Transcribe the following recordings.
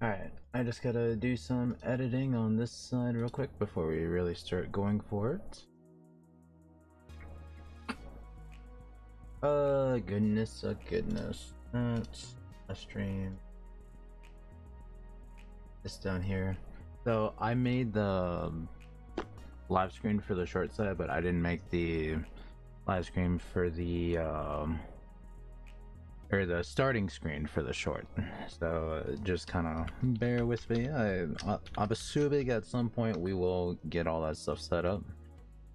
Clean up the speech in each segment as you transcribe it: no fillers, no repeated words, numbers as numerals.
Alright, I just gotta do some editing on this side real quick before we really start going for it. Goodness, goodness. That's a stream. This down here. So I made the live screen for the short side, but I didn't make the live screen for the or the starting screen for the short, so just kind of bear with me. I'm assuming at some point we will get all that stuff set up,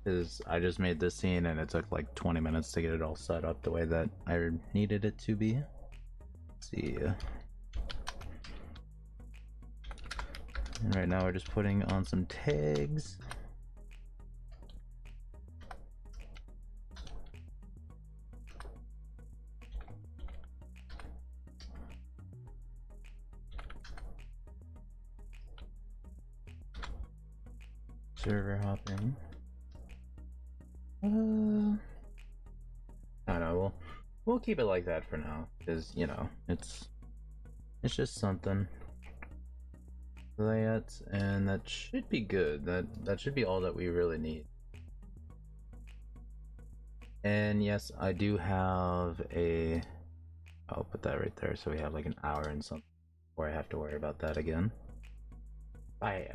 because I just made this scene and it took like 20 minutes to get it all set up the way that I needed it to be. Let's see. And right now we're just putting on some tags. Server hopping. I don't know. We'll keep it like that for now, because you know it's just something. Layouts, and that should be good. That should be all that we really need. And yes, I do have a. I'll put that right there, so we have like an hour and something before I have to worry about that again. Bye.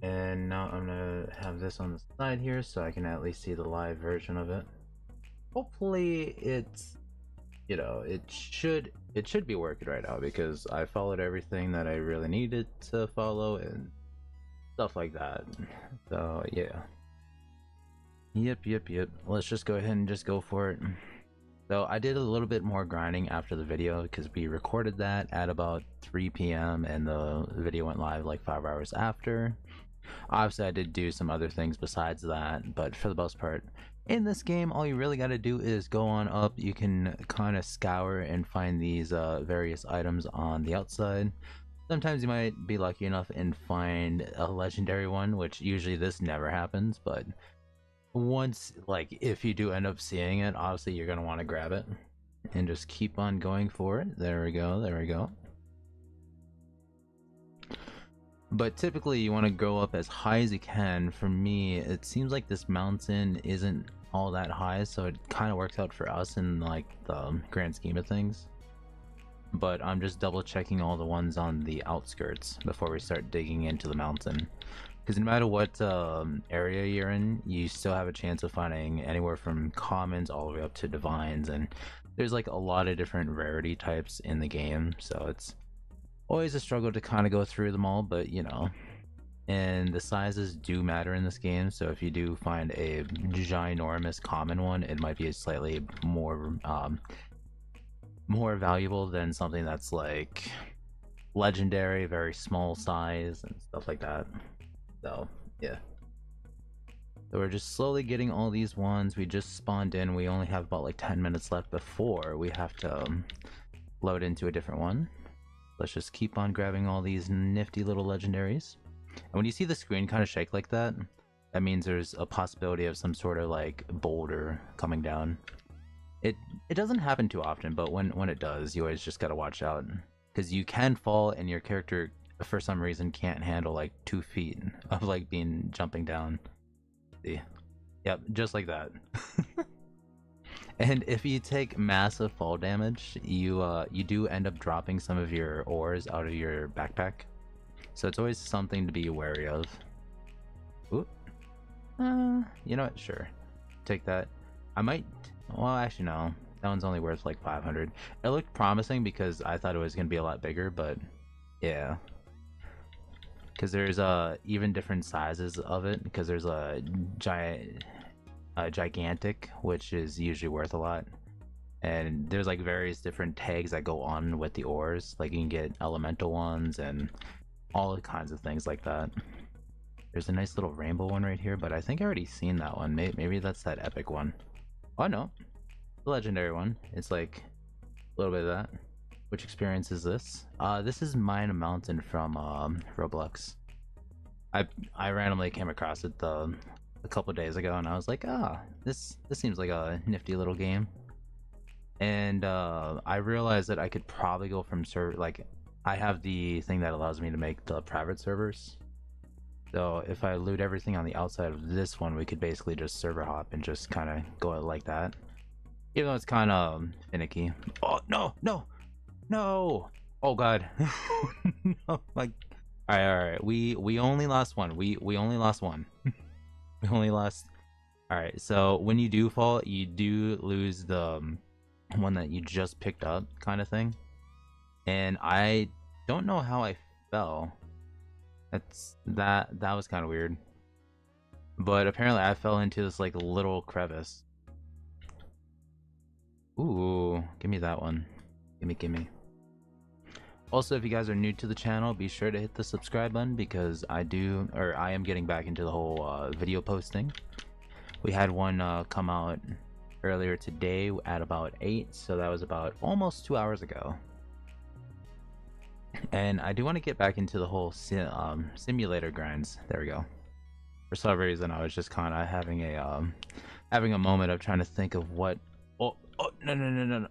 And now I'm gonna have this on the side here so I can at least see the live version of it. Hopefully it's, you know, it should be working right now, because I followed everything that I really needed to follow and stuff like that. So yeah. Yep. Let's just go ahead and just go for it. So I did a little bit more grinding after the video, because we recorded that at about 3 p.m. and the video went live like 5 hours after. Obviously I did do some other things besides that, but for the most part in this game all you really got to do is go on up. You can kind of scour and find these various items on the outside. Sometimes you might be lucky enough and find a legendary one, which usually this never happens, but once, like, if you do end up seeing it, obviously you're going to want to grab it and just keep on going for it. There we go. But typically you want to go up as high as you can. For me, it seems like this mountain isn't all that high, so it kind of works out for us in like the grand scheme of things. But I'm just double checking all the ones on the outskirts before we start digging into the mountain, because no matter what area you're in, you still have a chance of finding anywhere from commons all the way up to divines, and there's like a lot of different rarity types in the game, so it's always a struggle to kind of go through them all. But you know, and the sizes do matter in this game, so if you do find a ginormous common one, it might be slightly more more valuable than something that's like legendary, very small size and stuff like that. So yeah, so we're just slowly getting all these ones. We just spawned in, we only have about like 10 minutes left before we have to load into a different one. Let's just keep on grabbing all these nifty little legendaries. And when you see the screen kind of shake like that, that means there's a possibility of some sort of like boulder coming down. It doesn't happen too often, but when it does, you always just gotta watch out, because you can fall and your character for some reason can't handle like 2 feet of like being jumping down. See? Yep, just like that. And if you take massive fall damage, you do end up dropping some of your ores out of your backpack. So it's always something to be wary of. Ooh. You know what? Sure. Take that. I might... Well, actually, no. That one's only worth like 500. It looked promising because I thought it was going to be a lot bigger, but... Yeah. Because there's even different sizes of it. Because there's a gigantic, which is usually worth a lot, and there's like various different tags that go on with the ores, like you can get elemental ones and all kinds of things like that. There's a nice little rainbow one right here, but I think I already seen that one. Maybe that's that epic one. Oh no, the legendary one. It's like a little bit of that. Which experience is this? This is Mine a Mountain from Roblox. I randomly came across it a couple days ago, and I was like, this seems like a nifty little game. And I realized that I could probably go from server, like I have the thing that allows me to make the private servers. So if I loot everything on the outside of this one, we could basically just server hop and just kind of go like that. Even though it's kind of finicky. Oh no, no, no! Oh god. No, like, all right. We only lost one. We only lost one. We only lost. All right. So when you do fall, you do lose the one that you just picked up, kind of thing. And I don't know how I fell. That was kind of weird. But apparently I fell into this like little crevice. Ooh, give me that one. Gimme. Also, if you guys are new to the channel, be sure to hit the subscribe button because I am getting back into the whole video posting. We had one come out earlier today at about 8, so that was about almost 2 hours ago. And I do want to get back into the whole simulator grinds. There we go. For some reason, I was just kind of having a moment of trying to think of what. Oh no!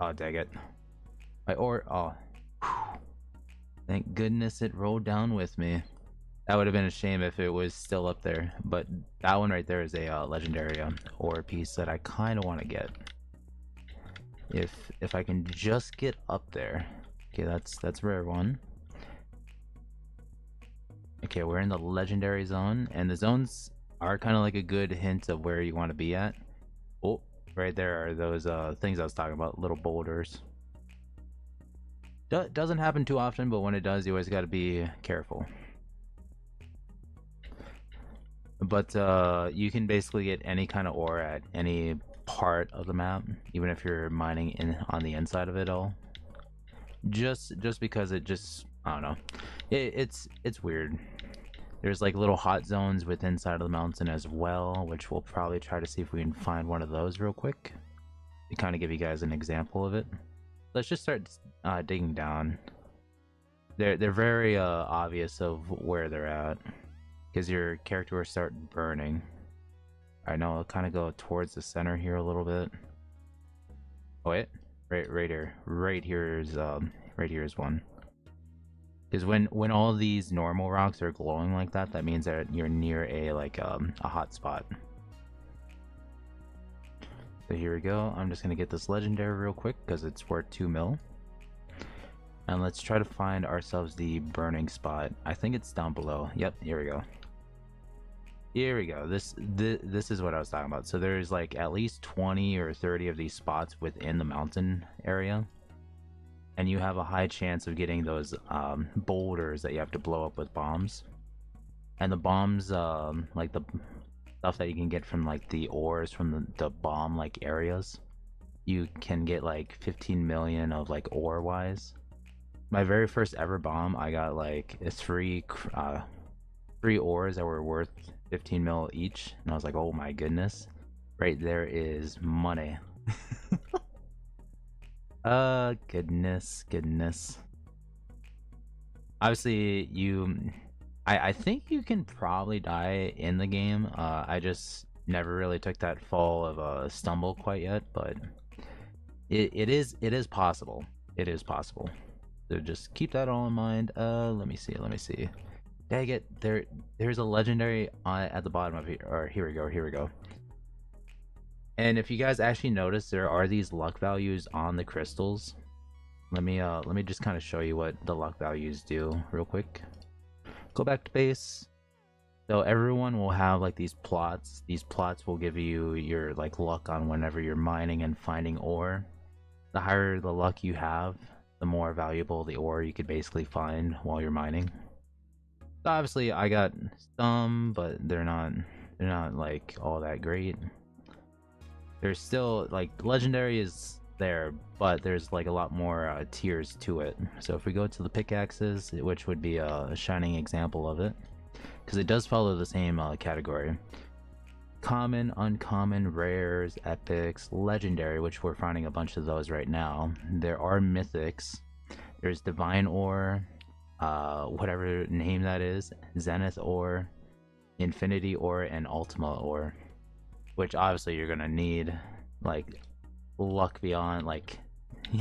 Oh dang it! Oh, thank goodness it rolled down with me. That would have been a shame if it was still up there. But that one right there is a legendary ore piece that I kind of want to get. If I can just get up there. Okay, that's rare one. Okay, we're in the legendary zone, and the zones are kind of like a good hint of where you want to be at. Oh, right there are those things I was talking about, little boulders. Doesn't happen too often, but when it does, you always got to be careful. But you can basically get any kind of ore at any part of the map, even if you're mining on the inside of it all. Just because it just, I don't know, it's weird. There's like little hot zones within inside of the mountain as well, which we'll probably try to see if we can find one of those real quick to kind of give you guys an example of it. Let's just start digging down. They're very obvious of where they're at because your character will start burning. Alright, now I'll kind of go towards the center here a little bit. Oh wait, right here is one. Because when all these normal rocks are glowing like that, that means that you're near a hot spot. So here we go. I'm just gonna get this legendary real quick because it's worth 2 mil. And let's try to find ourselves the burning spot. I think it's down below. Yep, here we go. Here we go. This is what I was talking about. So there's like at least 20 or 30 of these spots within the mountain area. And you have a high chance of getting those boulders that you have to blow up with bombs. And the bombs, like the stuff that you can get from like the ores from the bomb like areas, you can get like 15 million of like ore wise. My very first ever bomb, I got like 3 ores that were worth 15 mil each, and I was like, oh my goodness, right there is money. Goodness. Obviously, I think you can probably die in the game. I just never really took that fall of a stumble quite yet, but it is possible. It is possible. So just keep that all in mind. Let me see. Dang it! There's a legendary at the bottom of here. Or here we go. And if you guys actually notice, there are these luck values on the crystals. Let me just kind of show you what the luck values do real quick. Go back to base. So everyone will have like these plots. These plots will give you your like luck on whenever you're mining and finding ore. The higher the luck you have, the more valuable the ore you could basically find while you're mining. So obviously I got some, but they're not like all that great. There's still like legendary is there, but there's like a lot more tiers to it. So if we go to the pickaxes, which would be a shining example of it, because it does follow the same category: common, uncommon, rares, epics, legendary, which we're finding a bunch of those right now. There are mythics. There's divine ore, whatever name that is, zenith ore, infinity ore, and ultima ore, which obviously you're gonna need. Like, luck beyond, like,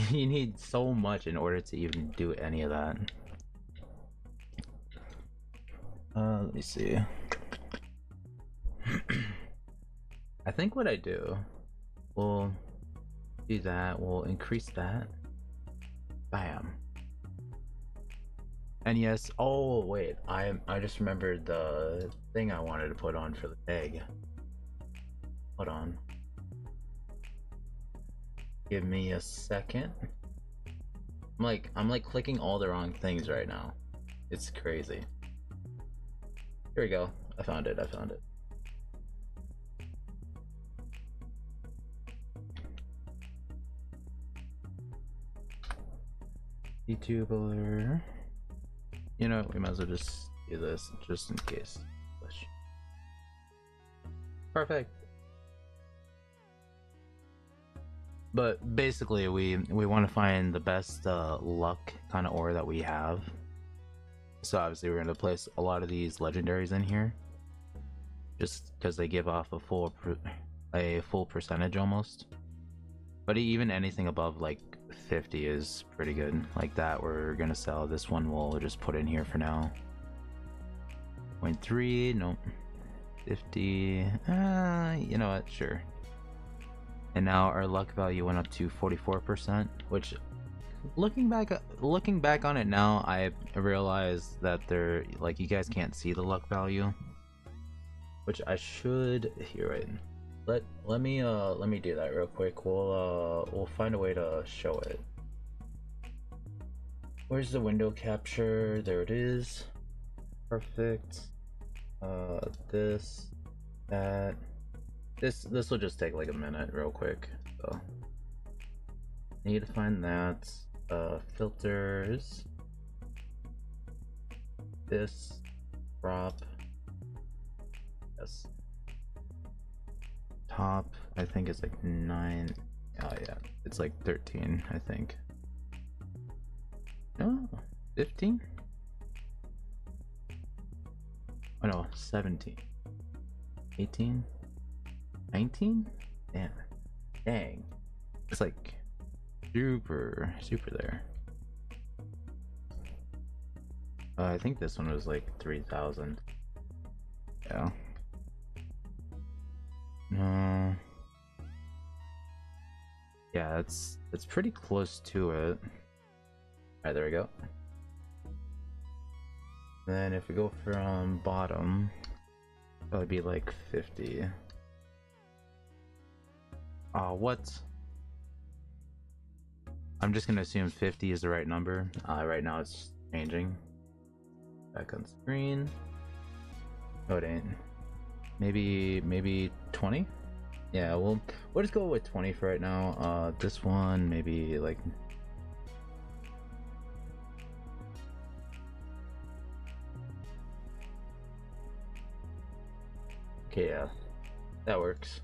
you need so much in order to even do any of that. Let me see. I think what I do, we'll do that, we'll increase that. Bam. And yes, oh wait, I just remembered the thing I wanted to put on for the egg. Hold on. Give me a second. I'm like clicking all the wrong things right now. It's crazy. Here we go. I found it. YouTuber. You know, we might as well just do this just in case. Perfect. But basically, we want to find the best luck kind of ore that we have. So obviously, we're going to place a lot of these legendaries in here, just because they give off a full percentage almost. But even anything above like 50 is pretty good. Like that, we're gonna sell. This one we'll just put in here for now. 0.3, nope. 50. You know what? Sure. And now our luck value went up to 44%, which, looking back on it now, I realized that they're like, you guys can't see the luck value, which I should. Here, wait. Let me do that real quick. We'll find a way to show it. Where's the capture? There it is. Perfect. This will just take like a minute real quick. So need to find that. Filters. This crop. Yes. Top, I think it's like 9. Oh yeah, it's like 13, I think. No, 15? Oh no, 17. 18? 19? Damn. Dang. It's like super there. I think this one was like 3,000. Yeah. No. Yeah, it's pretty close to it. Alright, there we go. Then if we go from bottom, that would be like 50. What? I'm just gonna assume 50 is the right number. Right now it's changing. Back on screen. Oh, it ain't. Maybe 20? Yeah, we'll just go with 20 for right now. This one maybe like, okay, yeah, that works.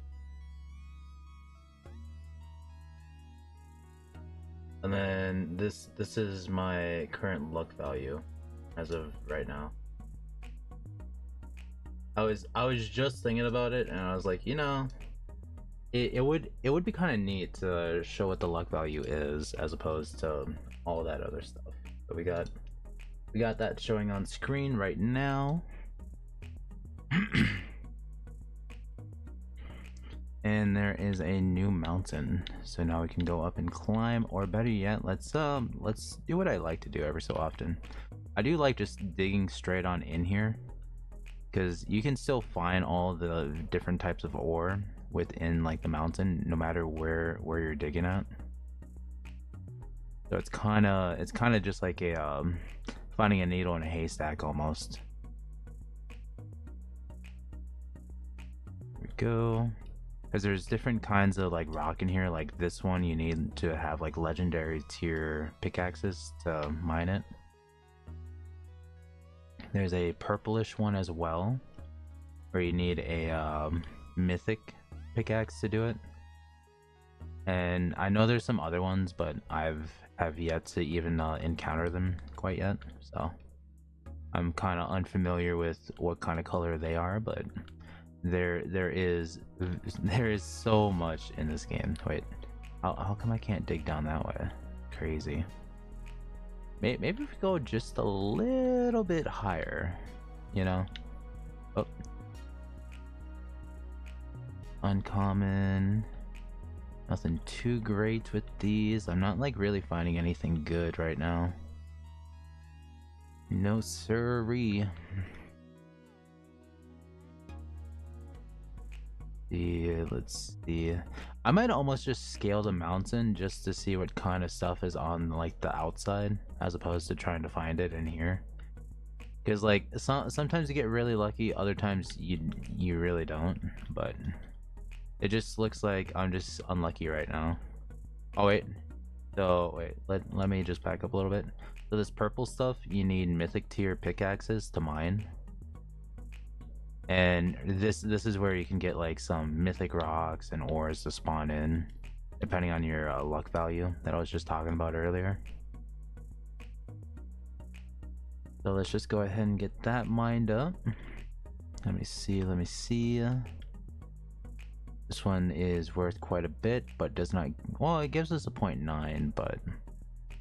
And then this is my current luck value as of right now. I was just thinking about it, and I was like, you know, it would be kind of neat to show what the luck value is as opposed to all that other stuff. So we got that showing on screen right now. And there is a new mountain, so now we can go up and climb, or better yet, let's do what I like to do every so often. I do like just digging straight on in here, because you can still find all the different types of ore within like the mountain, no matter where you're digging at. So it's kind of just like a finding a needle in a haystack almost. There we go. Because there's different kinds of like rock in here. Like this one, you need to have like legendary tier pickaxes to mine it. There's a purplish one as well, where you need a mythic pickaxe to do it. And I know there's some other ones, but have yet to even encounter them quite yet. So I'm kind of unfamiliar with what kind of color they are, but there is so much in this game. Wait, How come I can't dig down that way? Crazy. Maybe if we go just a little bit higher, you know? Oh. Uncommon. Nothing too great with these. I'm not like really finding anything good right now. No siree. Yeah, let's see. I might almost just scale the mountain just to see what kind of stuff is on like the outside, as opposed to trying to find it in here. Because like sometimes you get really lucky, other times you really don't. But it just looks like I'm just unlucky right now. Oh wait, so wait, let me just back up a little bit. So this purple stuff, you need mythic tier pickaxes to mine. And this is where you can get like some mythic rocks and ores to spawn in, depending on your luck value that I was just talking about earlier. So let's just go ahead and get that mined up. Let me see. This one is worth quite a bit, but does not. Well, it gives us a 0.9, but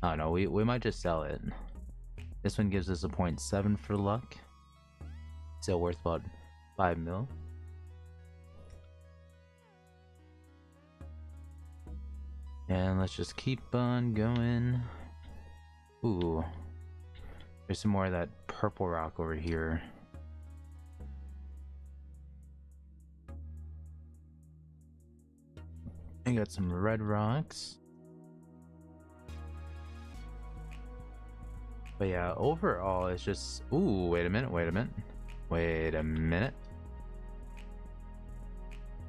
I don't know. We might just sell it. This one gives us a 0.7 for luck. Still worth about 5 mil. And let's just keep on going. Ooh. There's some more of that purple rock over here. I got some red rocks. But yeah, overall it's just... Ooh, wait a minute.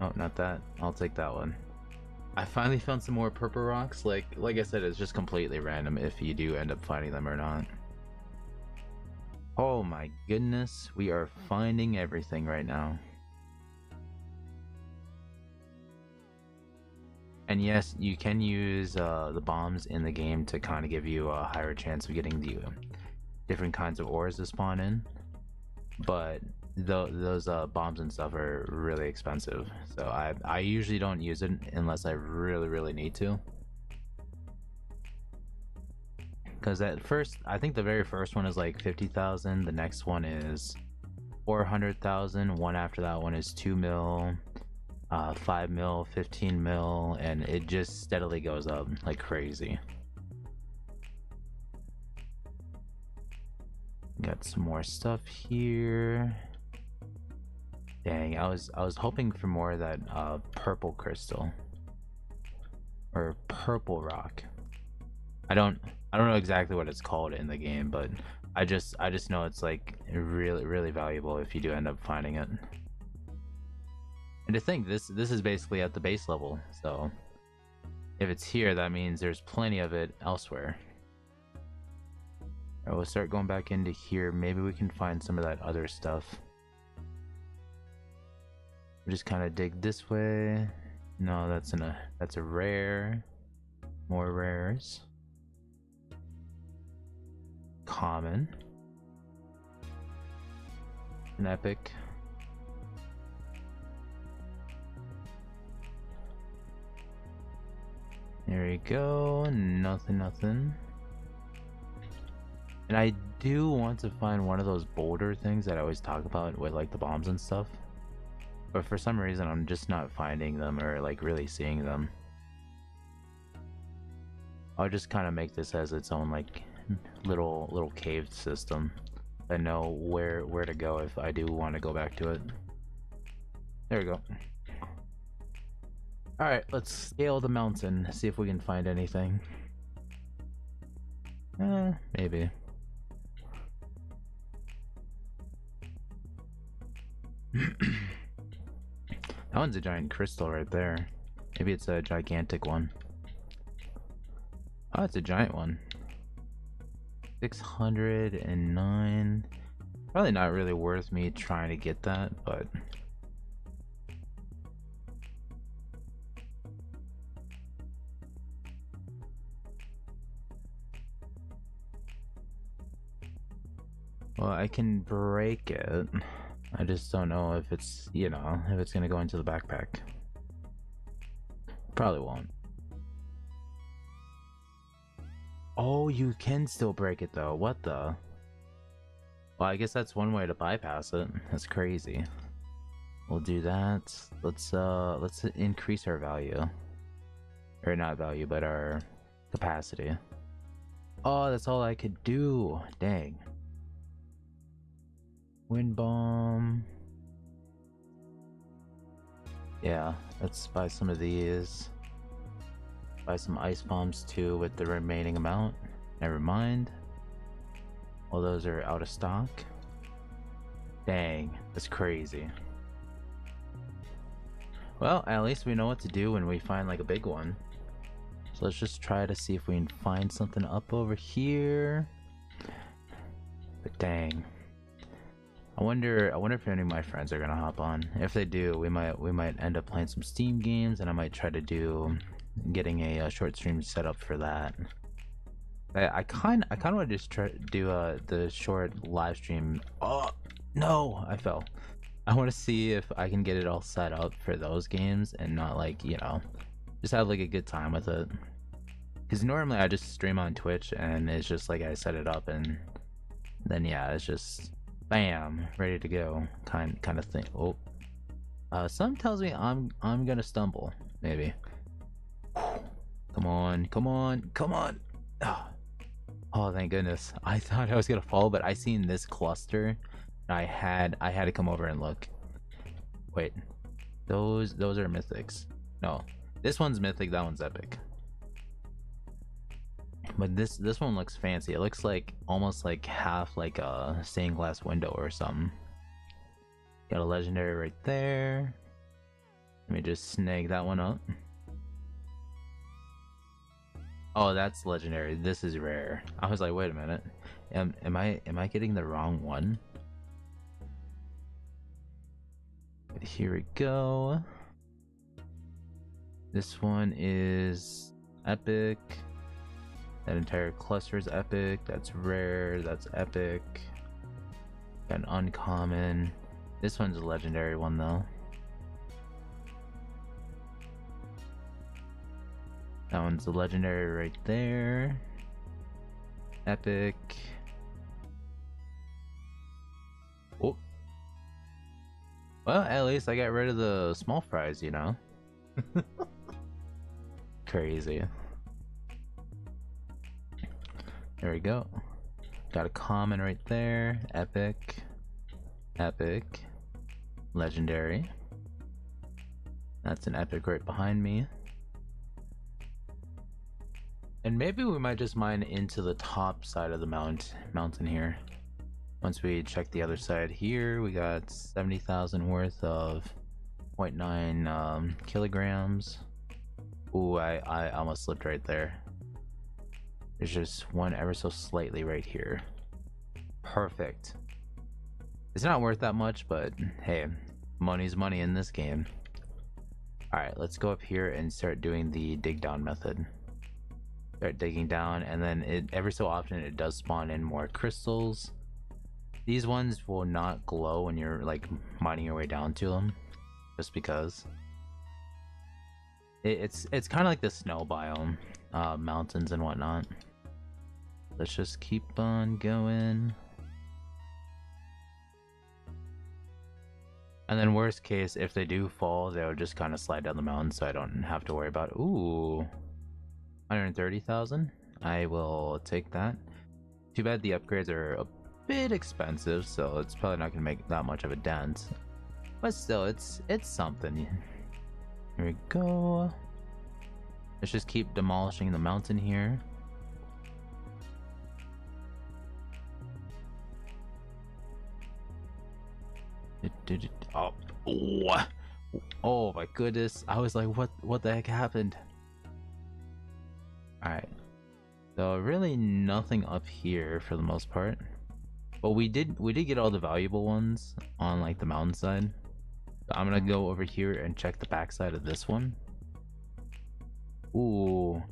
Oh, not that. I'll take that one. I finally found some more purple rocks. Like I said, it's just completely random if you do end up finding them or not. Oh my goodness, we are finding everything right now. And yes, you can use the bombs in the game to kind of give you a higher chance of getting the different kinds of ores to spawn in. But those bombs and stuff are really expensive, so I usually don't use it unless I really need to. Because at first, I think the very first one is like 50,000. The next one is 400,000. One after that one is 2 mil, 5 mil, 15 mil, and it just steadily goes up like crazy. Got some more stuff here. Dang, I was hoping for more of that purple crystal or purple rock. I don't know exactly what it's called in the game, but I just know it's like really valuable if you do end up finding it. And to think this is basically at the base level, so if it's here, that means there's plenty of it elsewhere. Alright, we'll start going back into here. Maybe we can find some of that other stuff. We just kind of dig this way. No, that's a rare. More rares. Common. An epic. There we go. Nothing. And I do want to find one of those boulder things that I always talk about with like the bombs and stuff. But for some reason I'm just not finding them or like really seeing them. I'll just kind of make this as its own like little cave system. I know where to go if I do want to go back to it. There we go. Alright, let's scale the mountain, see if we can find anything. Maybe. That one's a giant crystal right there. Maybe it's a gigantic one. Oh, it's a giant one. 609. Probably not really worth me trying to get that, but... Well, I can break it. I just don't know if it's, you know, if it's gonna go into the backpack. Probably won't. Oh, you can still break it though. What the? Well, I guess that's one way to bypass it. That's crazy. We'll do that. Let's increase our value. Or not value, but our capacity. Oh, that's all I could do. Dang. Wind bomb. Yeah, let's buy some of these. Buy some ice bombs too with the remaining amount. Never mind. All those are out of stock. Dang, that's crazy. Well, at least we know what to do when we find like a big one. So let's just try to see if we can find something up over here. But dang. I wonder if any of my friends are gonna hop on. If they do, we might end up playing some Steam games, and I might try to do getting a short stream set up for that. I kind of want to just try to do the short live stream. Oh no, I fell. I want to see if I can get it all set up for those games and not like, you know, just have like a good time with it. Because normally I just stream on Twitch and it's just like I set it up and then yeah, it's just bam, ready to go kind of thing. Oh, something tells me I'm gonna stumble. Maybe. Come on, come on, come on. Oh, thank goodness. I thought I was gonna fall, but I seen this cluster. I had to come over and look. Wait, those are mythics. No, this one's mythic. That one's epic. But this one looks fancy. It looks like almost like half like a stained glass window or something. Got a legendary right there. Let me just snag that one up. Oh, that's legendary. This is rare. I was like, wait a minute. Am I getting the wrong one? Here we go. This one is epic. That entire cluster is epic. That's rare. That's epic. Got an uncommon. This one's a legendary one though. That one's a legendary right there. Epic. Oh. Well, at least I got rid of the small fries, you know? Crazy. There we go. Got a common right there. Epic. Epic. Legendary. That's an epic right behind me. And maybe we might just mine into the top side of the mountain here. Once we check the other side here, we got 70,000 worth of 0.9 kilograms. Ooh, I almost slipped right there. There's just one ever so slightly right here. Perfect. It's not worth that much, but hey, money's money in this game. Alright, let's go up here and start doing the dig down method. Start digging down, and then it every so often it does spawn in more crystals. These ones will not glow when you're like mining your way down to them, just because it's kind of like the snow biome, mountains and whatnot. Let's just keep on going. And then worst case, if they do fall, they'll just kind of slide down the mountain, so I don't have to worry about it. Ooh, 130,000. I will take that. Too bad the upgrades are a bit expensive, so it's probably not gonna make that much of a dent. But still, it's something. Here we go. Let's just keep demolishing the mountain here. Oh, oh my goodness! I was like, what the heck happened? All right. So really nothing up here for the most part. But we did get all the valuable ones on like the mountainside. So I'm gonna go over here and check the backside of this one. Ooh,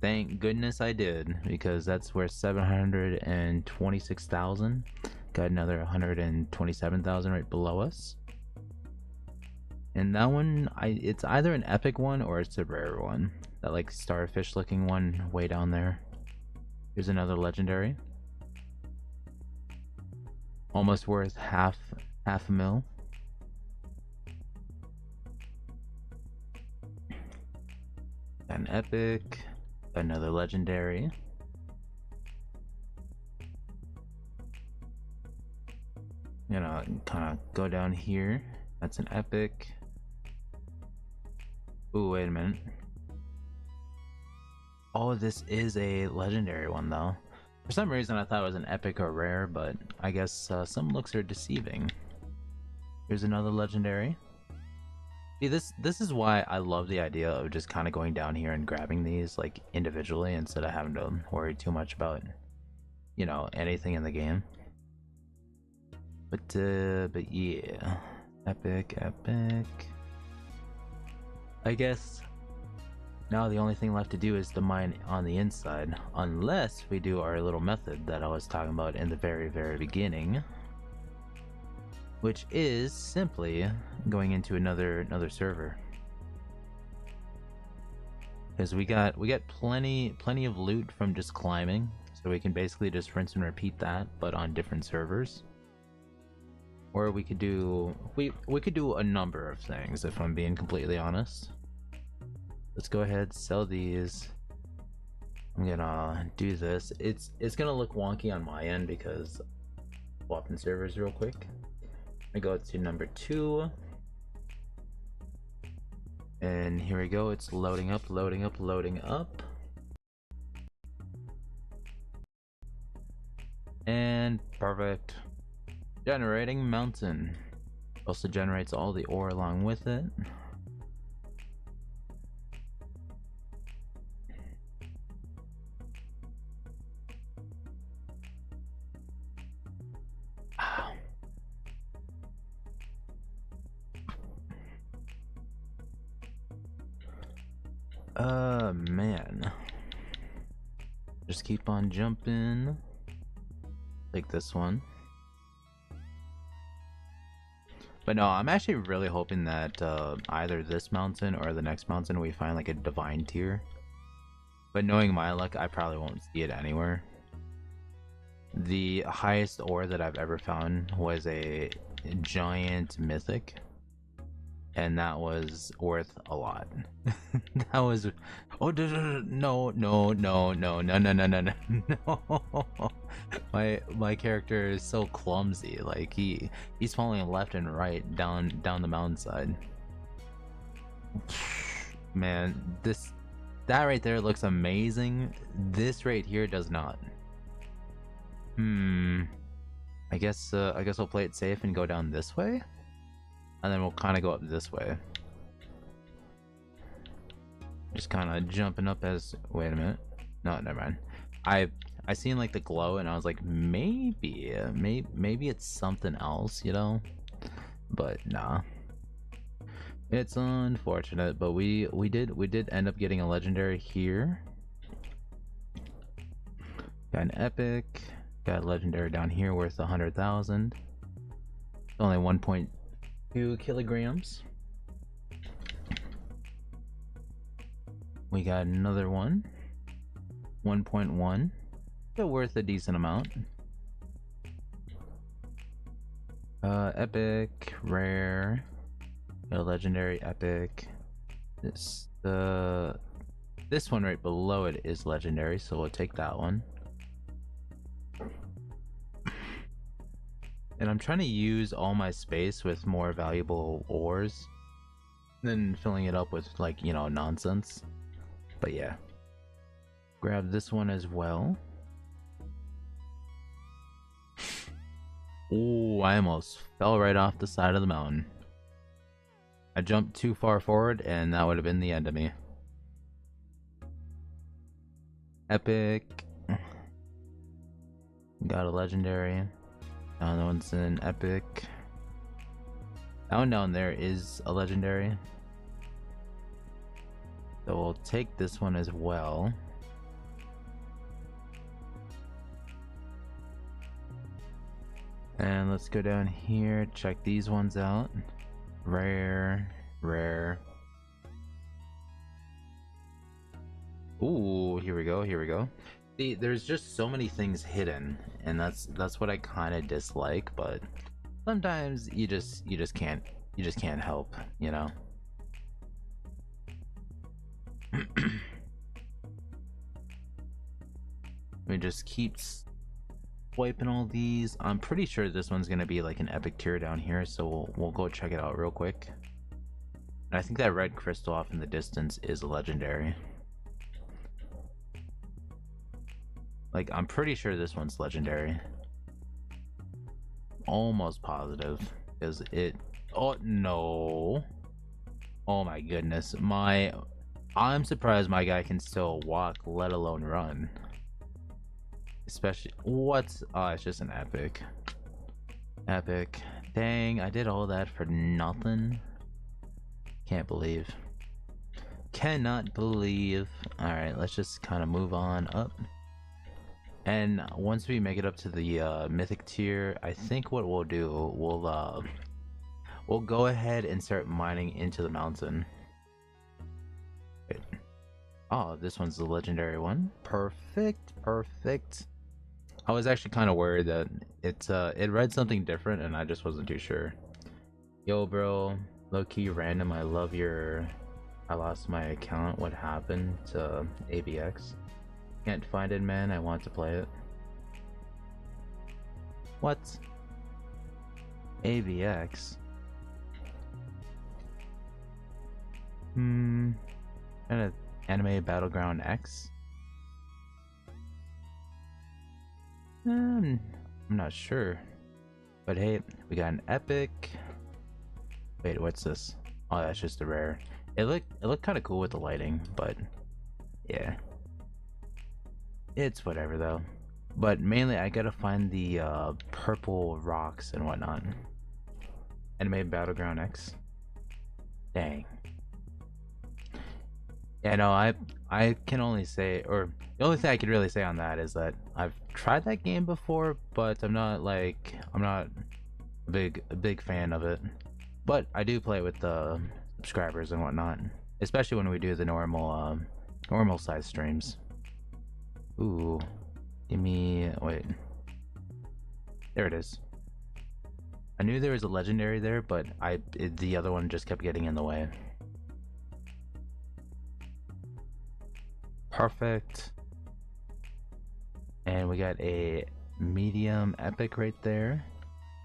thank goodness I did, because that's worth 726,000. Got another 127,000 right below us. And that one, it's either an epic one or it's a rare one. That like starfish looking one way down there. Here's another legendary. Almost worth half a mil. An epic. Another legendary. You know, kind of go down here. That's an epic. Ooh, wait a minute. Oh, this is a legendary one though. For some reason I thought it was an epic or rare, but I guess some looks are deceiving. Here's another legendary. See, this is why I love the idea of just kind of going down here and grabbing these like individually instead of having to worry too much about, you know, anything in the game. But yeah, epic. I guess now the only thing left to do is to mine on the inside, unless we do our little method that I was talking about in the very beginning, which is simply going into another server. Because we got plenty of loot from just climbing, so we can basically just rinse and repeat that, but on different servers. Or we could do we could do a number of things, if I'm being completely honest. Let's go ahead, sell these. I'm gonna do this. It's gonna look wonky on my end because swapping servers real quick. I go to number 2. And here we go, it's loading up. And perfect. Generating mountain. Also generates all the ore along with it. Man. Just keep on jumping. Like this one. But no, I'm actually really hoping that either this mountain or the next mountain we find like a divine tier. But knowing my luck, I probably won't see it anywhere. The highest ore that I've ever found was a giant mythic. And that was worth a lot. That was... Oh, no. My character is so clumsy. Like, he's falling left and right down the mountainside. Man, that right there looks amazing. This right here does not. I guess I'll play it safe and go down this way. And then we'll kind of go up this way. Just kind of jumping up as... Wait a minute. No, never mind. I seen like the glow and I was like, maybe it's something else, you know? But nah. It's unfortunate, but we did end up getting a legendary here. Got an epic. Got a legendary down here worth 100,000. Only 1.2 kilograms. We got another one. 1.1. Still worth a decent amount. Epic, rare. Got a legendary epic. This one right below it is legendary, so we'll take that one. And I'm trying to use all my space with more valuable ores than filling it up with, like, you know, nonsense. But yeah. Grab this one as well. Oh, I almost fell right off the side of the mountain. I jumped too far forward and that would have been the end of me. Epic. Got a legendary. That one's an epic. That one down there is a legendary. So we'll take this one as well. And let's go down here, check these ones out. Rare, rare. Ooh, here we go. See, there's just so many things hidden, and that's what I kind of dislike. But sometimes you just can't help, you know. We just keep swiping all these. I'm pretty sure this one's gonna be like an epic tier down here, so we'll go check it out real quick. And I think that red crystal off in the distance is a legendary. Like, I'm pretty sure this one's legendary. Almost positive. Is it? Oh no. Oh my goodness. I'm surprised my guy can still walk, let alone run. Especially what's it's just an epic. Epic. Dang, I did all that for nothing. Can't believe. Cannot believe. Alright, let's just kind of move on up. And once we make it up to the mythic tier, I think what we'll do, we'll go ahead and start mining into the mountain. Wait. Oh, this one's the legendary one. Perfect, perfect. I was actually kind of worried that it read something different, and I just wasn't too sure. Yo, bro, low-key random. I lost my account. What happened to ABX? Can't find it, man. I want to play it. What? ABX? Kind of Anime Battleground X? I'm not sure. But hey, we got an epic. Wait, what's this? Oh, that's just a rare. It looked kind of cool with the lighting, but yeah. It's whatever though. But mainly I gotta find the purple rocks and whatnot. Anime Battleground X. Dang. Yeah, no, I can only say, or the only thing I can really say on that is that I've tried that game before, but I'm not a big fan of it. But I do play it with the subscribers and whatnot, especially when we do the normal size streams. Ooh, give me, wait, there it is. I knew there was a legendary there, but the other one just kept getting in the way. Perfect. And we got a medium epic right there.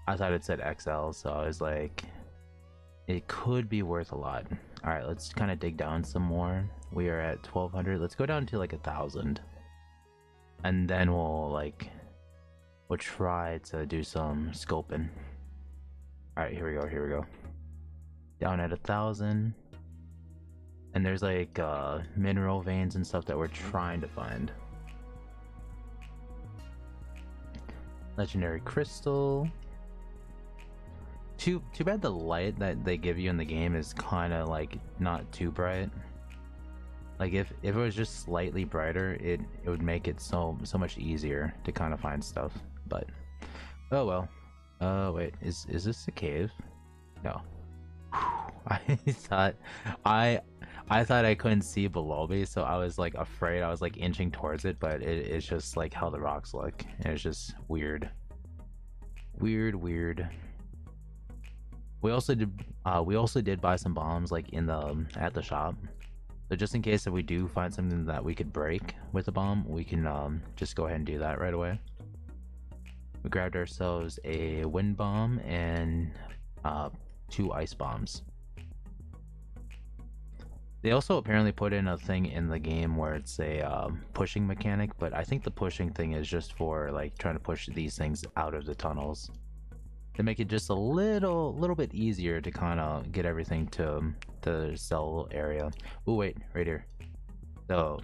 I thought it said XL, so I was like, it could be worth a lot. All right, let's kind of dig down some more. We are at 1200. Let's go down to like 1000, and then we'll try to do some scoping. All right, here we go. Here we go. Down at 1000. And there's like mineral veins and stuff that we're trying to find. Legendary crystal. Too bad the light that they give you in the game is kind of like not too bright. Like if it was just slightly brighter, it would make it so much easier to kind of find stuff. But oh well. Wait, is this a cave? No. I thought I couldn't see below me, so I was like afraid. I was like inching towards it, but it's just like how the rocks look, and it's just weird. Weird. We also did buy some bombs like at the shop. So just in case if we do find something that we could break with a bomb, we can just go ahead and do that right away. We grabbed ourselves a wind bomb and 2 ice bombs. They also apparently put in a thing in the game where it's a pushing mechanic, but I think the pushing thing is just for like trying to push these things out of the tunnels to make it just a little bit easier to kind of get everything to the cell area. Oh wait, right here. So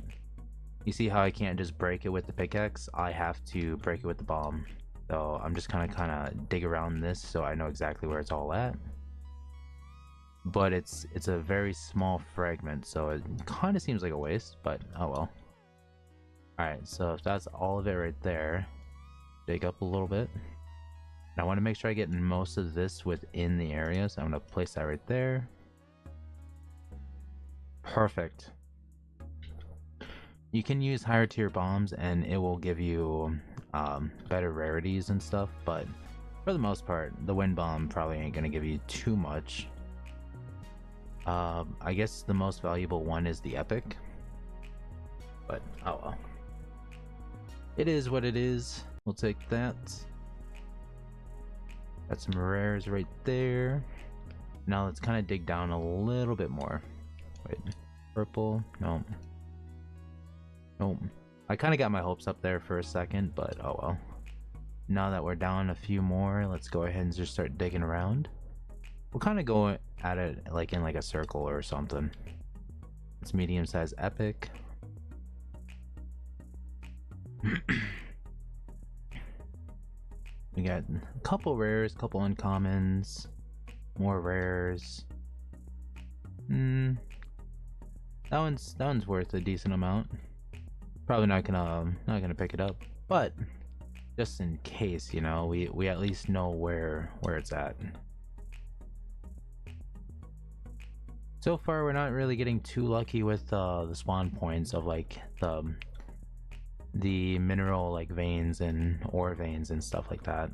you see how I can't just break it with the pickaxe? I have to break it with the bomb. So I'm just kind of dig around this so I know exactly where it's all at. But it's a very small fragment, so it kind of seems like a waste, but oh well. Alright, so if that's all of it right there, dig up a little bit. And I want to make sure I get most of this within the area, so I'm going to place that right there. Perfect. You can use higher tier bombs and it will give you better rarities and stuff, but for the most part, the wind bomb probably ain't gonna give you too much. I guess the most valuable one is the epic, but oh well. It is what it is. We'll take that. Got some rares right there. Now let's kind of dig down a little bit more. Wait, purple? No. Nope. I kind of got my hopes up there for a second, but oh well. Now that we're down a few more, let's go ahead and just start digging around. We'll kind of go at it like in like a circle or something. It's medium-sized epic. We got a couple rares, couple uncommons, more rares. That one's worth a decent amount. Probably not gonna pick it up, but just in case, you know, we at least know where it's at. So far, we're not really getting too lucky with the spawn points of like the mineral like veins and ore veins and stuff like that.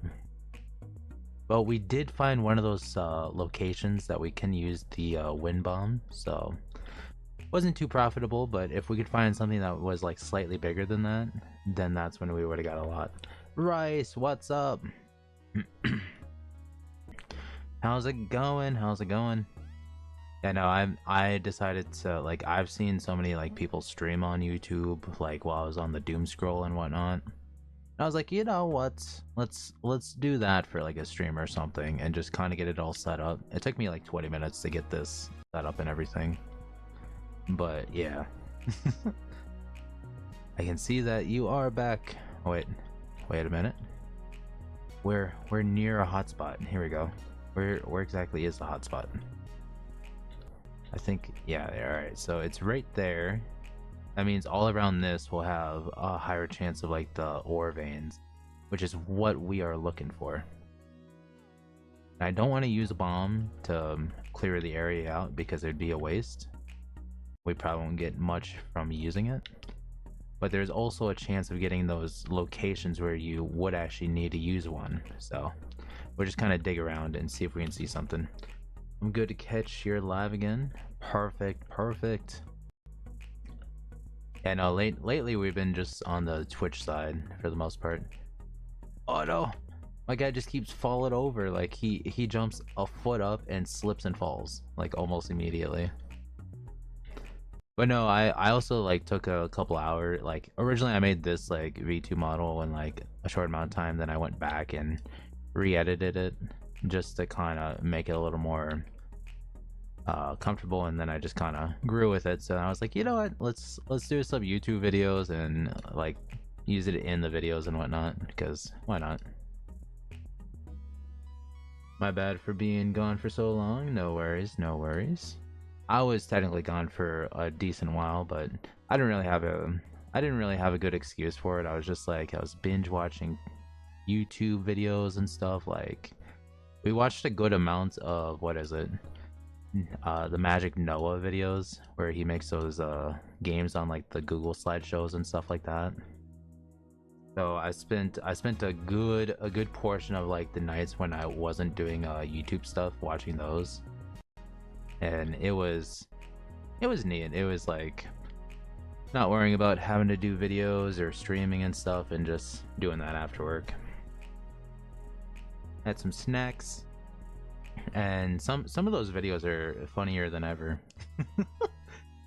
But we did find one of those locations that we can use the wind bomb, so wasn't too profitable, but if we could find something that was like slightly bigger than that, then that's when we would have got a lot. Rice, what's up? How's it going? How's it going? Yeah, no, I decided to, like, I've seen so many like people stream on YouTube like while I was on the doom scroll and whatnot. I was like, you know what? Let's do that for like a stream or something and just kind of get it all set up. It took me like 20 minutes to get this set up and everything. But yeah. I can see that you are back. Oh, wait a minute. We're near a hotspot. Here we go. Where exactly is the hotspot? I think, yeah, alright, so it's right there. That means all around this will have a higher chance of like the ore veins, which is what we are looking for. I don't want to use a bomb to clear the area out because it'd be a waste. We probably won't get much from using it. But there's also a chance of getting those locations where you would actually need to use one. So we'll just kind of dig around and see if we can see something. I'm good to catch you're live again. Perfect. Yeah, no, lately we've been just on the Twitch side for the most part. Oh no! My guy just keeps falling over. Like he jumps a foot up and slips and falls like almost immediately. But no, I also like took a couple hours. Like originally I made this like V2 model in like a short amount of time, then I went back and re-edited it just to kind of make it a little more comfortable, and then I just kind of grew with it. So I was like, you know what, let's do some YouTube videos and like use it in the videos and whatnot, because why not? My bad for being gone for so long. No worries. I was technically gone for a decent while, but I didn't really have a good excuse for it. I was just like, I was binge watching YouTube videos and stuff. Like we watched a good amount of, what is it, the Magic Noah videos where he makes those games on like the Google slideshows and stuff like that. So I spent a good portion of like the nights when I wasn't doing YouTube stuff watching those, and it was neat. It was like not worrying about having to do videos or streaming and stuff, and just doing that after work. Had some snacks, and some of those videos are funnier than ever.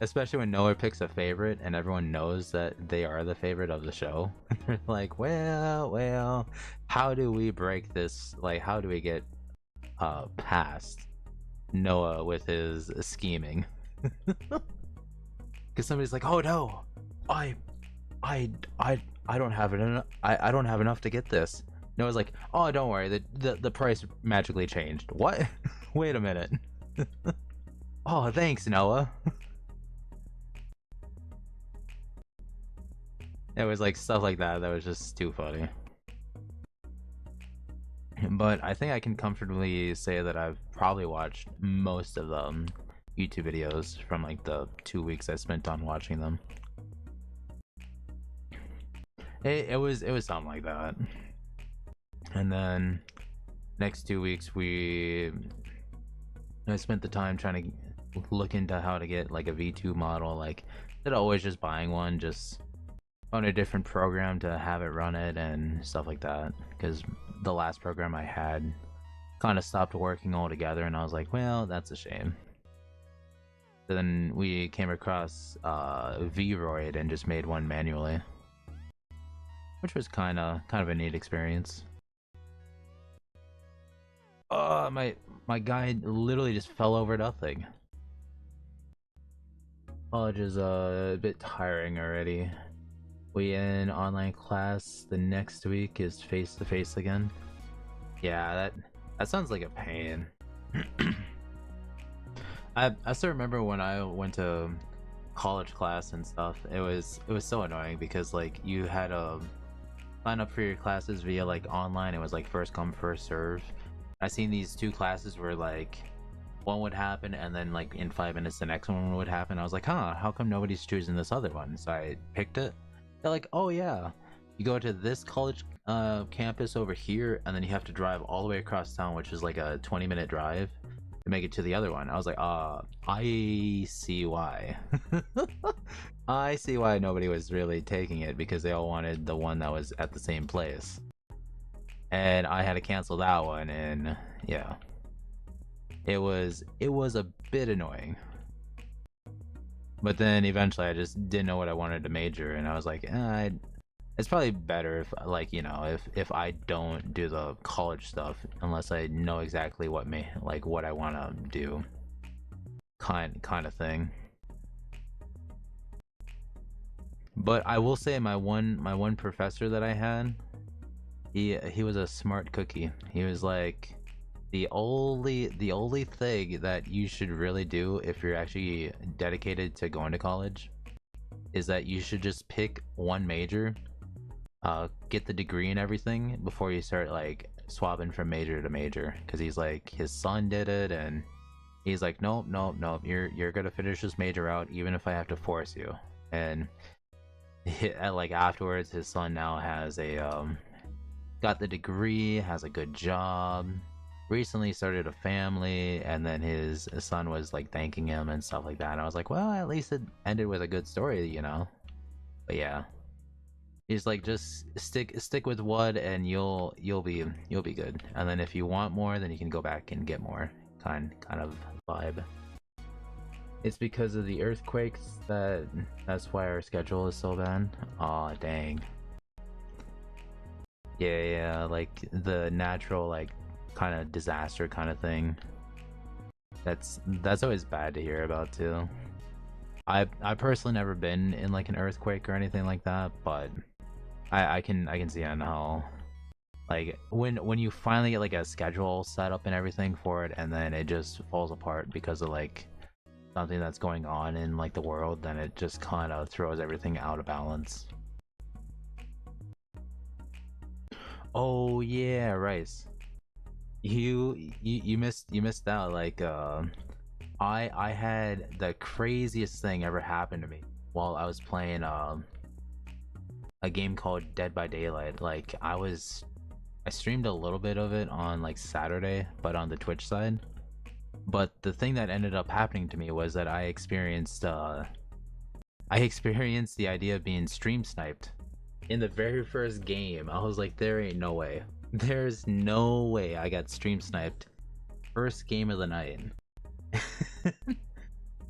Especially when Noah picks a favorite and everyone knows that they are the favorite of the show. They're like, well, how do we break this? Like, how do we get past Noah with his scheming? Because somebody's like, oh no, I don't have it. I don't have enough to get this. Noah's like, oh, don't worry, the price magically changed. What? Wait a minute. Oh, thanks, Noah. It was like stuff like that was just too funny. But I think I can comfortably say that I've probably watched most of the YouTube videos from like the 2 weeks I spent on watching them. It was something like that. And then next 2 weeks I spent the time trying to look into how to get like a V2 model. Like, instead of always just buying one, just on a different program to have it run it and stuff like that. Because the last program I had kind of stopped working altogether, and I was like, well, that's a shame. Then we came across Vroid and just made one manually, which was kind of a neat experience. My guy literally just fell over nothing. College is a bit tiring already. We in online class. The next week is face to face again. Yeah, that sounds like a pain. I still remember when I went to college class and stuff. It was so annoying because like you had to sign up for your classes via like online. It was like first come first serve. I seen these two classes where like one would happen and then like in 5 minutes the next one would happen. I was like, huh, how come nobody's choosing this other one? So I picked it. They're like, oh yeah, you go to this college campus over here, and then you have to drive all the way across town, which is like a 20-minute drive to make it to the other one. I was like, I see why. I see why nobody was really taking it, because they all wanted the one that was at the same place. And I had to cancel that one, and yeah. It was a bit annoying. But then eventually I just didn't know what I wanted to major, and I was like, it's probably better if, like, you know, if I don't do the college stuff unless I know exactly what I want to do, kind of thing. But I will say my one professor that I had, he was a smart cookie. He was like, the only thing that you should really do if you're actually dedicated to going to college is that you should just pick one major, get the degree and everything before you start like swapping from major to major. Because he's like, his son did it, and he's like, nope, nope, nope, you're gonna finish this major out even if I have to force you. And like afterwards, his son now has a got the degree, has a good job, recently started a family, and then his son was like thanking him and stuff like that. And I was like, well, at least it ended with a good story, you know. But yeah, he's like, just stick with what, and you'll be good. And then if you want more, then you can go back and get more. Kind of vibe. It's because of the earthquakes that's why our schedule is so bad. Aw, dang. Yeah, yeah, like the natural like kind of disaster kind of thing. That's always bad to hear about too. I personally never been in like an earthquake or anything like that, but I can see on how like when you finally get like a schedule set up and everything for it, and then it just falls apart because of like something that's going on in like the world, then it just kind of throws everything out of balance. Oh yeah, Rice. You missed out. Like I had the craziest thing ever happen to me while I was playing a game called Dead by Daylight. Like I streamed a little bit of it on like Saturday, but on the Twitch side. But the thing that ended up happening to me was that I experienced the idea of being stream sniped in the very first game. I was like, there ain't no way. There's no way I got stream sniped first game of the night.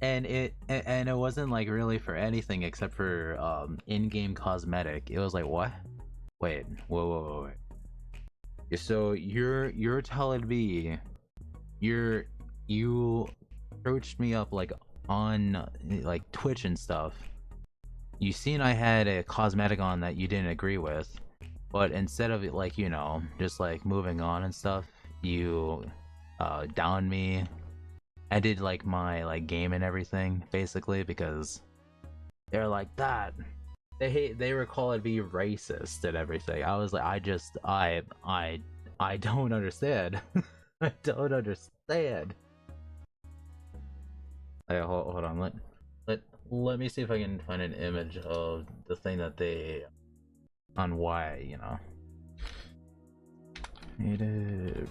And it wasn't like really for anything except for in-game cosmetic. It was like, what? Wait, whoa, wait. So you're telling me you approached me up like on like Twitch and stuff. You seen I had a cosmetic on that you didn't agree with, but instead of it, like, you know, just like moving on and stuff, you downed me. I did like my like game and everything basically because they're like that. They were calling me racist and everything. I was like, I don't understand. I don't understand. Hey, hold on. Let me see if I can find an image of the thing that they on why, you know. Native.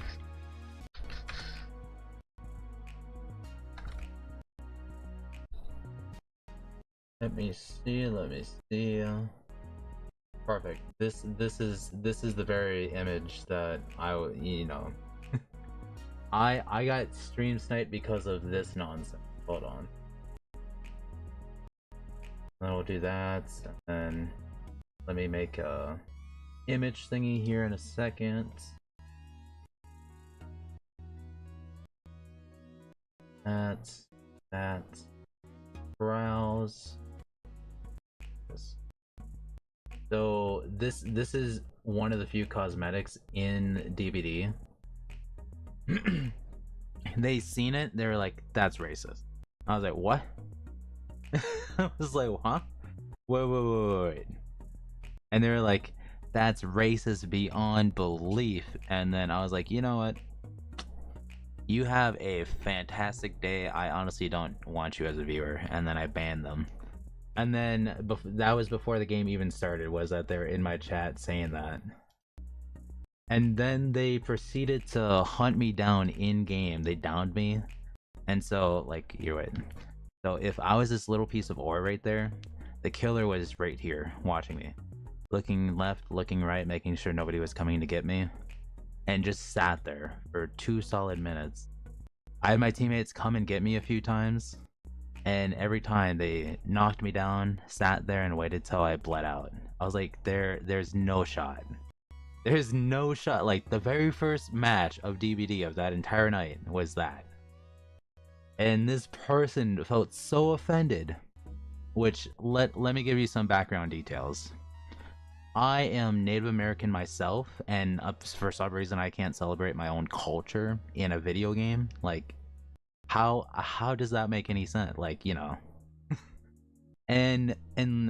Let me see, let me see. Perfect. This is the very image that you know. I got stream sniped because of this nonsense. Hold on. Then we'll do that, and then let me make a image thingy here in a second. That browse. So this is one of the few cosmetics in DBD. They seen it, they were like, that's racist. I was like, what? I was like, huh? Wait. And they were like, that's racist beyond belief. And then I was like, you know what? You have a fantastic day. I honestly don't want you as a viewer. And then I banned them. And then that was before the game even started, was that they were in my chat saying that. And then they proceeded to hunt me down in game. They downed me. And so, like, you're right. So if I was this little piece of ore right there, the killer was right here watching me. Looking left, looking right, making sure nobody was coming to get me. And just sat there for 2 solid minutes. I had my teammates come and get me a few times. And every time they knocked me down, sat there and waited till I bled out. I was like, there's no shot. There's no shot. Like, the very first match of DBD of that entire night was that. And this person felt so offended. Which, let me give you some background details. I am Native American myself, and for some reason I can't celebrate my own culture in a video game. Like, how does that make any sense? Like, you know. and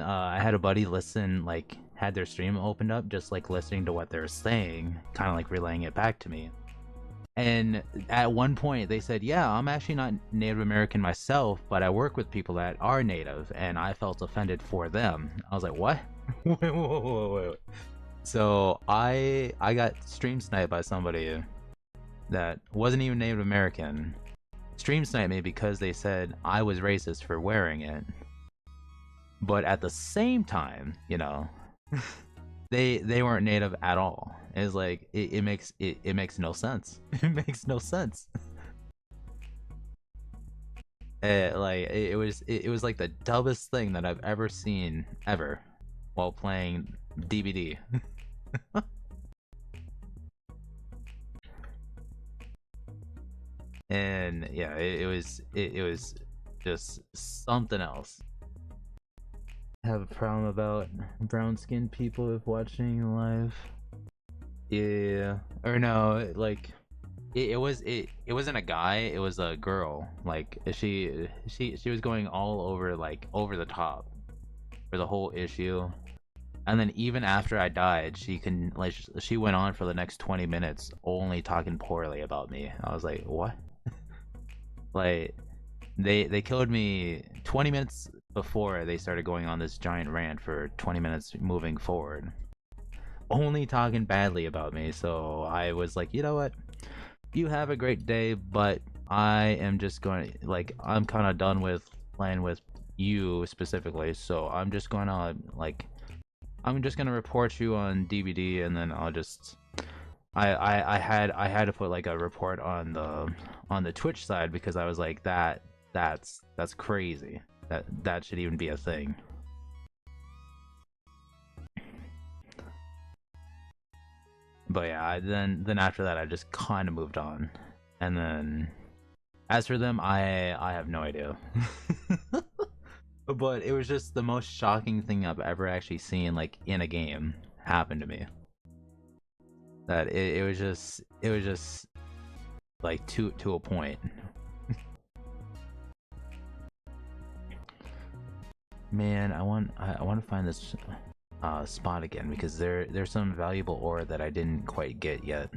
I had a buddy listen, like, had their stream opened up, just like listening to what they're saying, kind of like relaying it back to me. And at one point they said, yeah, I'm actually not Native American myself, but I work with people that are Native, and I felt offended for them. I was like, what? wait. So I got stream sniped by somebody that wasn't even Native American. Stream sniped me because they said I was racist for wearing it. But at the same time, you know, they weren't Native at all. It's like it makes no sense. It makes no sense. Like it was like the dumbest thing that I've ever seen ever while playing DBD. And yeah, it was just something else. Have a problem about brown skinned people if watching live. Yeah, or no, like it wasn't a guy, it was a girl. Like she was going all over, like over the top for the whole issue. And then even after I died, she went on for the next 20 minutes only talking poorly about me. I was like, what? Like they killed me 20 minutes before they started going on this giant rant for 20 minutes moving forward, only talking badly about me. So I was like, you know what, you have a great day, but I am just going to, like, I'm kind of done with playing with you specifically, so I'm just gonna report you on DBD, and then I'll just I had to put like a report on the Twitch side, because I was like, that's crazy. That should even be a thing. But yeah, then after that I just kind of moved on. And then as for them, I have no idea. But it was just the most shocking thing I've ever actually seen, like, in a game happen to me. That it was just like to a point. Man, I want to find this spot again, because there's some valuable ore that I didn't quite get yet.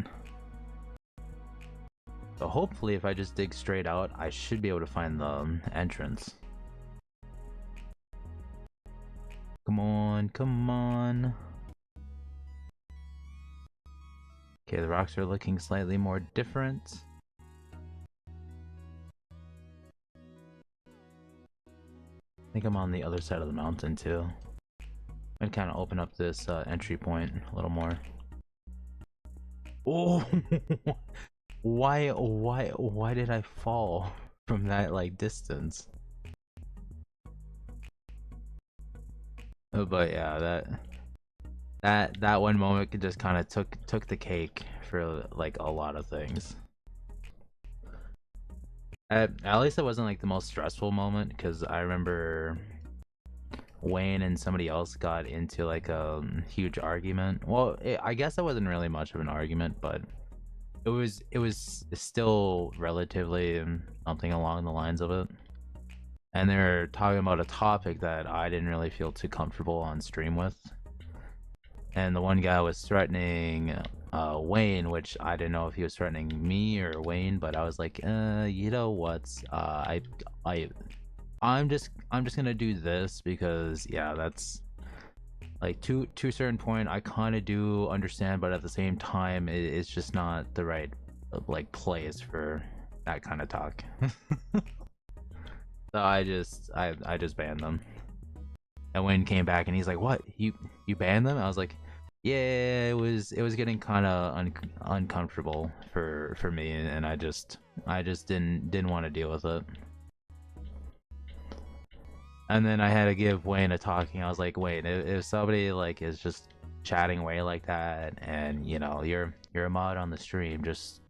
So hopefully if I just dig straight out, I should be able to find the entrance. Come on, come on. Okay, the rocks are looking slightly more different. I think I'm on the other side of the mountain too. I'm gonna kind of open up this entry point a little more. Oh, why did I fall from that like distance? But yeah, that one moment just kind of took the cake for like a lot of things. At least it wasn't like the most stressful moment because I remember Wayne and somebody else got into like a huge argument. Well, I guess that wasn't really much of an argument, but it was still relatively something along the lines of it. And they're talking about a topic that I didn't really feel too comfortable on stream with. And the one guy was threatening Wayne, which I didn't know if he was threatening me or Wayne, but I was like, you know what? I'm just gonna do this because yeah, that's like to a certain point I kind of do understand, but at the same time it's just not the right like place for that kind of talk. So I just banned them. And Wayne came back and he's like, "What? You banned them?" I was like, "Yeah, it was getting kind of uncomfortable for me, and I just didn't want to deal with it." And then I had to give Wayne a talking. I was like, "Wayne, if somebody like is just chatting away like that, and you know you're a mod on the stream, just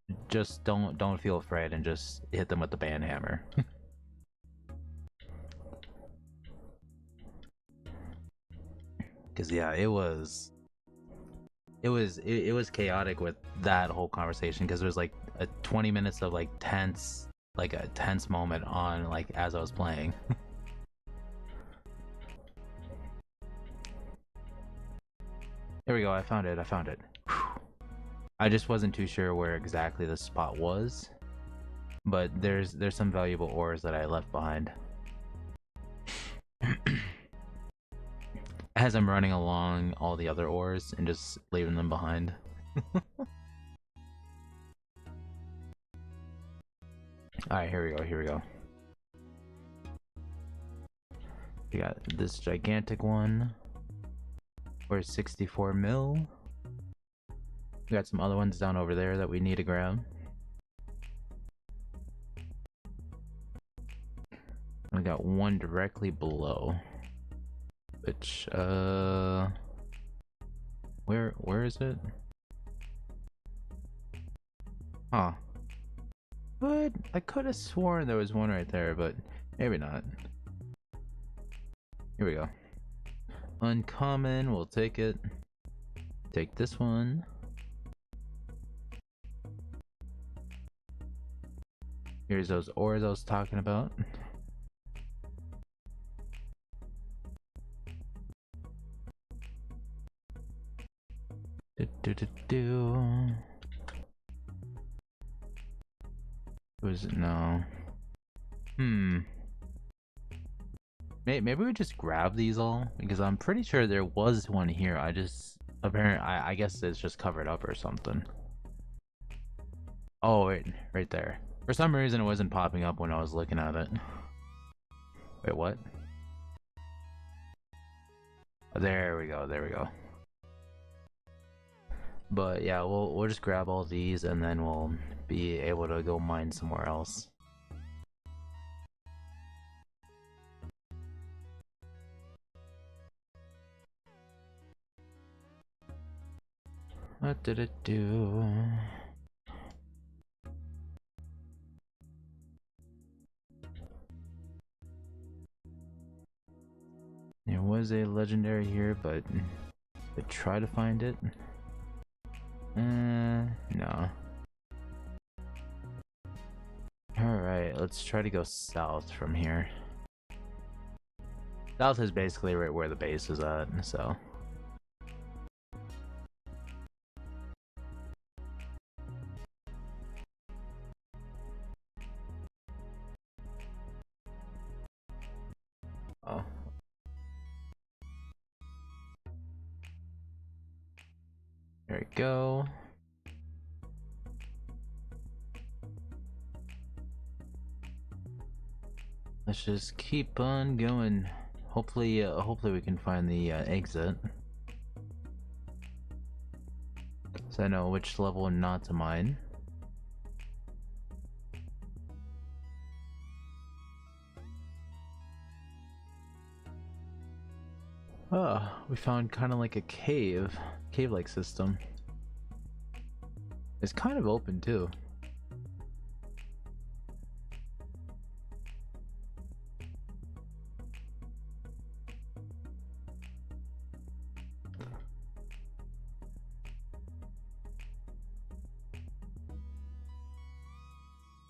don't feel afraid and just hit them with the ban hammer." Because yeah, it was chaotic with that whole conversation because there was like a 20 minutes of like a tense moment on like as I was playing. There we go. I found it. Whew. I just wasn't too sure where exactly the spot was, but there's some valuable ores that I left behind. As I'm running along all the other ores and just leaving them behind. Alright, here we go. We got this gigantic one. We're 64 mil. We got some other ones down over there that we need to grab. We got one directly below. Which, where is it? Huh. But I could have sworn there was one right there, but maybe not. Here we go. Uncommon, we'll take it. Take this one. Here's those ores I was talking about. Was it? No. Maybe we just grab these all because I'm pretty sure there was one here. I just I guess it's just covered up or something. Oh, right there. For some reason it wasn't popping up when I was looking at it. Wait, what? There we go. But yeah, we'll just grab all these and then we'll be able to go mine somewhere else. What did it do? There was a legendary here, but try to find it. No. Alright, let's try to go south from here. South is basically right where the base is at, so. Oh. There we go. Let's just keep on going. Hopefully we can find the exit. So I know which level not to mine. We found kind of like a cave-like system. It's kind of open too.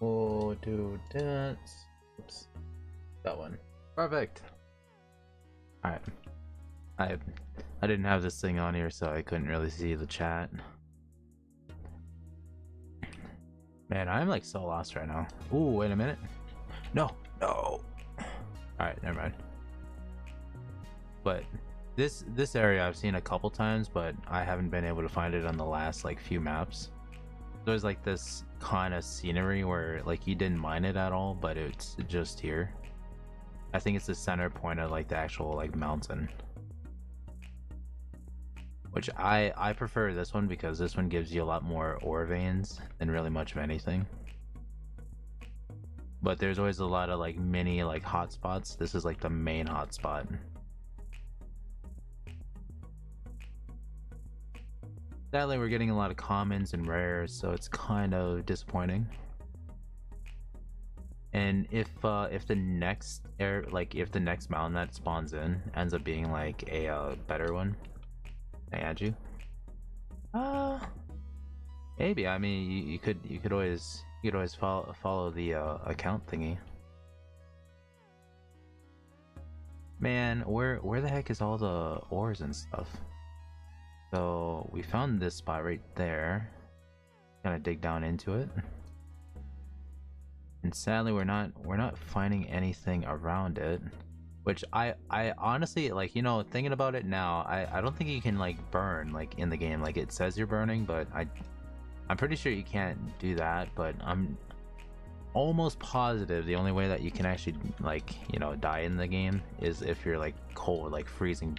We'll do that. Oops. That one. Perfect. Alright. I didn't have this thing on here, so I couldn't really see the chat. Man, I'm like so lost right now. Ooh, wait a minute. No, no. Alright, never mind. But this area I've seen a couple times, but I haven't been able to find it on the last like few maps. There's like this kind of scenery where like you didn't mine it at all, but it's just here. I think it's the center point of like the actual like mountain. Which I prefer this one because this one gives you a lot more ore veins than really much of anything. But there's always a lot of like mini like hotspots. This is like the main hotspot. Sadly, we're getting a lot of commons and rares, so it's kind of disappointing. And if the next if the next mountain that spawns in ends up being like a better one, can I add you? Maybe. I mean, you could always follow the account thingy. Man, where the heck is all the ores and stuff? So we found this spot right there. Gonna dig down into it. And sadly we're not finding anything around it. Which I honestly, like, you know, thinking about it now, I don't think you can like burn like in the game. Like it says you're burning, but I'm pretty sure you can't do that, but I'm almost positive the only way that you can actually like, you know, die in the game is if you're like cold, like freezing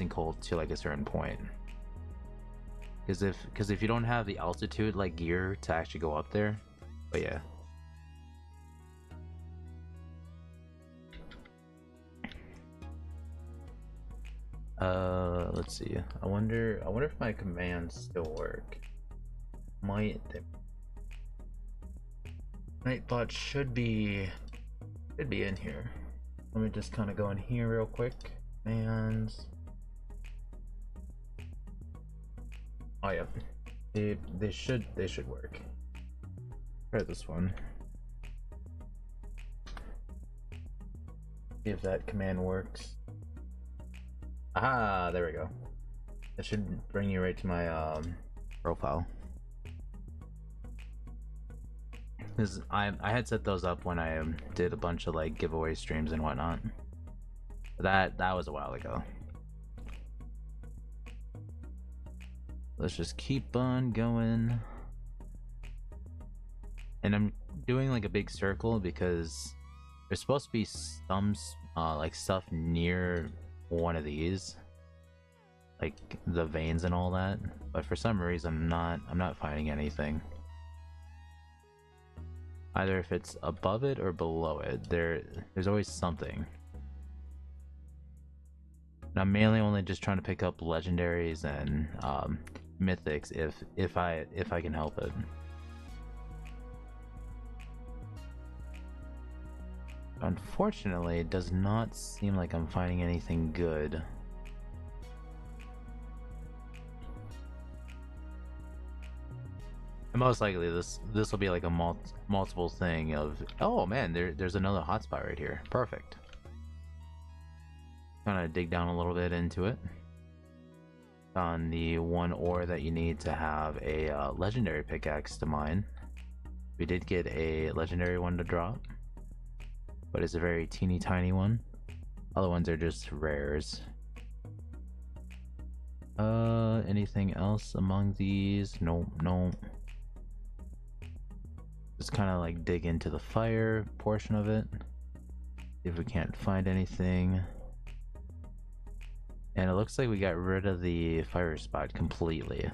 cold to like a certain point. Because if you don't have the altitude like gear to actually go up there, but yeah. Let's see. I wonder if my commands still work. Might they... Nightbot should be in here. Let me just kind of go in here real quick. And oh yeah, they should work. Try this one. See if that command works. Ah, there we go. That should bring you right to my profile. Because I had set those up when I did a bunch of like giveaway streams and whatnot. That was a while ago. Let's just keep on going. And I'm doing like a big circle because there's supposed to be some like stuff near one of these, like the veins and all that, but for some reason I'm not finding anything. Either if it's above it or below it, there's always something. And I'm mainly only just trying to pick up legendaries and mythics if I can help it. Unfortunately, it does not seem like I'm finding anything good. And most likely this will be like a multiple thing of, oh man, there's another hotspot right here. Perfect. Kind of dig down a little bit into it. On the one ore that you need to have a legendary pickaxe to mine. We did get a legendary one to drop, but it's a very teeny tiny one. Other ones are just rares. Anything else among these? Nope. Just kind of like dig into the fire portion of it. if we can't find anything. And it looks like we got rid of the fire spot completely.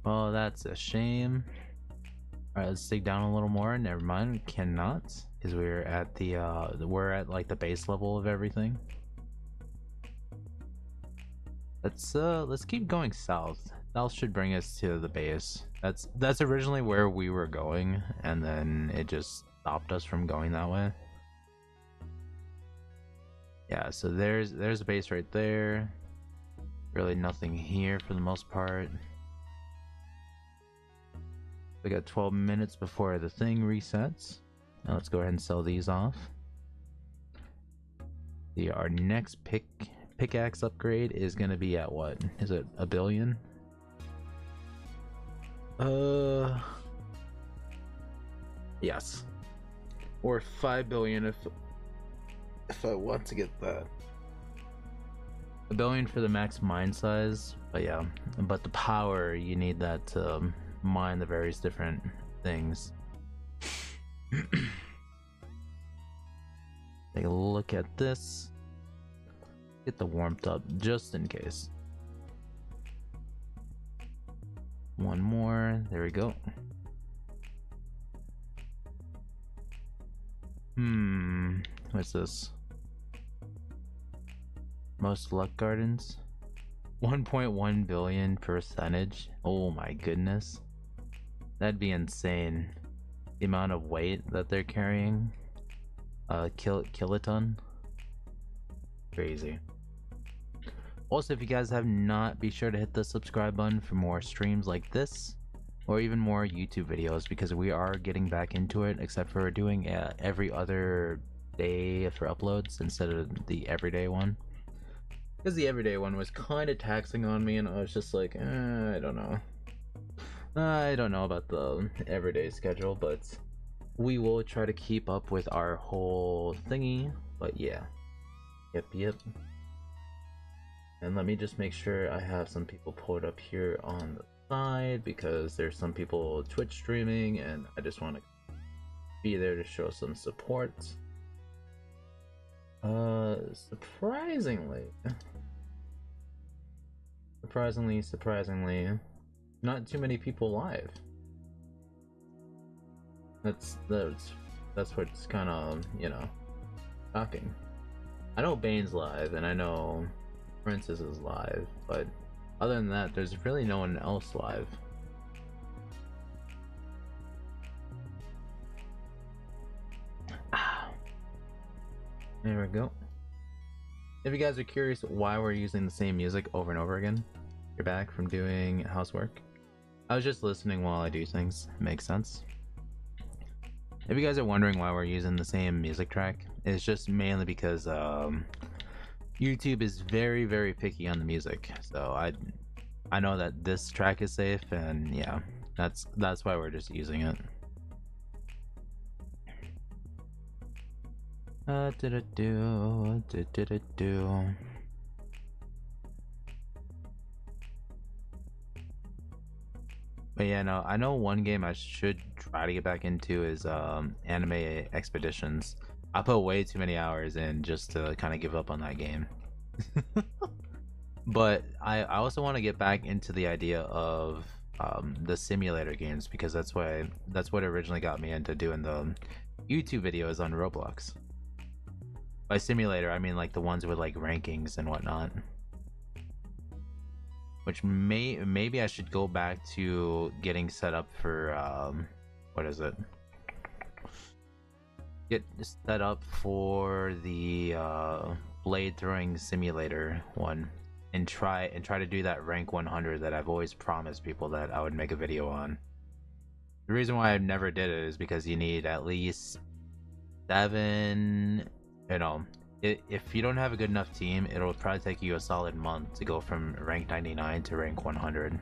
Oh, that's a shame. Alright, let's dig down a little more. Never mind, we cannot. Because we're at the we're at like the base level of everything. Let's keep going south. South should bring us to the base. That's originally where we were going, and then it just stopped us from going that way. Yeah, so there's a base right there. Really nothing here for the most part. We got 12 minutes before the thing resets. Now let's go ahead and sell these off. Our next pickaxe upgrade is gonna be at what? Is it 1 billion? Yes. Or 5 billion if I want to get that. 1 billion for the max mine size, but yeah. But the power, you need that to mine the various different things. Take a look at this. Get the warmth up just in case. One more. There we go. What's this? Most luck gardens. 1.1 billion percentage. Oh my goodness. That'd be insane. The amount of weight that they're carrying. Kiloton. Crazy. Also, if you guys have not, be sure to hit the subscribe button for more streams like this, or even more YouTube videos, because we are getting back into it, except for doing every other day for uploads instead of the everyday one. Because the everyday one was kind of taxing on me, and I was just like, I don't know. I don't know about the everyday schedule, but we will try to keep up with our whole thingy. But yeah. Yep. And let me just make sure I have some people pulled up here on the side, because there's some people Twitch streaming, and I just want to be there to show some support. Surprisingly, not too many people live. That's what's kind of, you know, shocking. I know Bane's live, and I know Princess is live, but other than that, there's really no one else live. There we go. If you guys are curious why we're using the same music over and over again, you're back from doing housework. I was just listening while I do things. Makes sense. If you guys are wondering why we're using the same music track, it's just mainly because YouTube is very, very picky on the music. So I know that this track is safe, and yeah, that's why we're just using it. But yeah, no, I know one game I should try to get back into is Anime Expeditions. I put way too many hours in just to kind of give up on that game. But I also want to get back into the idea of the simulator games, because that's what originally got me into doing the YouTube videos on Roblox. By simulator, I mean like the ones with like rankings and whatnot. Which maybe I should go back to getting set up for what is it? Get set up for the blade throwing simulator one, and try to do that rank 100 that I've always promised people that I would make a video on. The reason why I never did it is because you need at least 7, you know, if you don't have a good enough team, it'll probably take you a solid month to go from rank 99 to rank 100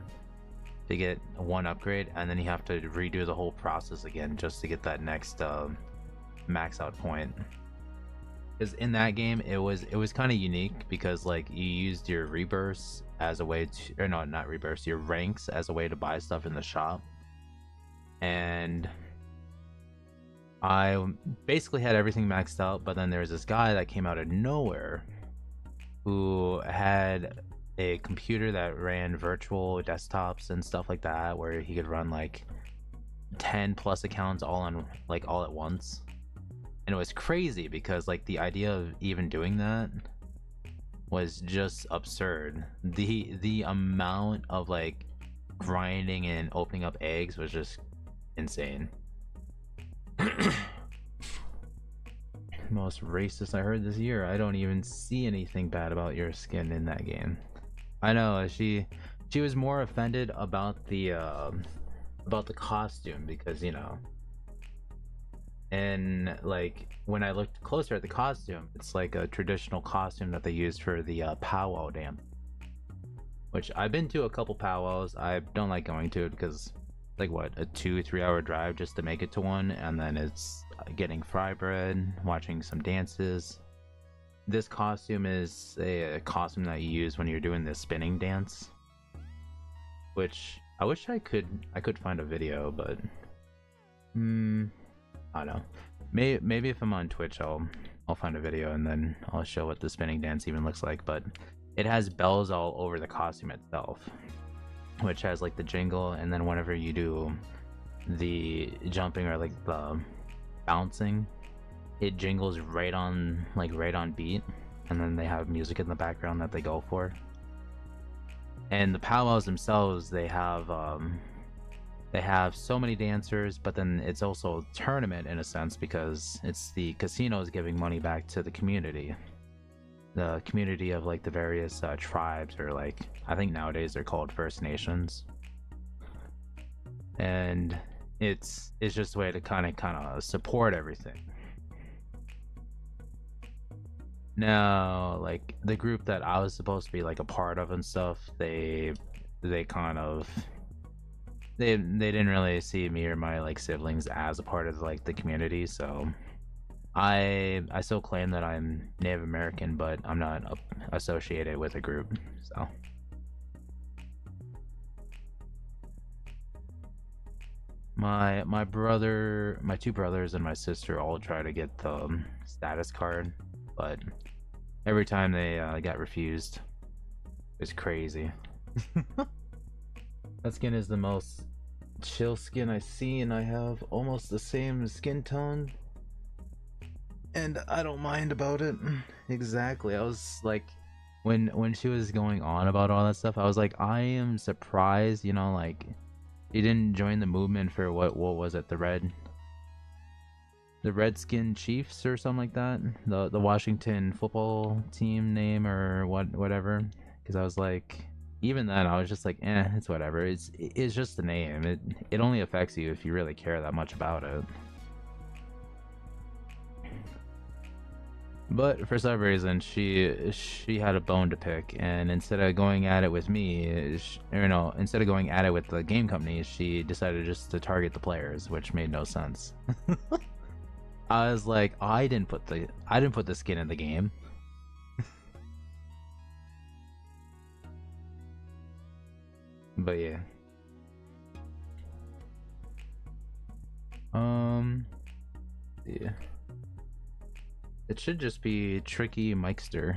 to get one upgrade, and then you have to redo the whole process again just to get that next max out point. Because in that game, it was kind of unique because like you used your rebirths as a way to, or no, not rebirths, your ranks as a way to buy stuff in the shop, and I basically had everything maxed out. But then there was this guy that came out of nowhere who had a computer that ran virtual desktops and stuff like that, where he could run like 10 plus accounts all on like all at once. And it was crazy because like the idea of even doing that was just absurd. The amount of like grinding and opening up eggs was just insane. Most racist I heard this year. I don't even see anything bad about your skin in that game. I know she was more offended about the costume because, you know, and like when I looked closer at the costume, it's like a traditional costume that they used for the powwow dance, which I've been to a couple powwows. I don't like going to it because like what, a 2-3 hour drive just to make it to one, and then it's getting fry bread, watching some dances. This costume is a costume that you use when you're doing the spinning dance, which I wish I could find a video, but I don't know. Maybe if I'm on Twitch, I'll find a video and then I'll show what the spinning dance even looks like. But it has bells all over the costume itself, which has like the jingle, and then whenever you do the jumping or like the bouncing, it jingles right on beat, and then they have music in the background that they go for. And the powwows themselves, they have so many dancers, but then it's also a tournament in a sense because it's the casinos giving money back to the community of like the various tribes, or like I think nowadays they're called First Nations, and it's just a way to kind of support everything. Now, like the group that I was supposed to be like a part of and stuff, they kind of they didn't really see me or my like siblings as a part of like the community, so I still claim that I'm Native American, but I'm not associated with a group. So my brother, my two brothers, and my sister all try to get the status card, but every time they got refused. It's crazy. That skin is the most chill skin I see, and I have almost the same skin tone, and I don't mind about it. Exactly. I was like, when she was going on about all that stuff, I was like, I am surprised, you know, like you didn't join the movement for what was it, the Redskin Chiefs or something like that, the Washington football team name or whatever. Because I was like, even then I was just like, it's whatever. It's just a name. It only affects you if you really care that much about it. But for some reason, she had a bone to pick, and instead of going at it with me, instead of going at it with the game company, she decided just to target the players, which made no sense. I was like, I didn't put the skin in the game. But yeah. Yeah. It should just be TrickyMikester.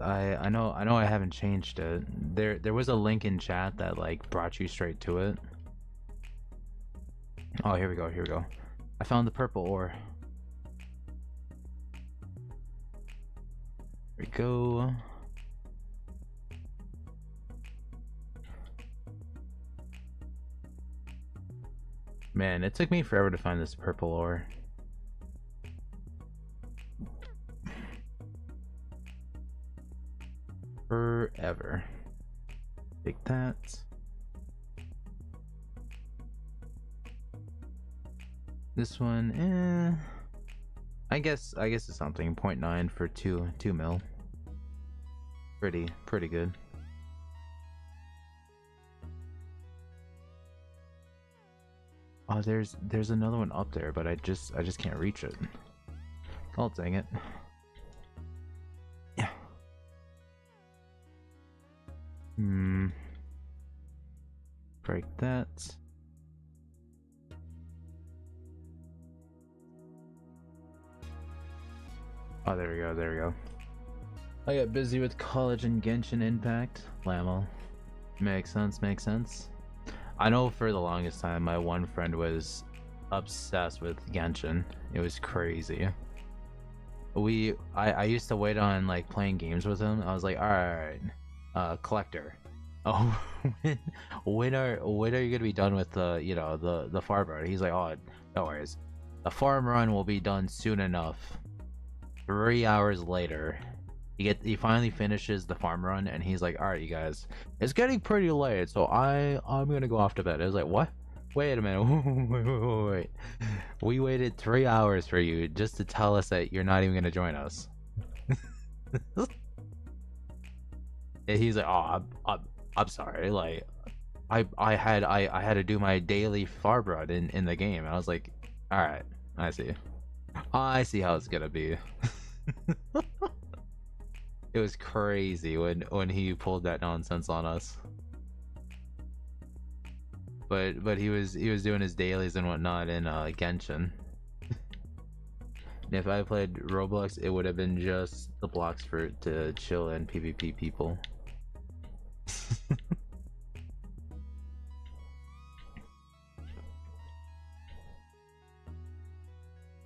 I know I haven't changed it. There was a link in chat that like brought you straight to it. Oh, here we go. I found the purple ore. Here we go. Man, it took me forever to find this purple ore. Forever. Take that. This one, I guess it's something. 0.9 for 2 mil. Pretty good. Oh, there's another one up there, but I just can't reach it. Oh, dang it. Yeah. Break that. Oh, there we go, there we go. I got busy with college and Genshin Impact. Lamo. Makes sense, makes sense. I know for the longest time, my one friend was obsessed with Genshin. It was crazy. I used to wait on like playing games with him. I was like, alright, collector. Oh, when are you gonna be done with the the farm run? He's like, oh, no worries. The farm run will be done soon enough. 3 hours later, he finally finishes the farm run, and he's like, all right, you guys, it's getting pretty late, so I'm gonna go off to bed. I was like, what? Wait a minute, wait. We waited 3 hours for you just to tell us that you're not even gonna join us. And he's like, oh, I'm sorry, like I had to do my daily farm run in the game. And I was like, all right, I see how it's gonna be. It was crazy when he pulled that nonsense on us. But he was doing his dailies and whatnot in Genshin. And if I played Roblox, it would have been just the blocks to chill and PvP people.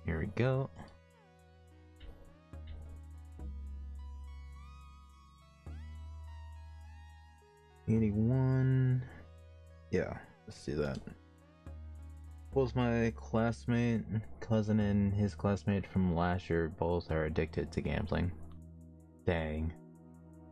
Here we go. $81. Yeah, let's do that. Was my classmate, cousin, and his classmate from last year both are addicted to gambling. Dang.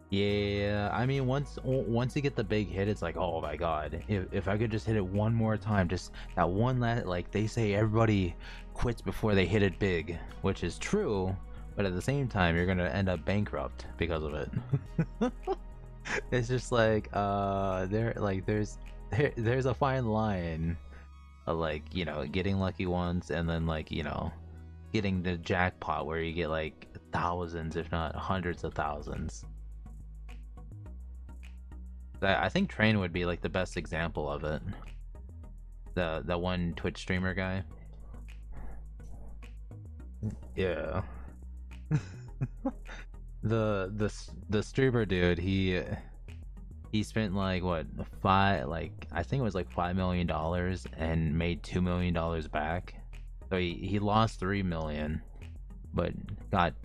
Yeah, I mean, once you get the big hit, it's like, oh my god, if I could just hit it one more time, just that one last, like they say everybody quits before they hit it big, which is true, but at the same time, you're gonna end up bankrupt because of it. It's just like, there's a fine line of, like, getting lucky once and then, like, getting the jackpot where you get like thousands, if not hundreds of thousands. I think Train would be like the best example of it. The one Twitch streamer guy. Yeah. the streamer dude, he spent like what, I think it was like $5 million and made $2 million back. So he lost 3 million, but got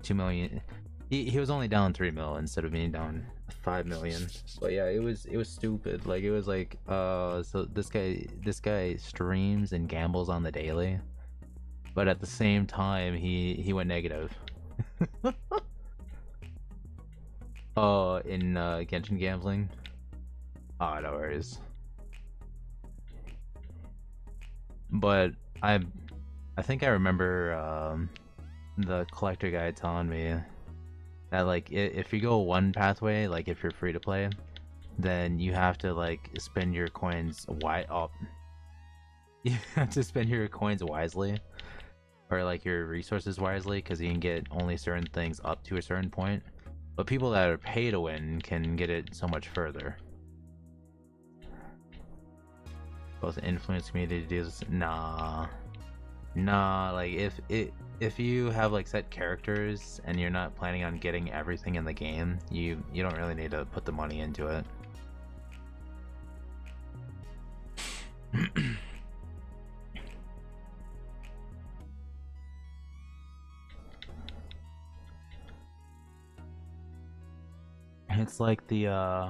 2 million. He was only down 3 mil instead of being down 5 million. But yeah, it was stupid. Like, it was like, so this guy streams and gambles on the daily, but at the same time he went negative. Oh, in Genshin gambling. Oh, no worries. But I think I remember the collector guy telling me that, like, if you go one pathway, like if you're free to play, then you have to like spend your coins you have to spend your coins wisely, or like your resources wisely, because you can get only certain things up to a certain point. But people that are pay to win can get it so much further. Both influence community to do this. Nah, like if you have like set characters and you're not planning on getting everything in the game, you don't really need to put the money into it. It's like the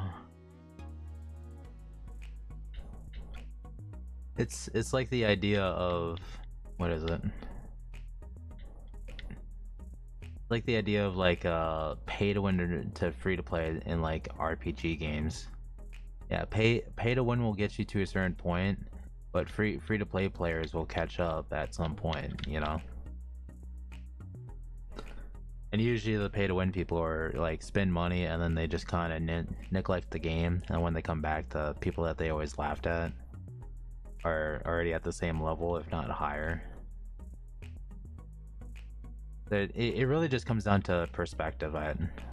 it's like the idea of, what is it? Like the idea of like pay to win to free to play in like RPG games. Yeah, pay to win will get you to a certain point, but free to play players will catch up at some point, And usually the pay to win people are like spend money and then they just kind of neglect the game, and when they come back, the people that they always laughed at are already at the same level, if not higher. It really just comes down to perspective.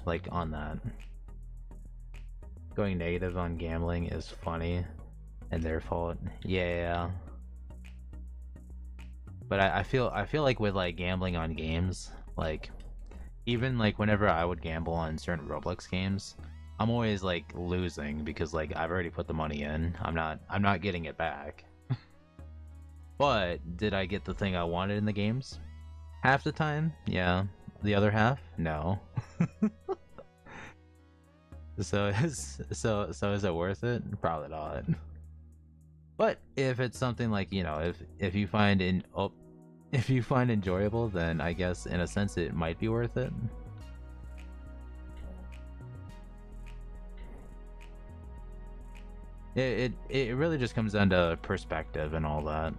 Like on that. Going negative on gambling is funny and their fault. Yeah. But I feel like with like gambling on games, like even like whenever I would gamble on certain Roblox games, I'm always like losing because like I've already put the money in. I'm not getting it back. But did I get the thing I wanted in the games? Half the time, yeah. The other half, no. So is it worth it? Probably not. But if it's something like, you know, if you find if you find enjoyable, then I guess in a sense it might be worth it. It really just comes down to perspective and all that.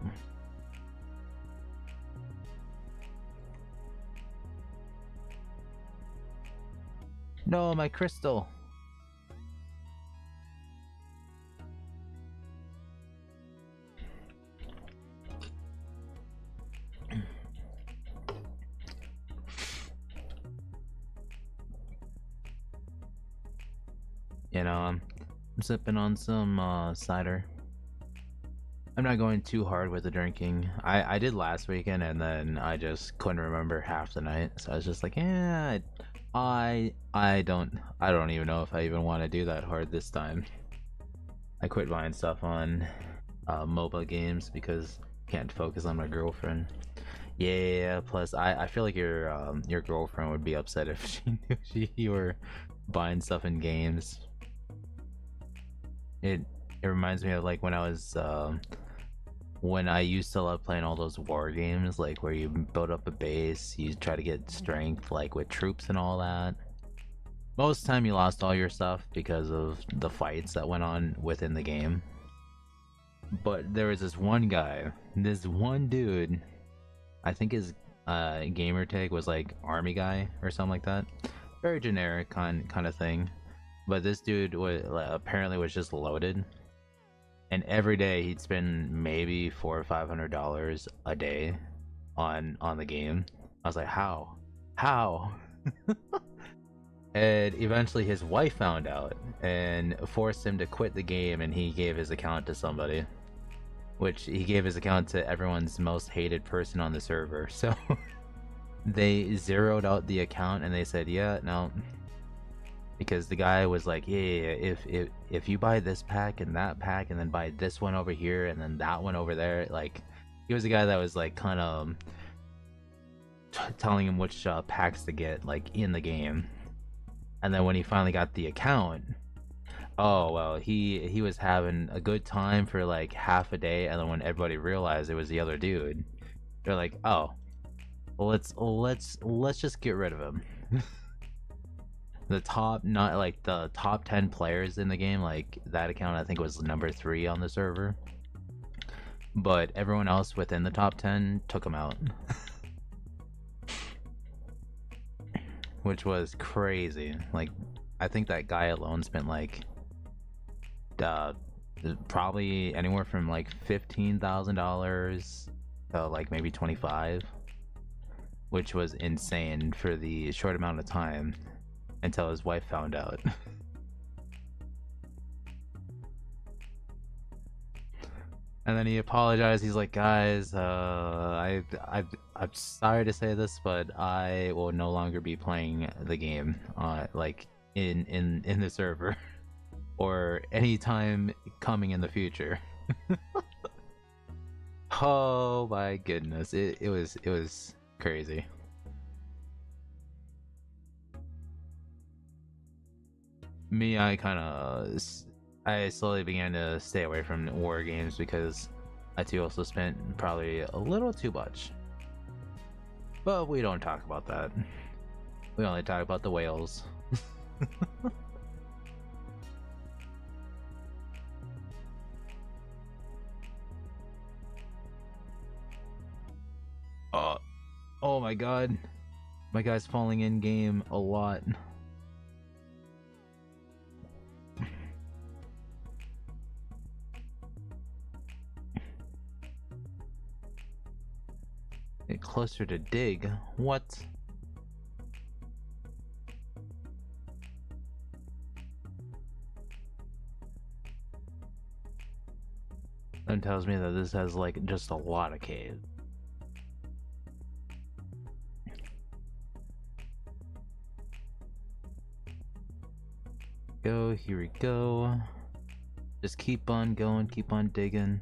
No, my crystal. You know, I'm sipping on some cider. I'm not going too hard with the drinking. I did last weekend and then I just couldn't remember half the night. So I was just like, yeah, I don't even know if I even want to do that hard this time. I quit buying stuff on mobile games because I can't focus on my girlfriend. Yeah, plus I feel like your girlfriend would be upset if she knew you were buying stuff in games. It reminds me of like when I used to love playing all those war games, like where you build up a base, you try to get strength, like with troops and all that. Most of the time, you lost all your stuff because of the fights that went on within the game. But there was this one guy, this one dude. I think his gamer tag was like army guy or something like that. Very generic kind of thing. But this dude was apparently was just loaded, and every day he'd spend maybe $400 or $500 a day on the game. I was like, how? And eventually his wife found out and forced him to quit the game, and he gave his account to somebody, which he gave his account to everyone's most hated person on the server. So they zeroed out the account and they said, yeah, no, because the guy was like, yeah, if you buy this pack and that pack and then buy this one over here and then that one over there, like he was the guy that was like kind of telling him which packs to get like in the game. And then when he finally got the account, oh well, he was having a good time for like half a day, and then when everybody realized it was the other dude, they're like, oh, let's just get rid of him. The top, not like the top 10 players in the game, like that account I think was number 3 on the server, but everyone else within the top 10 took him out. Which was crazy. Like I think that guy alone spent like probably anywhere from like $15,000 to like maybe 25, which was insane for the short amount of time until his wife found out. And then he apologized. He's like, guys, I'm sorry to say this, but I will no longer be playing the game, like in the server, or any time coming in the future. Oh my goodness, it was crazy. Me, I slowly began to stay away from war games because I too also spent probably a little too much. But we don't talk about that. We only talk about the whales. Oh, oh my god. My guy's falling in game a lot. Get closer to dig. What? That tells me that this has like just a lot of caves. Here we go. Just keep on going, keep on digging.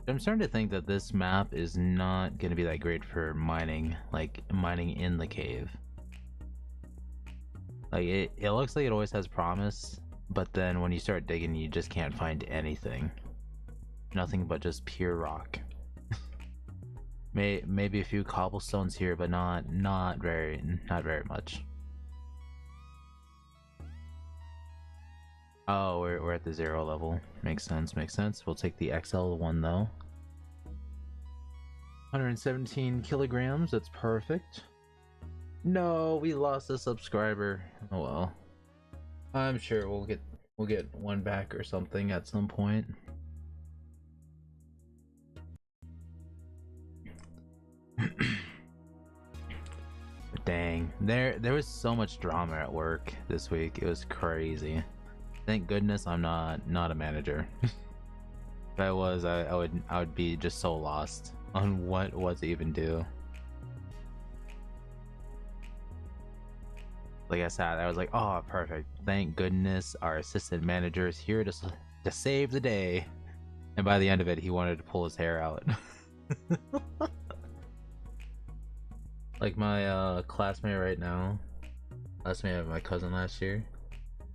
I'm starting to think that this map is not gonna be that great for mining, like mining in the cave. Like it looks like it always has promise, but then when you start digging, you just can't find anything. Nothing but just pure rock. Maybe a few cobblestones here, but not very much. Oh, we're at the 0 level. Makes sense, makes sense. We'll take the XL one though. 117 kilograms, that's perfect. No, we lost a subscriber. Oh well. I'm sure we'll get one back or something at some point. Dang, there was so much drama at work this week. It was crazy. Thank goodness I'm not a manager. If I was, I would be just so lost on what to even do. Like I said, I was like, oh, perfect. Thank goodness our assistant manager is here to save the day. And by the end of it, he wanted to pull his hair out. Like my classmate right now, classmate of my cousin last year.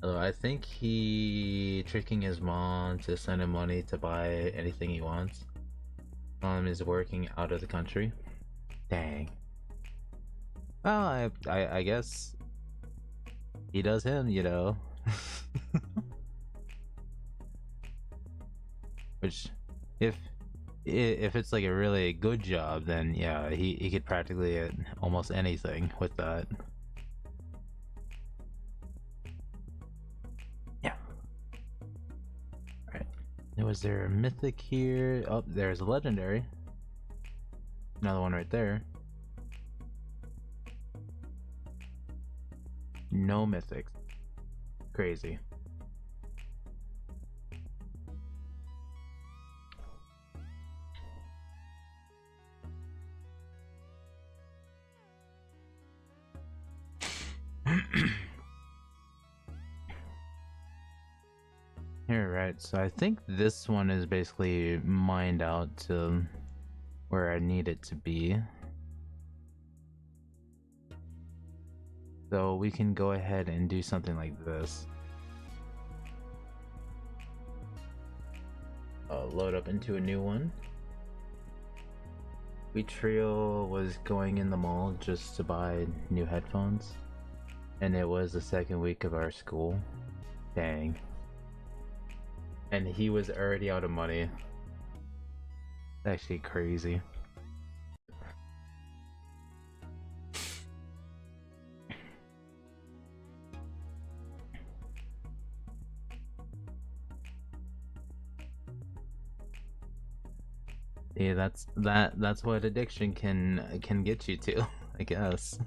I think he tricking his mom to send him money to buy anything he wants. Mom is working out of the country. Dang. Well, I guess he does him, you know. Which, if it's like a really good job, then yeah, he could practically get almost anything with that. Yeah. Alright. Was there a mythic here? Oh, there's a legendary. Another one right there. No mythics. Crazy. Here, right, so I think this one is basically mined out to where I need it to be. So we can go ahead and do something like this. Load up into a new one. We trio was going in the mall just to buy new headphones. And it was the second week of our school. Dang. And he was already out of money. Actually crazy. Yeah, that's what addiction can get you to, I guess.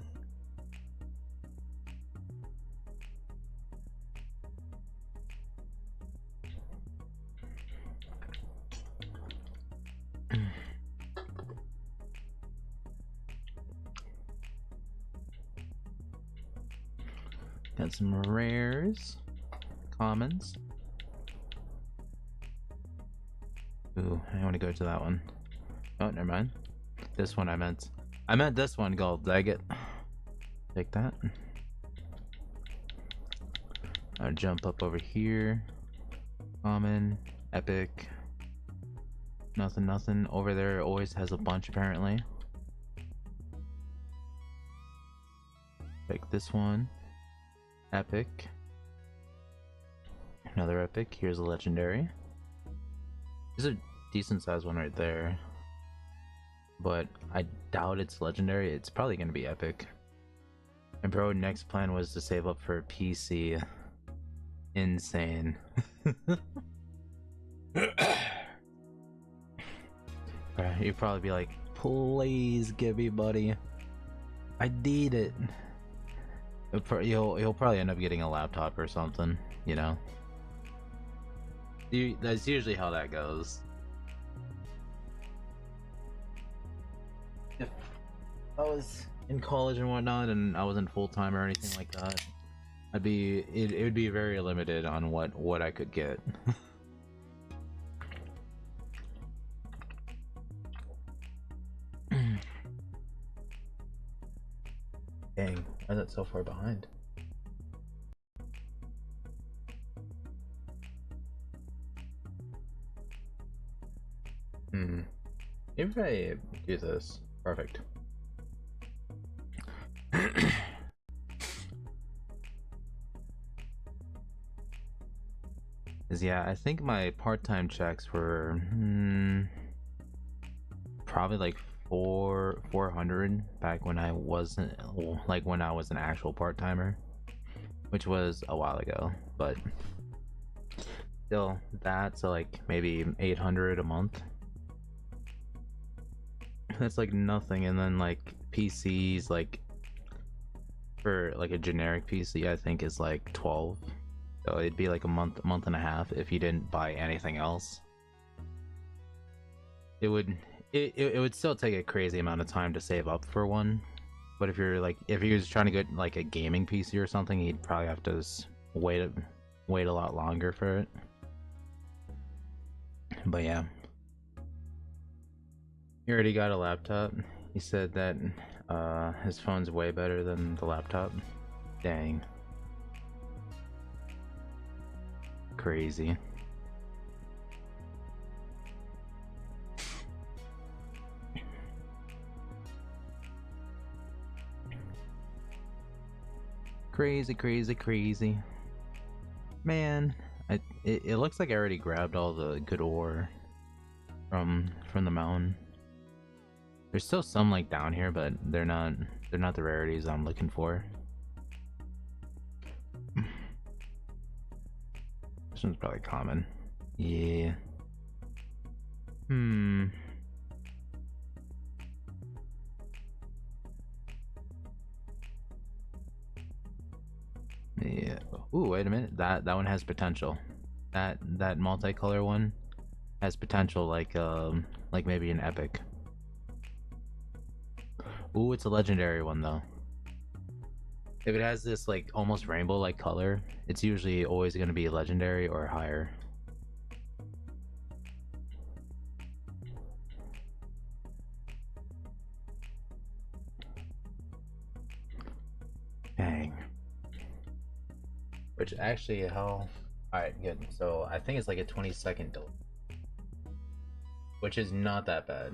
Got some rares, commons. Ooh, I want to go to that one. Oh, never mind. This one I meant this one, gold. Did I get? Take that. I'll jump up over here. Common, epic. Nothing. Over there always has a bunch apparently. Take this one. Epic. Another epic. Here's a legendary. There's a decent sized one right there. But I doubt it's legendary. It's probably gonna be epic. And bro, next plan was to save up for a PC. Insane. You'd probably be like, please give me money. I need it. He'll probably end up getting a laptop or something, you know. That's usually how that goes. if I was in college and whatnot and I wasn't full-time or anything like that, it would be very limited on what I could get. Dang, why is it so far behind? If I do this, perfect. Cause yeah, I think my part-time checks were probably like 400 back when I wasn't like when I was an actual part-timer, which was a while ago, but still that's like maybe 800 a month. That's like nothing. And then like PCs, like for like a generic PC, I think is like 12. So it'd be like a month and a half if you didn't buy anything else. It would still take a crazy amount of time to save up for one. But if you're like, if he was trying to get like a gaming PC or something, he'd probably have to wait a lot longer for it. But yeah, he already got a laptop. He said that his phone's way better than the laptop. Dang. Crazy. Crazy. Man, it looks like I already grabbed all the good ore from the mountain. There's still some like down here, but they're not the rarities I'm looking for. This one's probably common. Yeah. Yeah. Ooh, wait a minute. That one has potential. That multicolor one has potential, like maybe an epic. Ooh, it's a legendary one though. If it has this like almost rainbow like color, it's usually always going to be legendary or higher. Dang. Which actually, how? Alright, good. So I think it's like a 20-second delay, which is not that bad.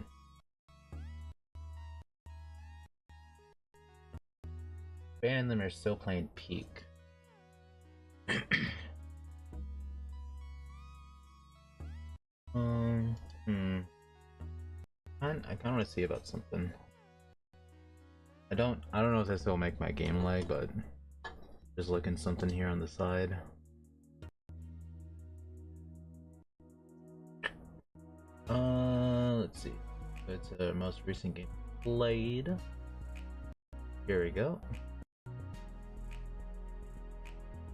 Ban and them are still playing peak. I kind of want to see about something. I don't know if this will make my game lag, but just looking something here on the side. Let's see. It's the most recent game played. Here we go.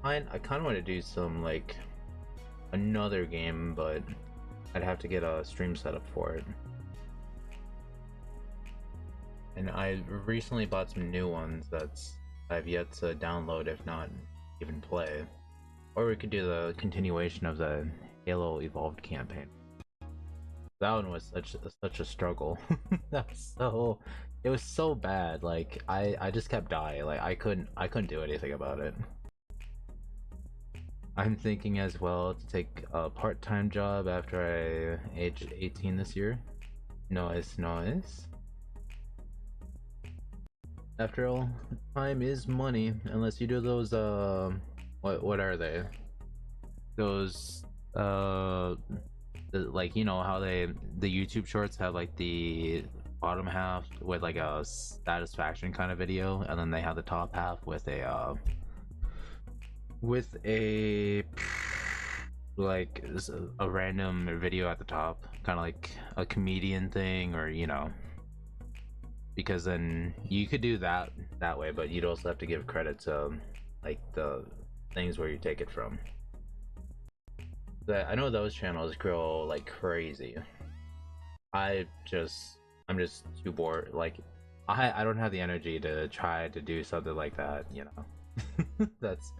I kind of want to do some like another game, but I'd have to get a stream set up for it. And I recently bought some new ones that's I've yet to download, if not even play. Or we could do the continuation of the Halo Evolved campaign. That one was such a struggle. It was so bad. Like I just kept dying. Like I couldn't do anything about it. I'm thinking as well to take a part-time job after I age 18 this year. Nice. After all, time is money, unless you do those what are they? Those like, you know how the YouTube shorts have like the bottom half with like a satisfaction kind of video, and then they have the top half with a like a random video at the top, kind of like a comedian thing, or you know, because then you could do that way, but you'd also have to give credit to like the things where you take it from. I know those channels grow like crazy. I just I'm just too bored. Like, I don't have the energy to try to do something like that. You know, that's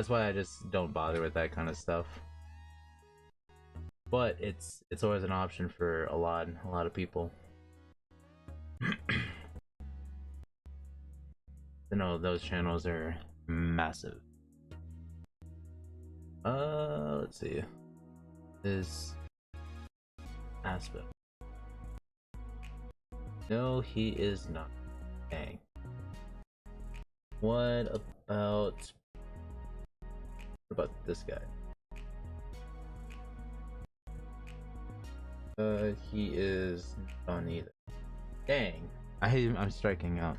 why I just don't bother with that kind of stuff. But it's always an option for a lot of people. You know, those channels are massive. Let's see. This aspect. No, he is not. Dang. What about this guy? He is not either. Dang. I'm striking out.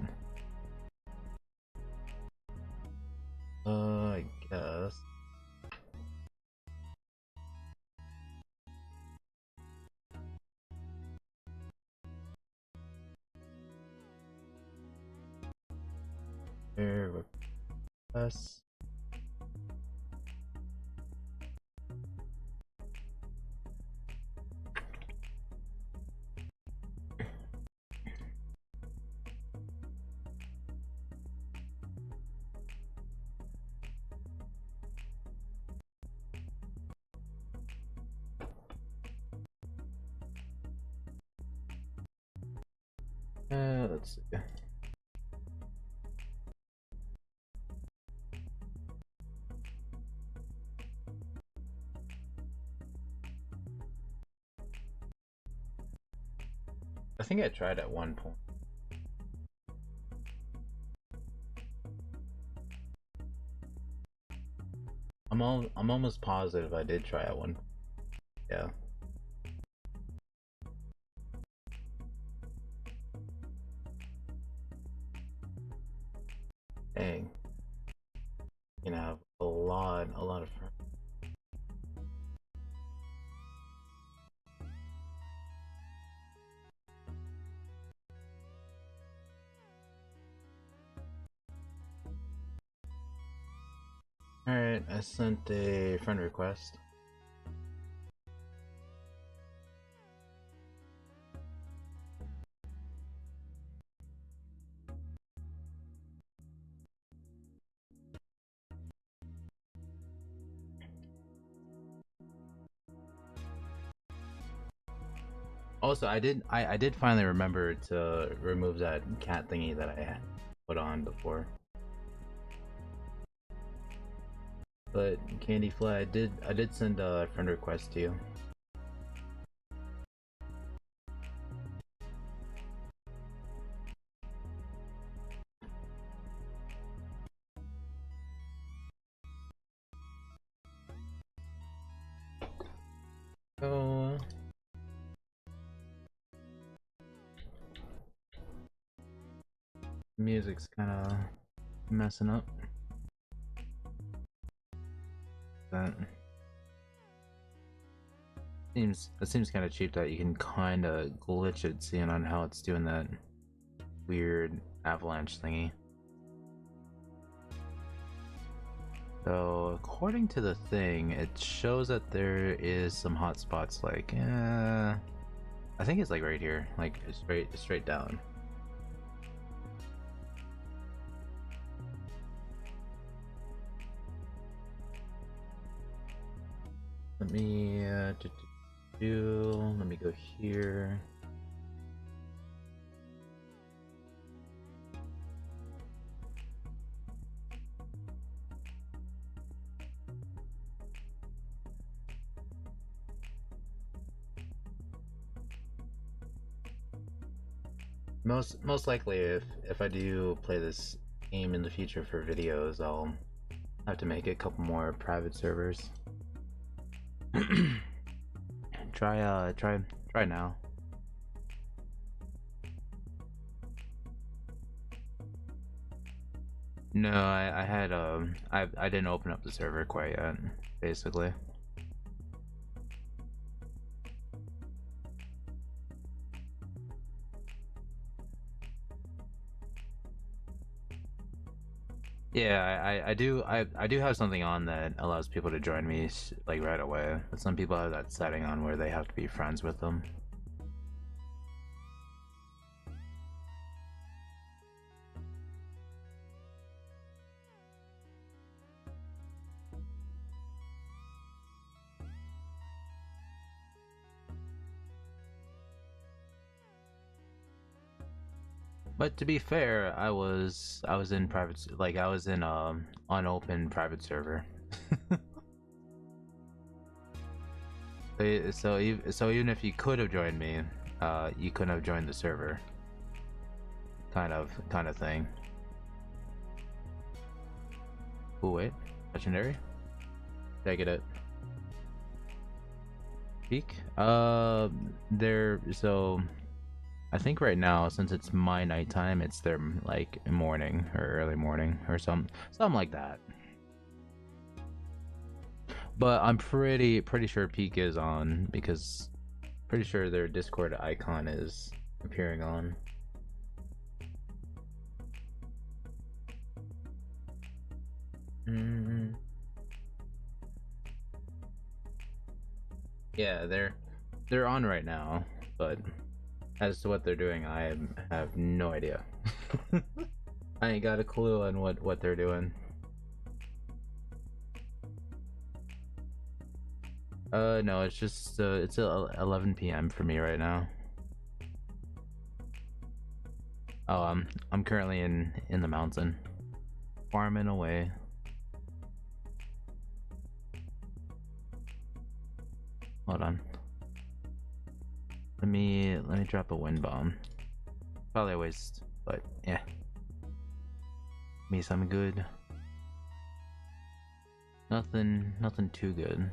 I guess. Here, request. Let's see. I think I tried at one point. I'm almost positive I did try at one. Yeah. Dang. You know, have a lot of friends. Alright, I sent a friend request. Also, I did finally remember to remove that cat thingy that I had put on before. But Candy Fly, I did send a friend request to you. So music's kind of messing up. That seems kind of cheap that you can kind of glitch it, seeing on how it's doing that weird avalanche thingy. So according to the thing, it shows that there is some hot spots. Like, I think it's like right here, like straight down. Let me let me go here. Most likely, if I do play this game in the future for videos, I'll have to make a couple more private servers. Try now. No, I had I didn't open up the server quite yet, basically. Yeah, I do have something on that allows people to join me like right away, but some people have that setting on where they have to be friends with them. But to be fair, I was in like I was in unopened private server. So even if you could have joined me, you couldn't have joined the server. Kind of thing. Oh wait, legendary. Did I get it? Peak? There. So I think right now, since it's my nighttime, it's their like morning or early morning or something like that. But I'm pretty sure Peak is on because pretty sure their Discord icon is appearing on. Yeah, they're on right now, but as to what they're doing, I have no idea. I ain't got a clue on what they're doing. No, it's just it's 11 p.m. for me right now. Oh, I'm currently in the mountain, farming away. Hold on. Let me drop a wind bomb. Probably a waste, but yeah. Me some good. Nothing too good.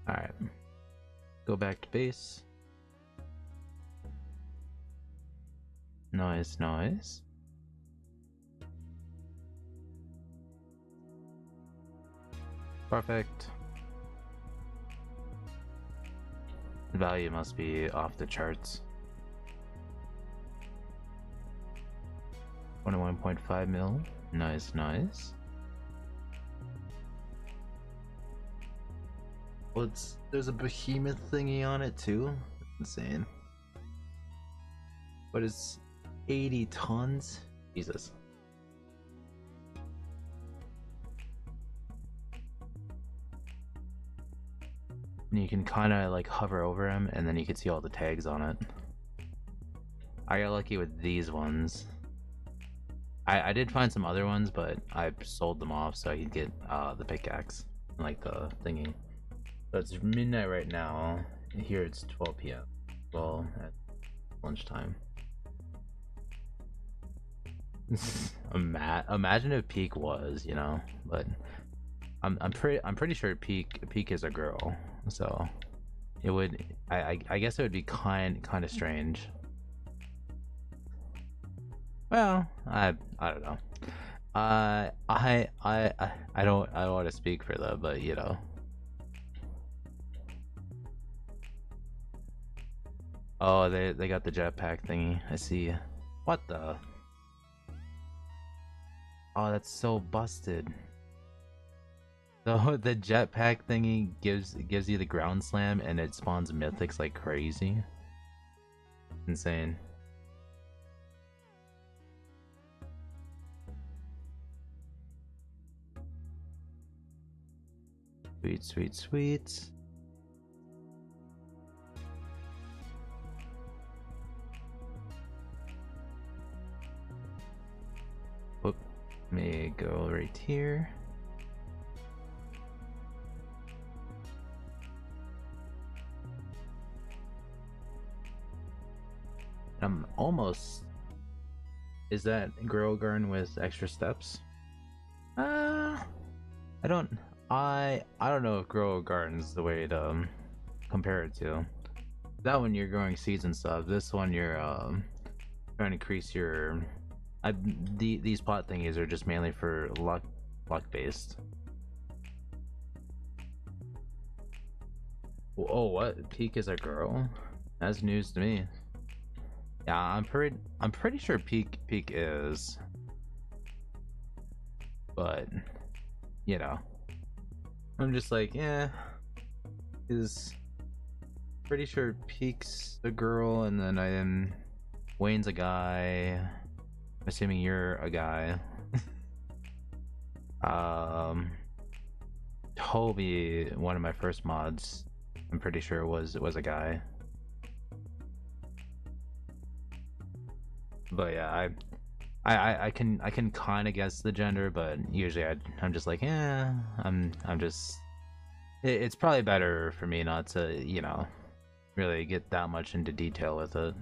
Alright. Go back to base. Nice. Perfect. The value must be off the charts. 21.5 mil. Nice. Well, there's a behemoth thingy on it too. Insane. But it's 80 tons? Jesus. And you can kind of like hover over him and then you can see all the tags on it. I got lucky with these ones. I did find some other ones, but I sold them off so I could get the pickaxe and like the thingy. So it's midnight right now. Here it's 12 p.m. Well, at lunchtime. Imagine if Peak was, you know, but I'm pretty sure Peak is a girl, so it would I guess it would be kind of strange. Well, I don't know. I don't want to speak for them, but you know. Oh, they got the jetpack thingy. I see. What the? Oh, that's so busted. So the jetpack thingy gives you the ground slam and it spawns mythics like crazy. Insane. Sweet. Whoop. May go right here. I'm almost. Is that Girl Garden with extra steps? I don't know if Grow Garden's the way to compare it to. That one you're growing seeds and stuff. This one you're trying to increase your. These pot thingies are just mainly for luck based. Oh, what? Peak is a girl? That's news to me. Yeah, I'm pretty sure Peak is, but you know, I'm just like, yeah, is pretty sure Peak's a girl, and then Wayne's a guy. I'm assuming you're a guy. Toby, one of my first mods, I'm pretty sure was a guy. But yeah, I can kind of guess the gender, but usually I'm just like, yeah, I'm just. It's probably better for me not to, you know, really get that much into detail with it.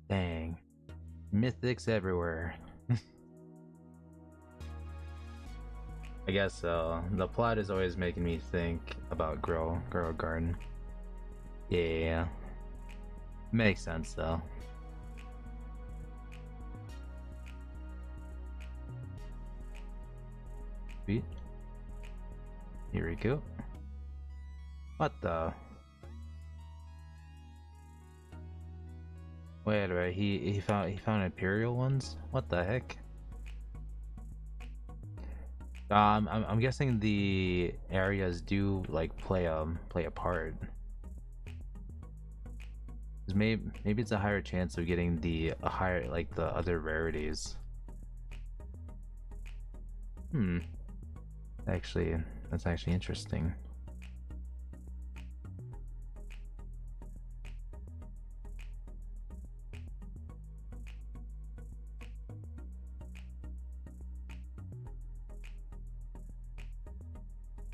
Dang, mythics everywhere. I guess the plot is always making me think about grow a garden. Yeah, makes sense though. Sweet. Here we go. What the? Wait, he found Imperial ones? What the heck? I'm guessing the areas do like play a part. Maybe it's a higher chance of getting a higher, like, the other rarities. Actually, that's actually interesting.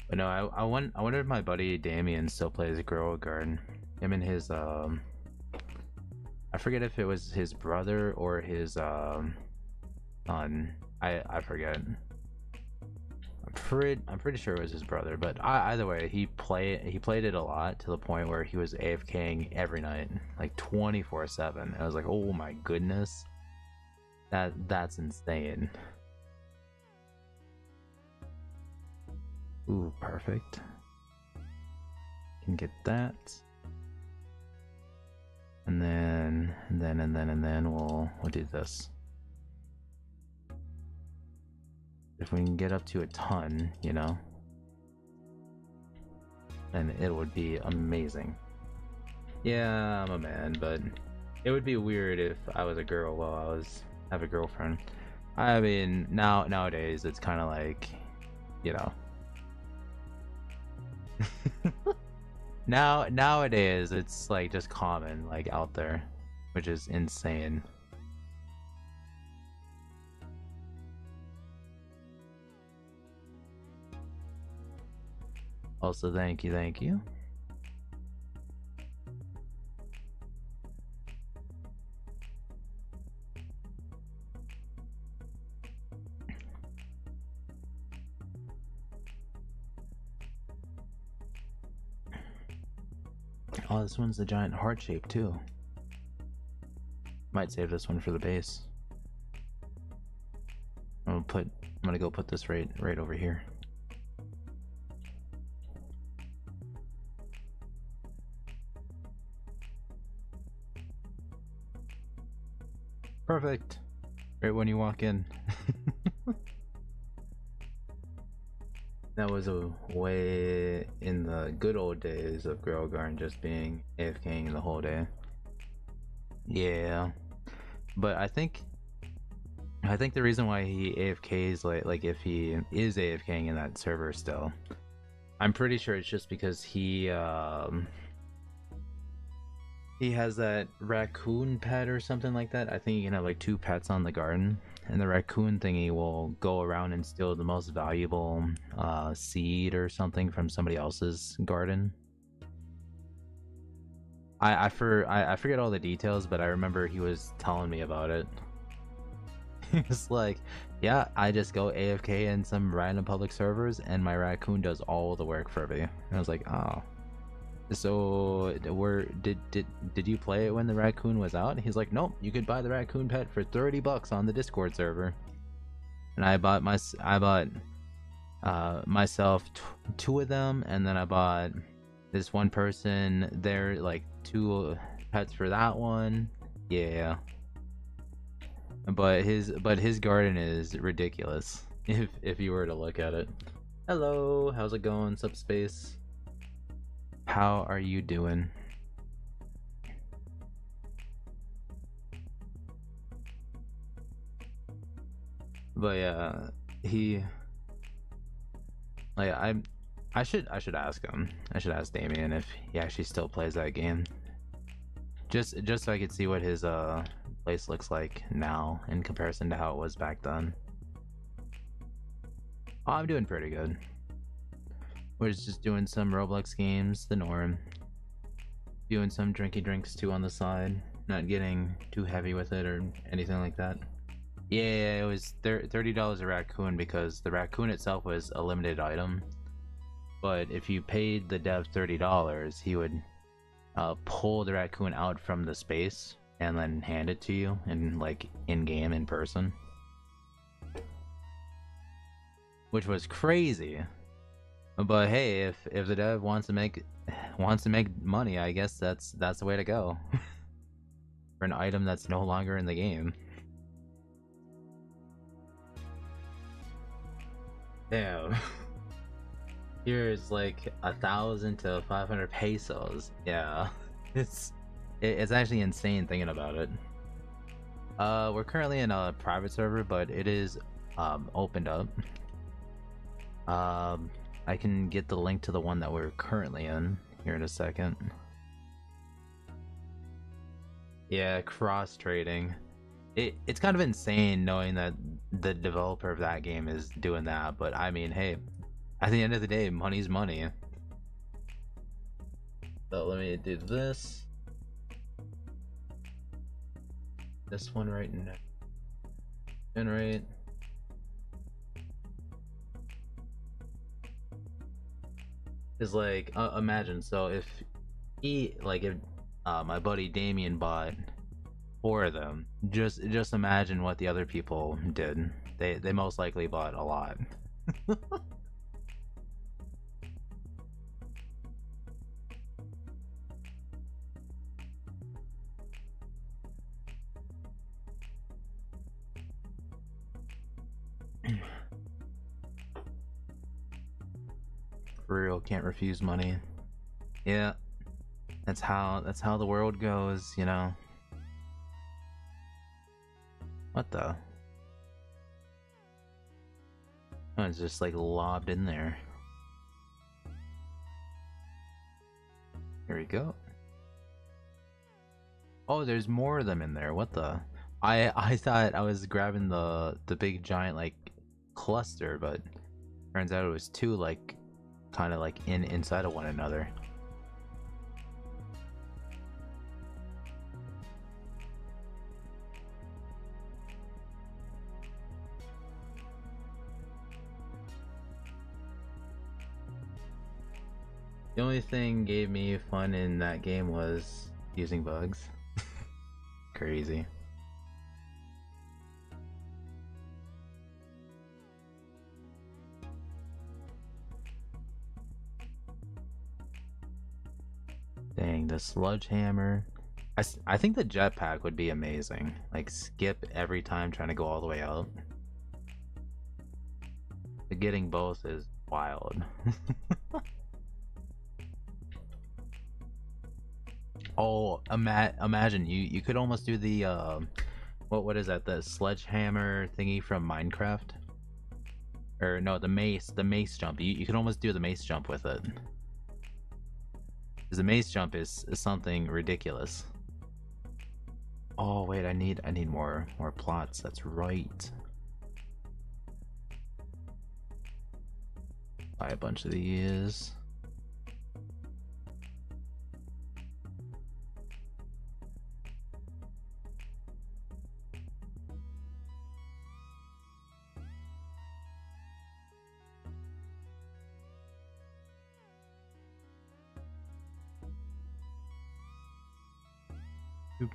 But no, I wonder if my buddy Damien still plays Grow a Garden. Him and his I forget if it was his brother or his son. I forget. I'm pretty sure it was his brother, but either way, he played it a lot to the point where he was AFKing every night, like 24/7. I was like, oh my goodness, that's insane. Ooh, perfect. Can get that. And then we'll do this. If we can get up to a ton, you know, then it would be amazing. Yeah, I'm a man, but it would be weird if I was a girl while I have a girlfriend. I mean, nowadays it's kind of like, you know. Nowadays it's like just common, like, out there, which is insane. Also, thank you. Oh, this one's the giant heart shape too. Might save this one for the base. I'm gonna go put this right over here. Perfect. Right when you walk in. That was a way in the good old days of Grelgarn just being AFKing the whole day. Yeah, but I think the reason why he AFKs, like if he is AFKing in that server still, I'm pretty sure it's just because he has that raccoon pet or something like that. I think you can have like 2 pets on the garden, and the raccoon thingy will go around and steal the most valuable seed or something from somebody else's garden. I forget all the details, but I remember he was telling me about it. He was like, yeah, I just go AFK in some random public servers and my raccoon does all the work for me. And I was like, oh. So did you play it when the raccoon was out? He's like, nope, you could buy the raccoon pet for 30 bucks on the Discord server. And I bought myself 2 of them, and then I bought this one person their like 2 pets for that one. Yeah. But his garden is ridiculous if you were to look at it. Hello, how's it going, Subspace? How are you doing? But yeah, he like I should ask him. I should ask Damien if he actually still plays that game. Just so I could see what his place looks like now in comparison to how it was back then. Oh, I'm doing pretty good. We're just doing some Roblox games, the norm. Doing some drinky drinks too on the side. Not getting too heavy with it or anything like that. Yeah, it was $30 a raccoon because the raccoon itself was a limited item. But if you paid the dev $30, he would pull the raccoon out from the space and then hand it to you in like in-game in person. Which was crazy. But hey, if the dev wants to make money, I guess that's the way to go. For an item that's no longer in the game. Damn. Here's like 1,000 to 500 pesos. Yeah, it's actually insane thinking about it. We're currently in a private server, but it is opened up. I can get the link to the one that we're currently in here in a second. Yeah, cross trading. It's kind of insane knowing that the developer of that game is doing that, but I mean, hey, at the end of the day, money's money. So let me do this. This one right now. Generate. Is like, imagine, so if my buddy Damien bought 4 of them, just imagine what the other people did. They most likely bought a lot. For real, can't refuse money. Yeah, that's how the world goes, you know. What the? Oh, it's just like lobbed in there. Here we go. Oh, there's more of them in there. What the? I thought I was grabbing the big giant like cluster, but turns out it was 2 like kind of like inside of one another. The only thing gave me fun in that game was using bugs. Crazy. Dang, the sludge hammer. I think the jetpack would be amazing. Like, skip every time trying to go all the way out. But getting both is wild. Oh, imagine you could almost do the what is that? The sledgehammer thingy from Minecraft? Or no, the mace jump. You can almost do the mace jump with it. Because the mace jump is something ridiculous. Oh wait, I need more plots. That's right. Buy a bunch of these.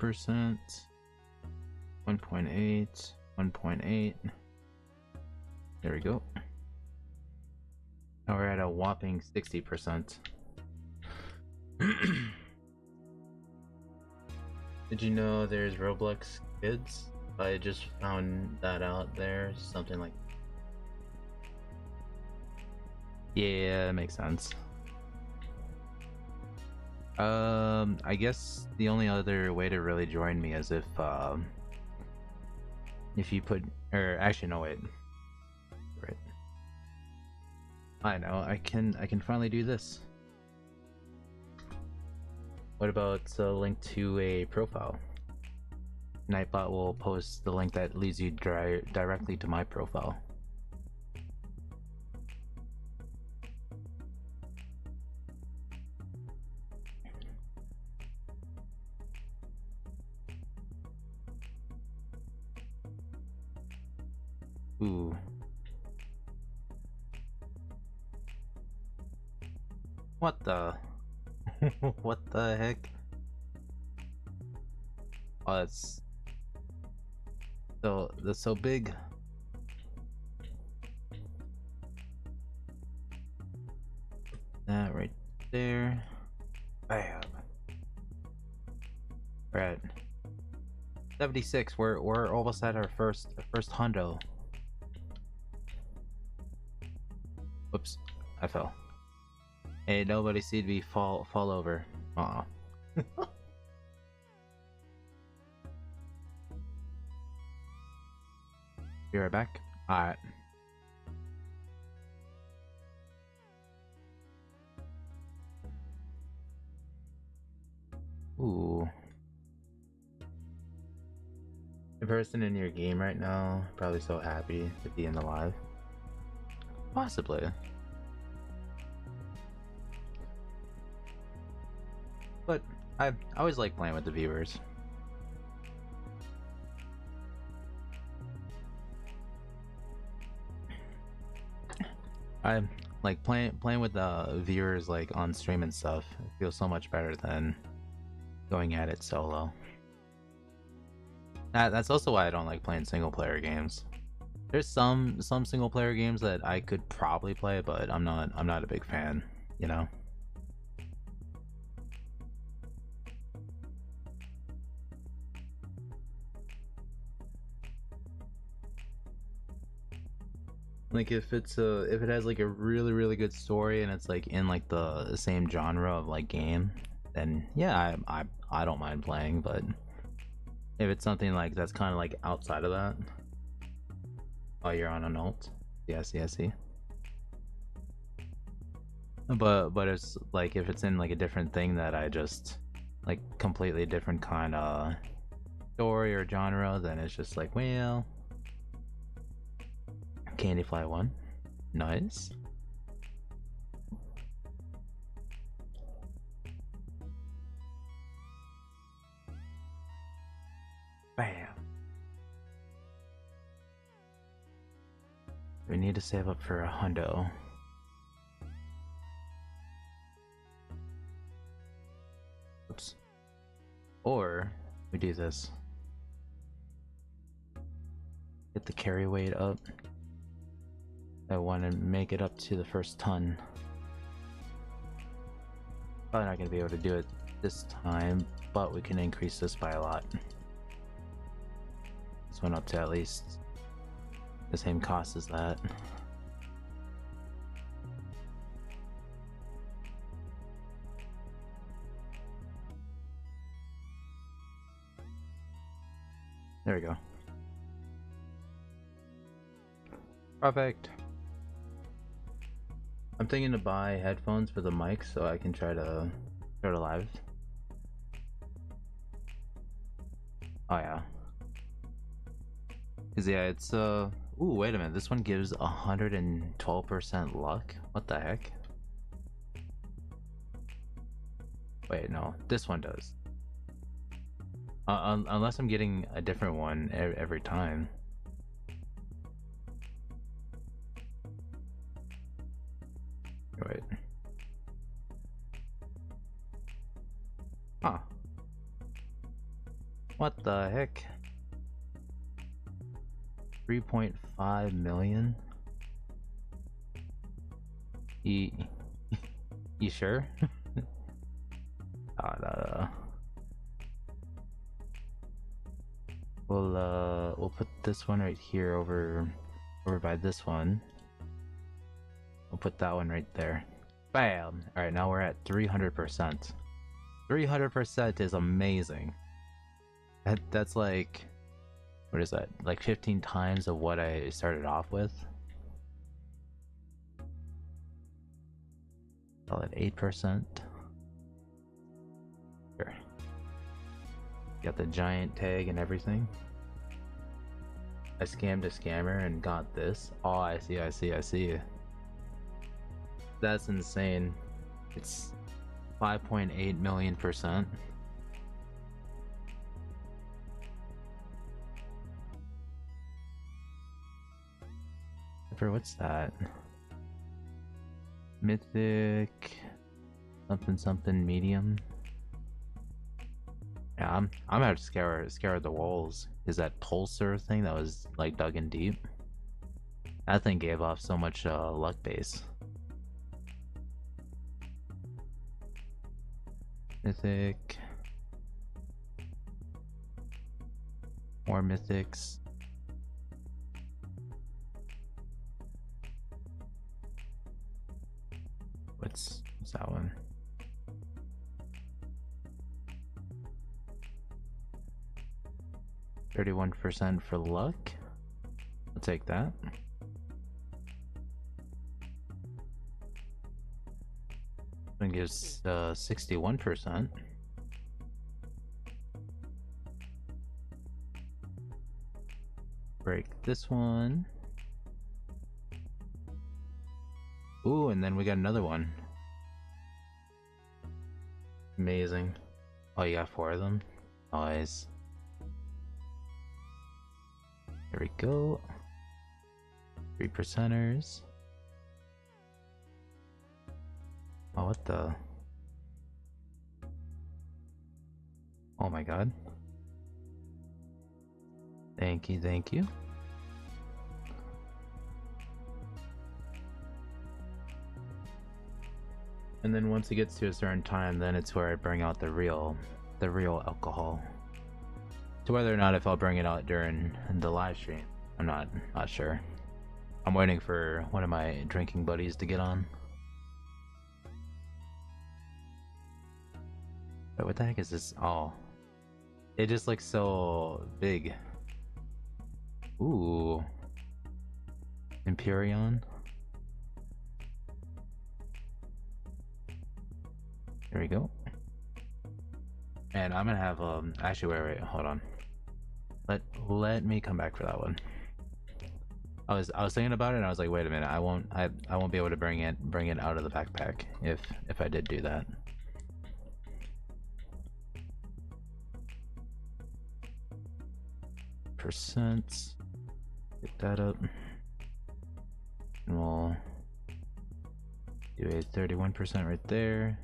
%, 1.8, 1.8. There we go. Now we're at a whopping 60%. Did you know there's Roblox Kids? I just found that out there. Something like. Yeah, that makes sense. I guess the only other way to really join me is if you put, or actually no wait, right. I know, I can finally do this. What about a link to a profile? Nightbot will post the link that leads you directly to my profile. Ooh. What the? What the heck? Oh, that's so big. That right there. Bam. We're at 76. We're almost at our first hundo. Whoops, I fell. Hey, nobody see me fall over. Aw. Be right back. Alright. Ooh. The person in your game right now probably so happy to be in the live. Possibly. But I always like playing with the viewers. I like playing with the viewers like on stream and stuff. It feels so much better than going at it solo. That's also why I don't like playing single player games. There's some single player games that I could probably play, but I'm not a big fan, you know? Like if it has like a really good story and it's like in like the same genre of like game, then yeah, I don't mind playing. But if it's something like that's kind of like outside of that, oh, you're on an ult. Yeah, I see. But it's like if it's in like a different thing that I just like completely different kind of story or genre, then it's just like, well, Candyfly 1, nice. Bam. We need to save up for a hundo. Oops. Or we do this. Get the carry weight up. I want to make it up to the first ton. Probably not going to be able to do it this time, but we can increase this by a lot. This went up to at least the same cost as that. There we go. Perfect. I'm thinking to buy headphones for the mic so I can try to live. Oh yeah. Cause yeah, it's ooh, wait a minute, this one gives 112% luck? What the heck? Wait, no, this one does. Unless I'm getting a different one every time. Wait. Huh. What the heck? 3.5 million? You sure? No. We'll put this one right here over by this one. We'll put that one right there. Bam! Alright, now we're at 300%. 300% is amazing. That's like, what is that? Like 15 times of what I started off with. Call it 8%. Sure. Got the giant tag and everything. I scammed a scammer and got this. Oh, I see. That's insane. It's 5.8 million%. For what's that? Mythic something medium. Yeah, I'm gonna have to scare the walls. Is that pulsar thing that was like dug in deep? That thing gave off so much luck base. Mythic. More mythics. What's that one? %31 for luck. I'll take that. That gives 61%. Break this one. Ooh, and then we got another one. Amazing. Oh, you got 4 of them? Nice. There we go. 3%ers. Oh, what the? Oh my god. Thank you. And then once it gets to a certain time, then it's where I bring out the real alcohol. To whether or not if I'll bring it out during the live stream, I'm not sure. I'm waiting for one of my drinking buddies to get on. But what the heck is this? Oh, it just looks so big. Ooh, Empyrean. There we go. And I'm gonna have actually wait, hold on. Let me come back for that one. I was thinking about it and I was like, wait a minute, I won't be able to bring it out of the backpack if I did do that. Percents. Get that up. And we'll do a 31% right there.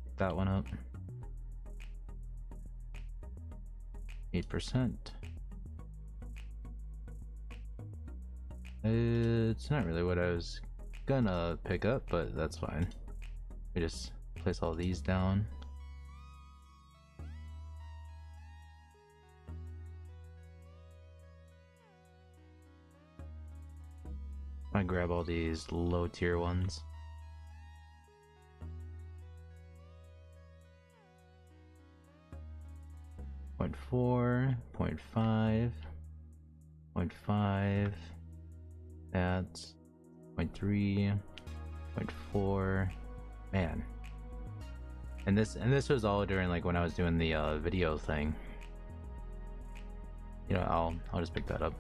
Get that one up. 8%. It's not really what I was gonna pick up, but that's fine. We just place all these down. I grab all these low tier ones. Point 0.4, 0.5, 0.5, that's 0.3, 0.4, man. And this was all during like when I was doing the video thing. You know, I'll just pick that up.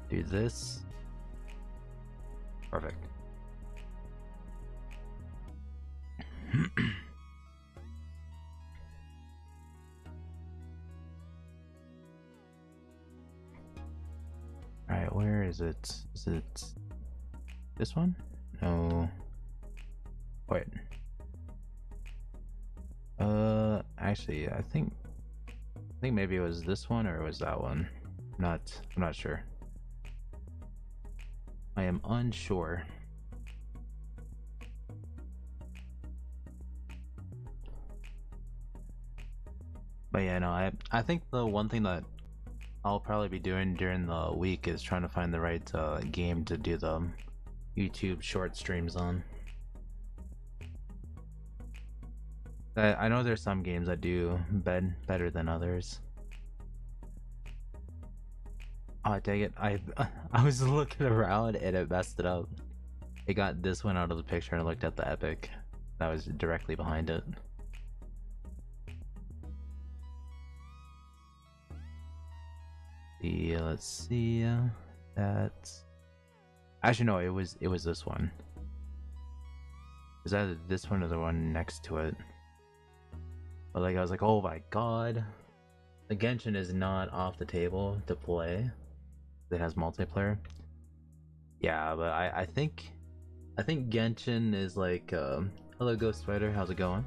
Do this. Perfect. Alright, where is it? Is it this one? No. Wait. Actually, I think maybe it was this one or it was that one. I'm not sure. I am unsure. But yeah, no, I think the one thing that I'll probably be doing during the week is trying to find the right game to do the YouTube short streams on. I know there's some games that do better than others. Oh dang it! I was looking around and it messed it up. It got this one out of the picture and I looked at the epic that was directly behind it. Yeah, let's see. That's actually no, it was this one. Is that this one or the one next to it? But like I was like, oh my god, the Genshin is not off the table to play. It has multiplayer. Yeah, but I think Genshin is like hello Ghost Rider, how's it going?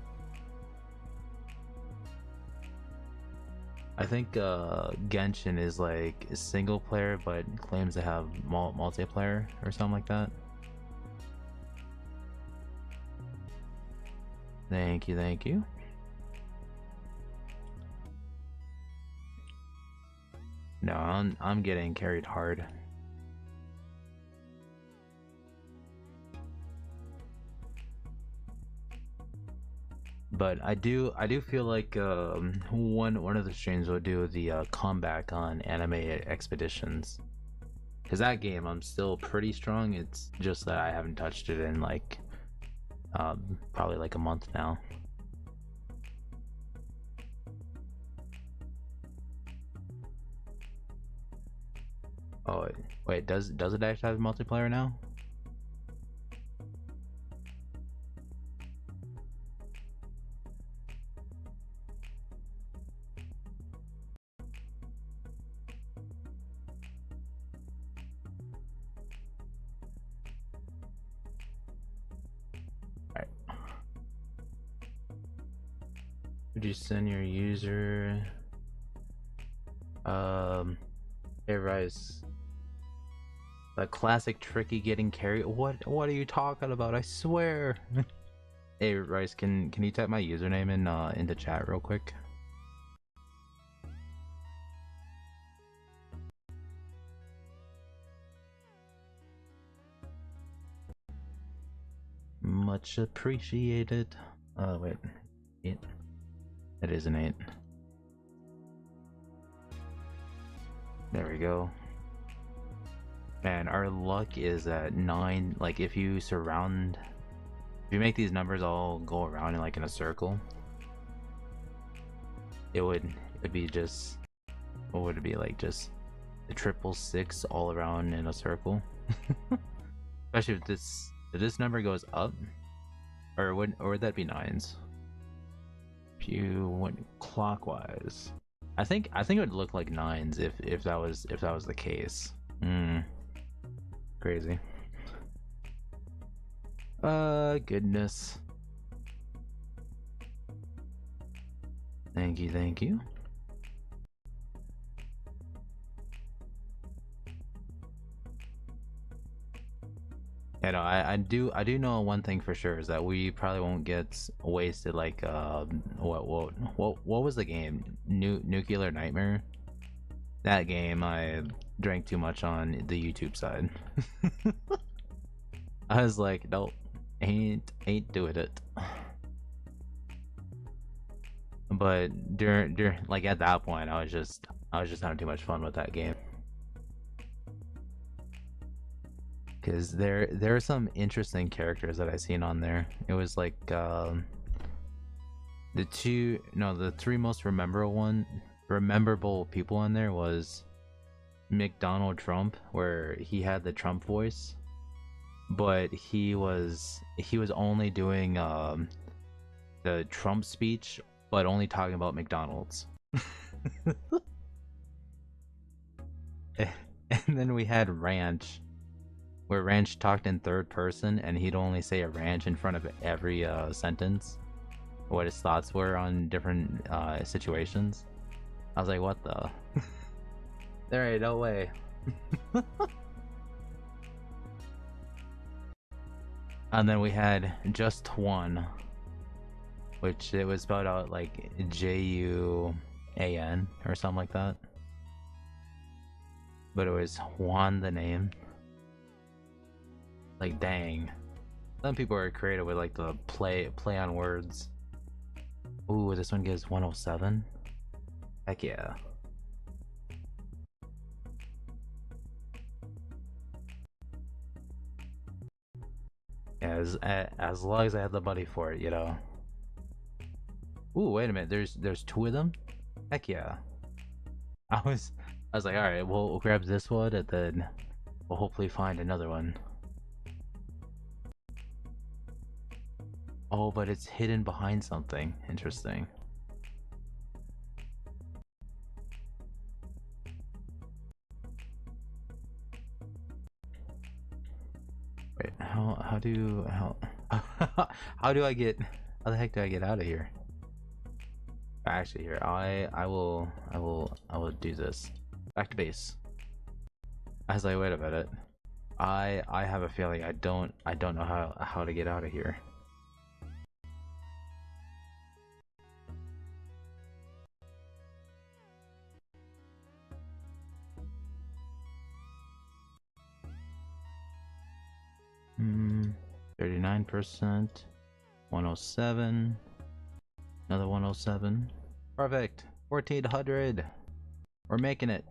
I think Genshin is like a single player but claims to have multiplayer or something like that. Thank you, thank you. No, I'm getting carried hard. But I do feel like one of the streams will do the comeback on anime expeditions. Cause that game I'm still pretty strong. It's just that I haven't touched it in like probably like a month now. Oh wait, does it actually have multiplayer now? Alright. Would you send your user? Hey Rice. The classic tricky getting carried. What are you talking about? I swear. Hey Rice, can you type my username in the chat real quick? Much appreciated. Wait, 8. It is an 8. There we go. Man, our luck is at 9. Like if you make these numbers all go around in like in a circle, it'd be just, what would it be like, just the 666 all around in a circle. Especially if this number goes up, or would that be 9s? If you went clockwise, I think it would look like 9s if that was the case. Crazy. Goodness. Thank you, thank you. Yeah, no, I do know one thing for sure is that we probably won't get wasted like what was the game? Nuclear Nightmare? That game I drank too much on the YouTube side. I was like, nope, ain't doing it. But during like at that point I was just having too much fun with that game. Because there are some interesting characters that I seen on there. It was like the 3 most rememberable people on there was McDonald Trump, where he had the Trump voice, but he was only doing the Trump speech, but only talking about McDonald's. And then we had Ranch, where Ranch talked in third person and he'd only say a ranch in front of every sentence, what his thoughts were on different situations. I was like, what the? There ain't no way. And then we had Just One, which it was spelled out like Juan or something like that, but it was Juan the name. Like, dang. Some people are creative with like the play on words. Ooh, this one gives 107. Heck yeah. Yeah, as long as I had the money for it, you know. Ooh, wait a minute. There's two of them. Heck yeah. I was like, all right, we'll grab this one and then we'll hopefully find another one. Oh, but it's hidden behind something. Interesting. Wait, how how do I get how the heck do I get out of here? Actually, here I will do this. Back to base. I was like, wait a minute. I have a feeling I don't know how to get out of here. Hmm, 39%, 107, another 107. Perfect. 1400. We're making it.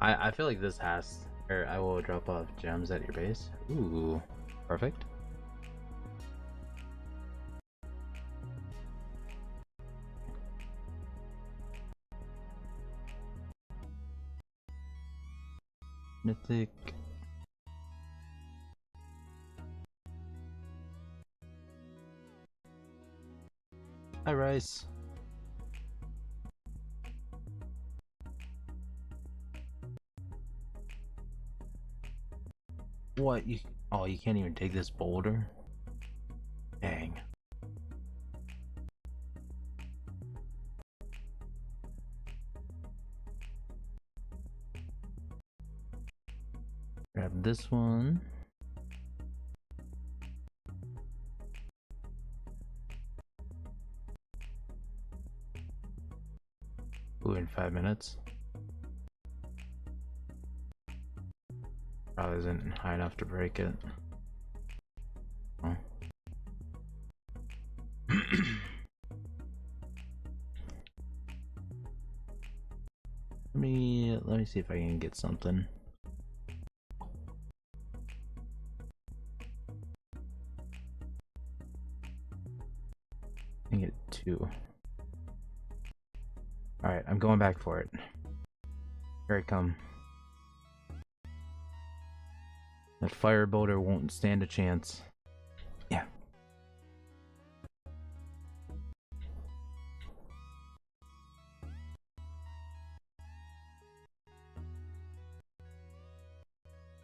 I feel like this has, or I will drop off gems at your base. Ooh, perfect. Mythic. Hi, Rice. What you? Oh, you can't even take this boulder. Dang. Grab this one. Ooh, in 5 minutes. Probably isn't high enough to break it. Oh. Let me see if I can get something. I can get 2. Alright, I'm going back for it. Here I come. That fire boulder won't stand a chance. Yeah.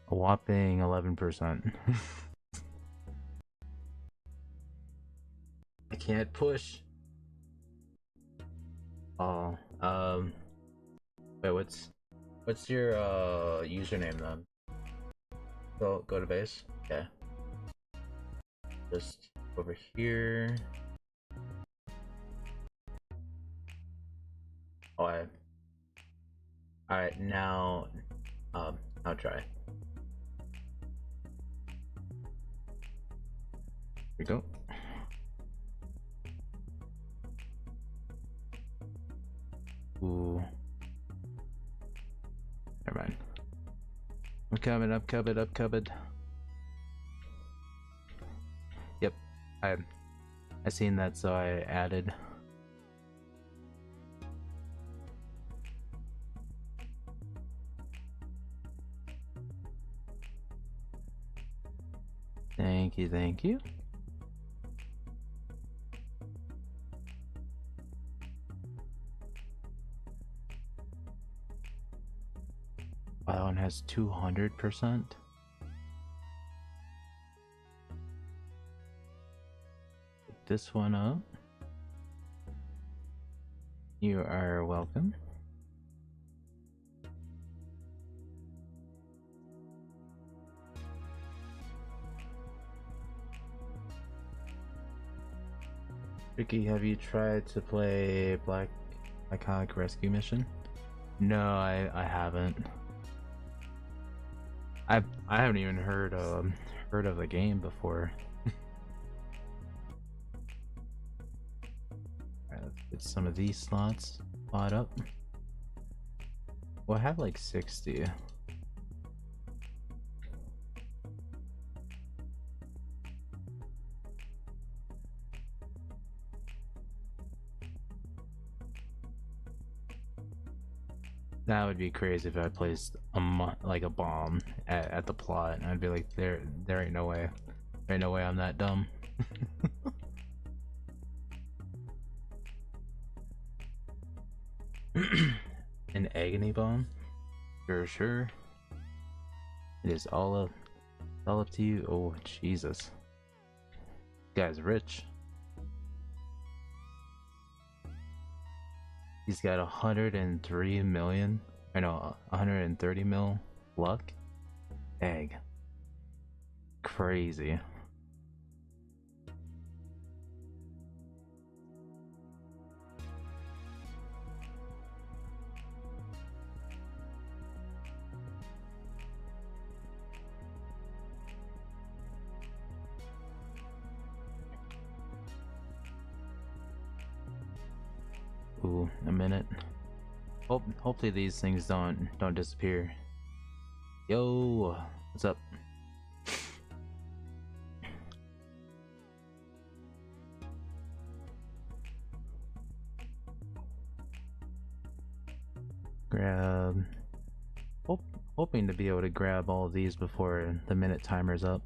A whopping 11%. I can't push. Oh, wait, what's your username then? Go to base. Okay. Just over here. Oh, alright, now I'll try. Here we go. Ooh. Never mind. I'm coming. Yep. I seen that, so I added. Thank you. That one has 200%. Pick this one up. You are welcome. Tricky, have you tried to play Black Iconic Rescue Mission? No, I haven't. I haven't even heard of the game before. Alright, let's get some of these slots bought up. Well, I have like 60. That would be crazy if I placed like a bomb at the plot. I'd be like, there ain't no way. There ain't no way I'm that dumb. An agony bomb? Sure. It is all up to you. Oh, Jesus. This guy's rich. He's got 103 million. I know, 130 mil luck. Egg. Crazy. Ooh, a minute. Hopefully these things don't disappear. Yo, what's up? Grab. Hoping to be able to grab all of these before the minute timer's up.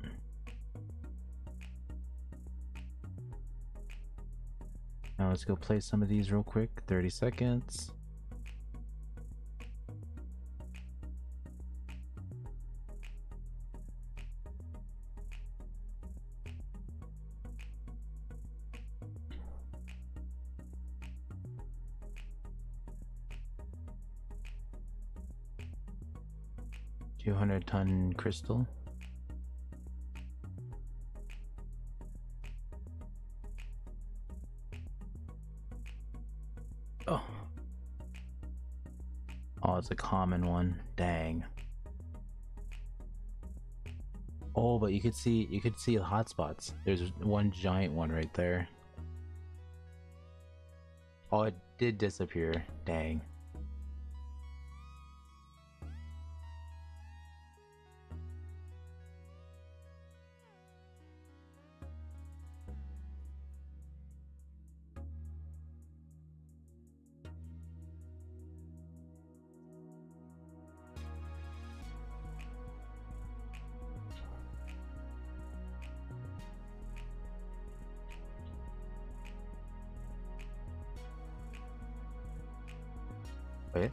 Now let's go play some of these real quick. 30 seconds. $200-ton crystal. Oh, it's a common one. Dang. Oh, but you could see the hotspots. There's one giant one right there. Oh, it did disappear. Dang. Wait.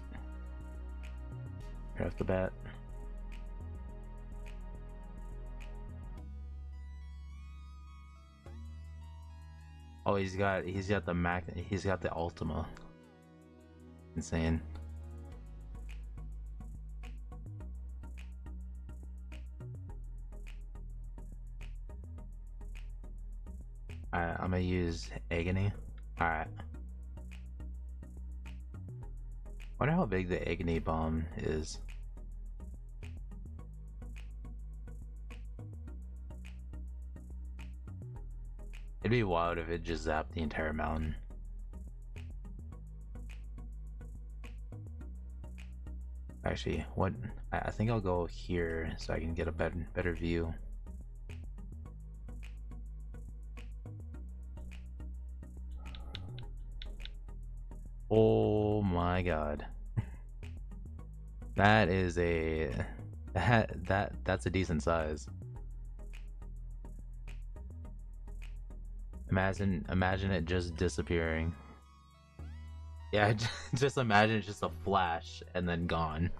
Right off the bat. Oh, he's got the Ultima. Insane. Alright, I'm gonna use Agony. Alright. Wonder how big the Agony bomb is. It'd be wild if it just zapped the entire mountain. Actually, what? I think I'll go here so I can get a better view. Oh my god. That is that's a decent size. Imagine it just disappearing. Yeah, just imagine it's just a flash and then gone.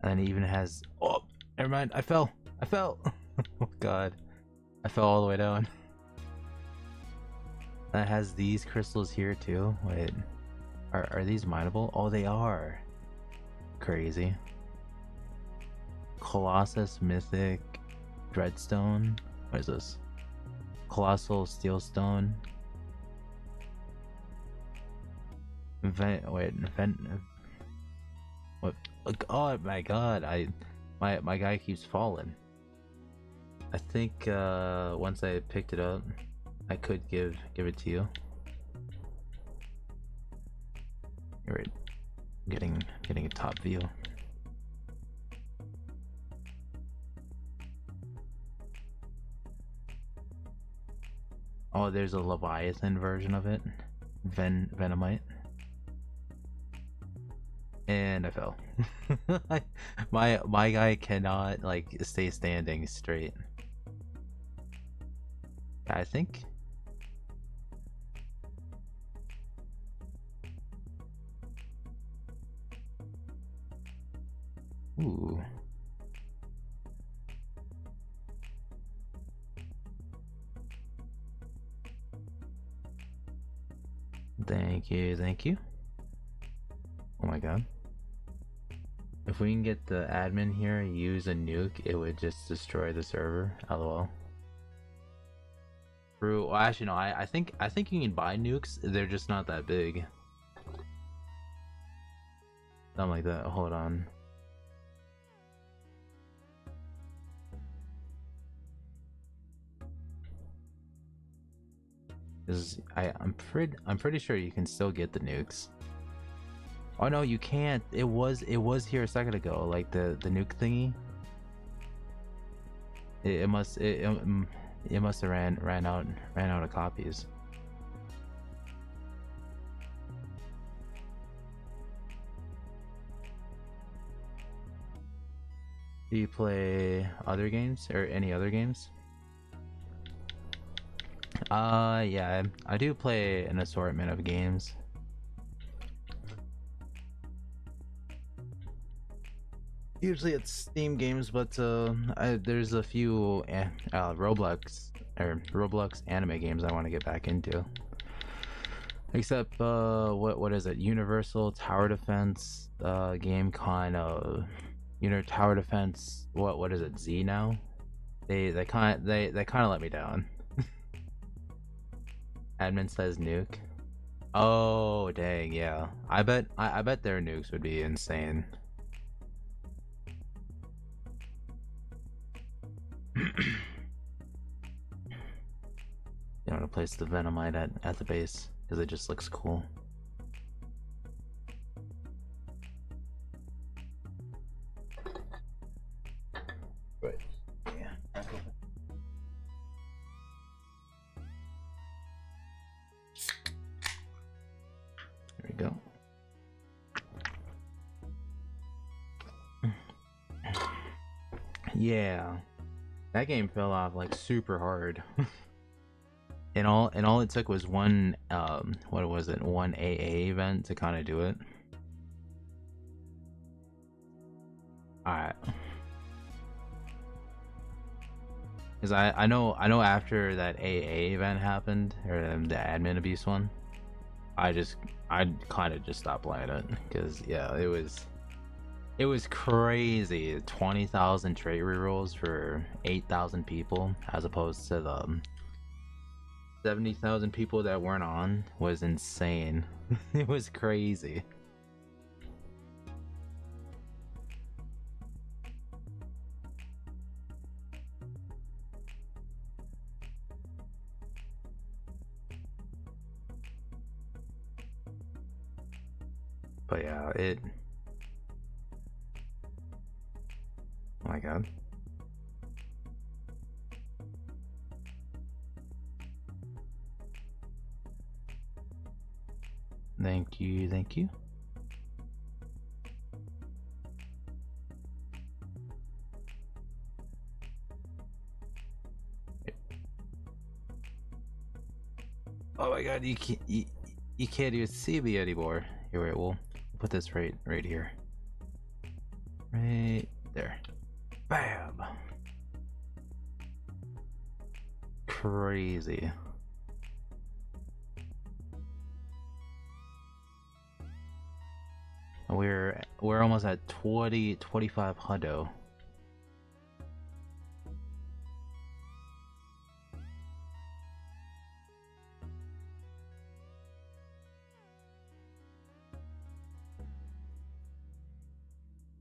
And it even has, oh, never mind, I fell. Oh god, I fell all the way down. That has these crystals here too. Wait, are these mineable? Oh, they are. Crazy. Colossus Mythic Dreadstone. What is this? Colossal Steelstone. What? Oh my god! My guy keeps falling. I think once I picked it up, I could give it to you. You're right. Getting a top view. Oh, there's a Leviathan version of it. Venomite. And I fell. my guy cannot like stay standing straight. I think. Ooh. Thank you, thank you. Oh my god. If we can get the admin here use a nuke, it would just destroy the server. LOL. Well, actually no, I think you can buy nukes, they're just not that big. Something like that. Hold on. I'm pretty sure you can still get the nukes. Oh no, you can't. It was here a second ago, like the nuke thingy. It must have ran out of copies. Do you play other games or any other games? Yeah, I do play an assortment of games. Usually it's Steam games, but there's a few Roblox anime games I want to get back into. Except what is it? Universal Tower Defense game kind of Tower Defense. What is it? Z now? They kind of let me down. Admin says nuke. Oh dang, yeah. I bet their nukes would be insane. You know, to place the Venomite at the base because it just looks cool. Right. Yeah. There we go. Yeah. That game fell off like super hard. and all it took was one what was it? One AA event to kind of do it. All right. Cuz I know after that AA event happened or the admin abuse one, I kind of just stopped playing it cuz yeah, it was crazy. 20,000 trait rerolls for 8,000 people as opposed to the 70,000 people that weren't on was insane. It was crazy. But yeah, oh my god. Thank you, thank you. Oh my god, you can't even see me anymore. Here, wait, we'll put this right here. Right there. Bam! Crazy. We're almost at 25 hundo.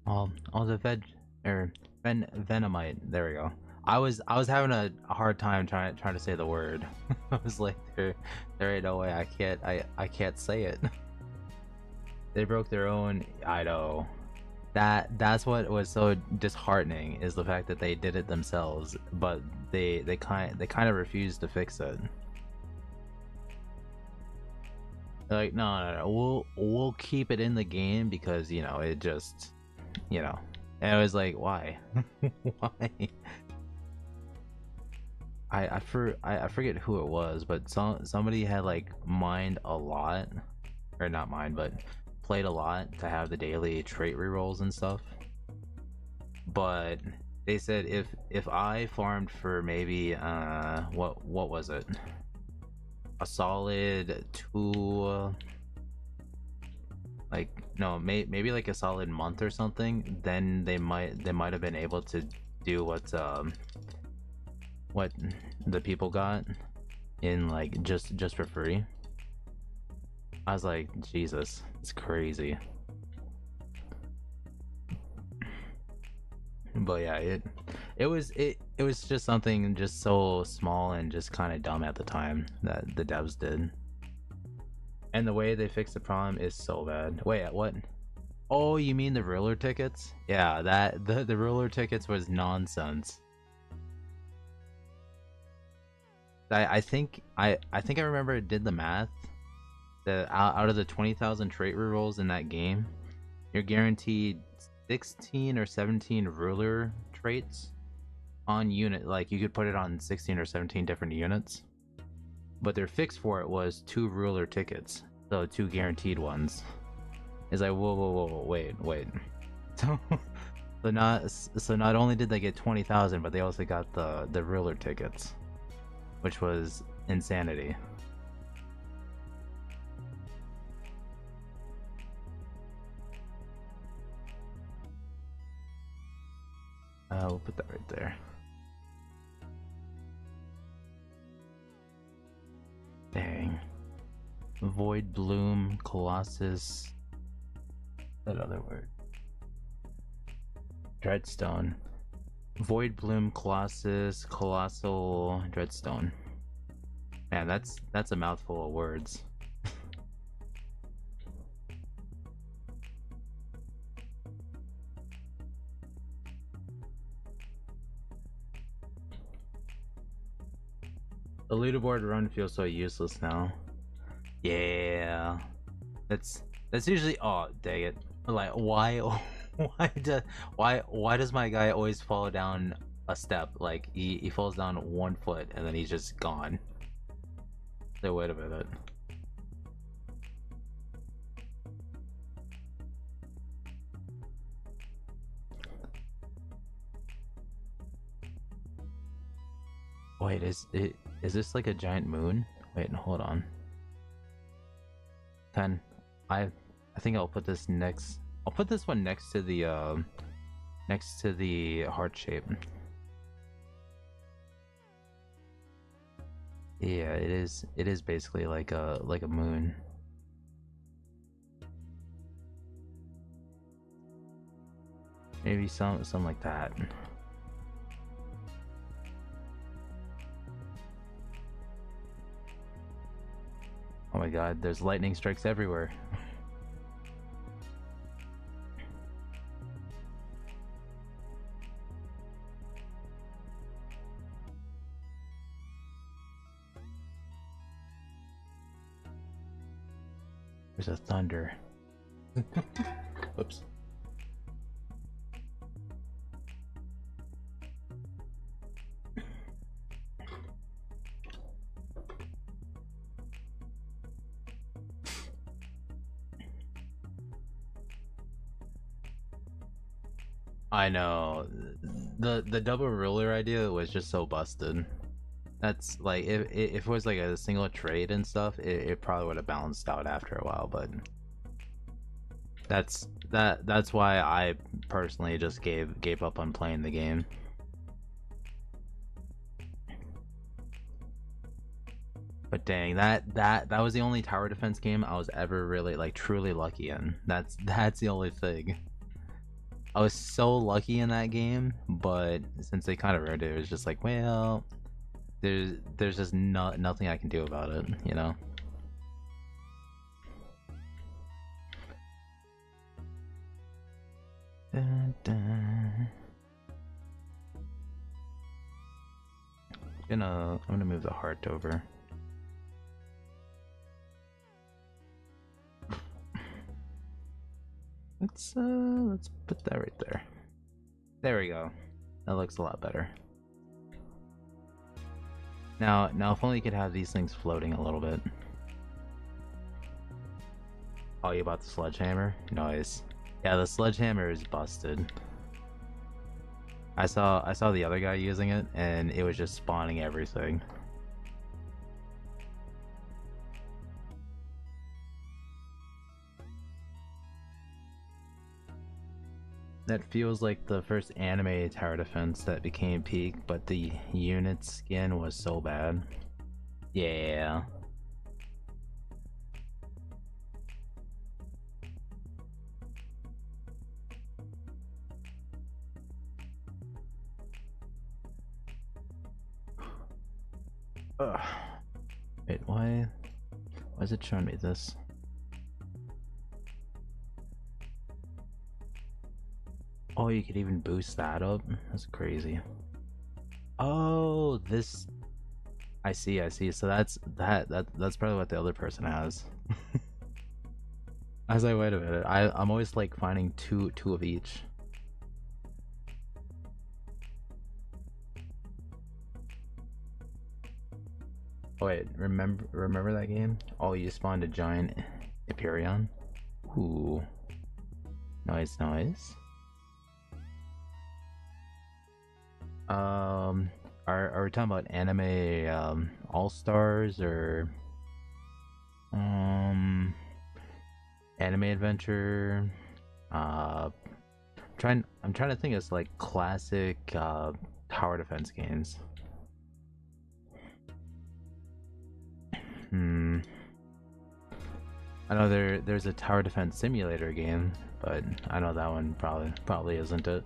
all the venomite. There we go. I was having a hard time trying to say the word. I was like, there ain't no way I can't say it. They broke their own. I know. That's what was so disheartening, is the fact that they did it themselves, but they kind of refused to fix it. They're like, no, we'll keep it in the game because it just and I was like, why? Why? I forget who it was, but somebody had like mined a lot, or not mined, but played a lot to have the daily trait rerolls and stuff. But they said if I farmed for maybe what was it? A solid two, like no, maybe like a solid month or something, then they might have been able to do what the people got in like just for free. I was like, Jesus, it's crazy. But yeah, it was just something just so small and just kind of dumb at the time that the devs did. And the way they fixed the problem is so bad. Wait, what? Oh, you mean the ruler tickets? Yeah, the ruler tickets was nonsense. I think I remember it did the math. Out of the 20,000 trait rerolls in that game, you're guaranteed 16 or 17 ruler traits on unit. Like you could put it on 16 or 17 different units, but their fix for it was 2 ruler tickets, so 2 guaranteed ones. It's like, whoa, wait. So, so not only did they get 20,000, but they also got the ruler tickets, which was insanity. We'll put that right there. Dang. Void Bloom, Colossus. That other word. Dreadstone. Void Bloom, Colossus, Colossal, Dreadstone. Man, that's a mouthful of words. The leaderboard run feels so useless now. Yeah, that's usually. Oh, dang it! Like, why, why does my guy always fall down a step? Like he falls down 1 foot and then he's just gone. So wait a minute. Wait, is this like a giant moon? Wait, hold on. 10. I think I'll put this next. I'll put this one next to the heart shape. Yeah, it is. It is basically like a moon. Maybe something like that. Oh my god, there's lightning strikes everywhere. There's a thunder. Whoops. I know. The double ruler idea was just so busted. That's like if it was like a single trade and stuff, it probably would have balanced out after a while, but that's why I personally just gave up on playing the game. But dang, that was the only tower defense game I was ever really like truly lucky in. That's the only thing. I was so lucky in that game, but since they kind of ruined it, it was just like, well, there's just nothing I can do about it, you know. Dun, dun. I'm gonna move the heart over. Let's put that right there. There we go. That looks a lot better. Now if only you could have these things floating a little bit. Oh, you bought the sledgehammer? Nice. Yeah, the sledgehammer is busted. I saw the other guy using it, and it was just spawning everything. That feels like the first anime tower defense that became peak, but the unit skin was so bad. Yeah. Ugh. Wait, why is it showing me this? Oh, you could even boost that up? That's crazy. Oh, this... I see. So that's probably what the other person has. I was like, wait a minute. I'm always like finding two of each. Oh, wait, remember that game? Oh, you spawned a giant Hyperion? Ooh. Nice. Are we talking about anime all-stars or anime adventure? I'm trying to think of like classic tower defense games. I know there's a tower defense simulator game, but I know that one probably isn't it.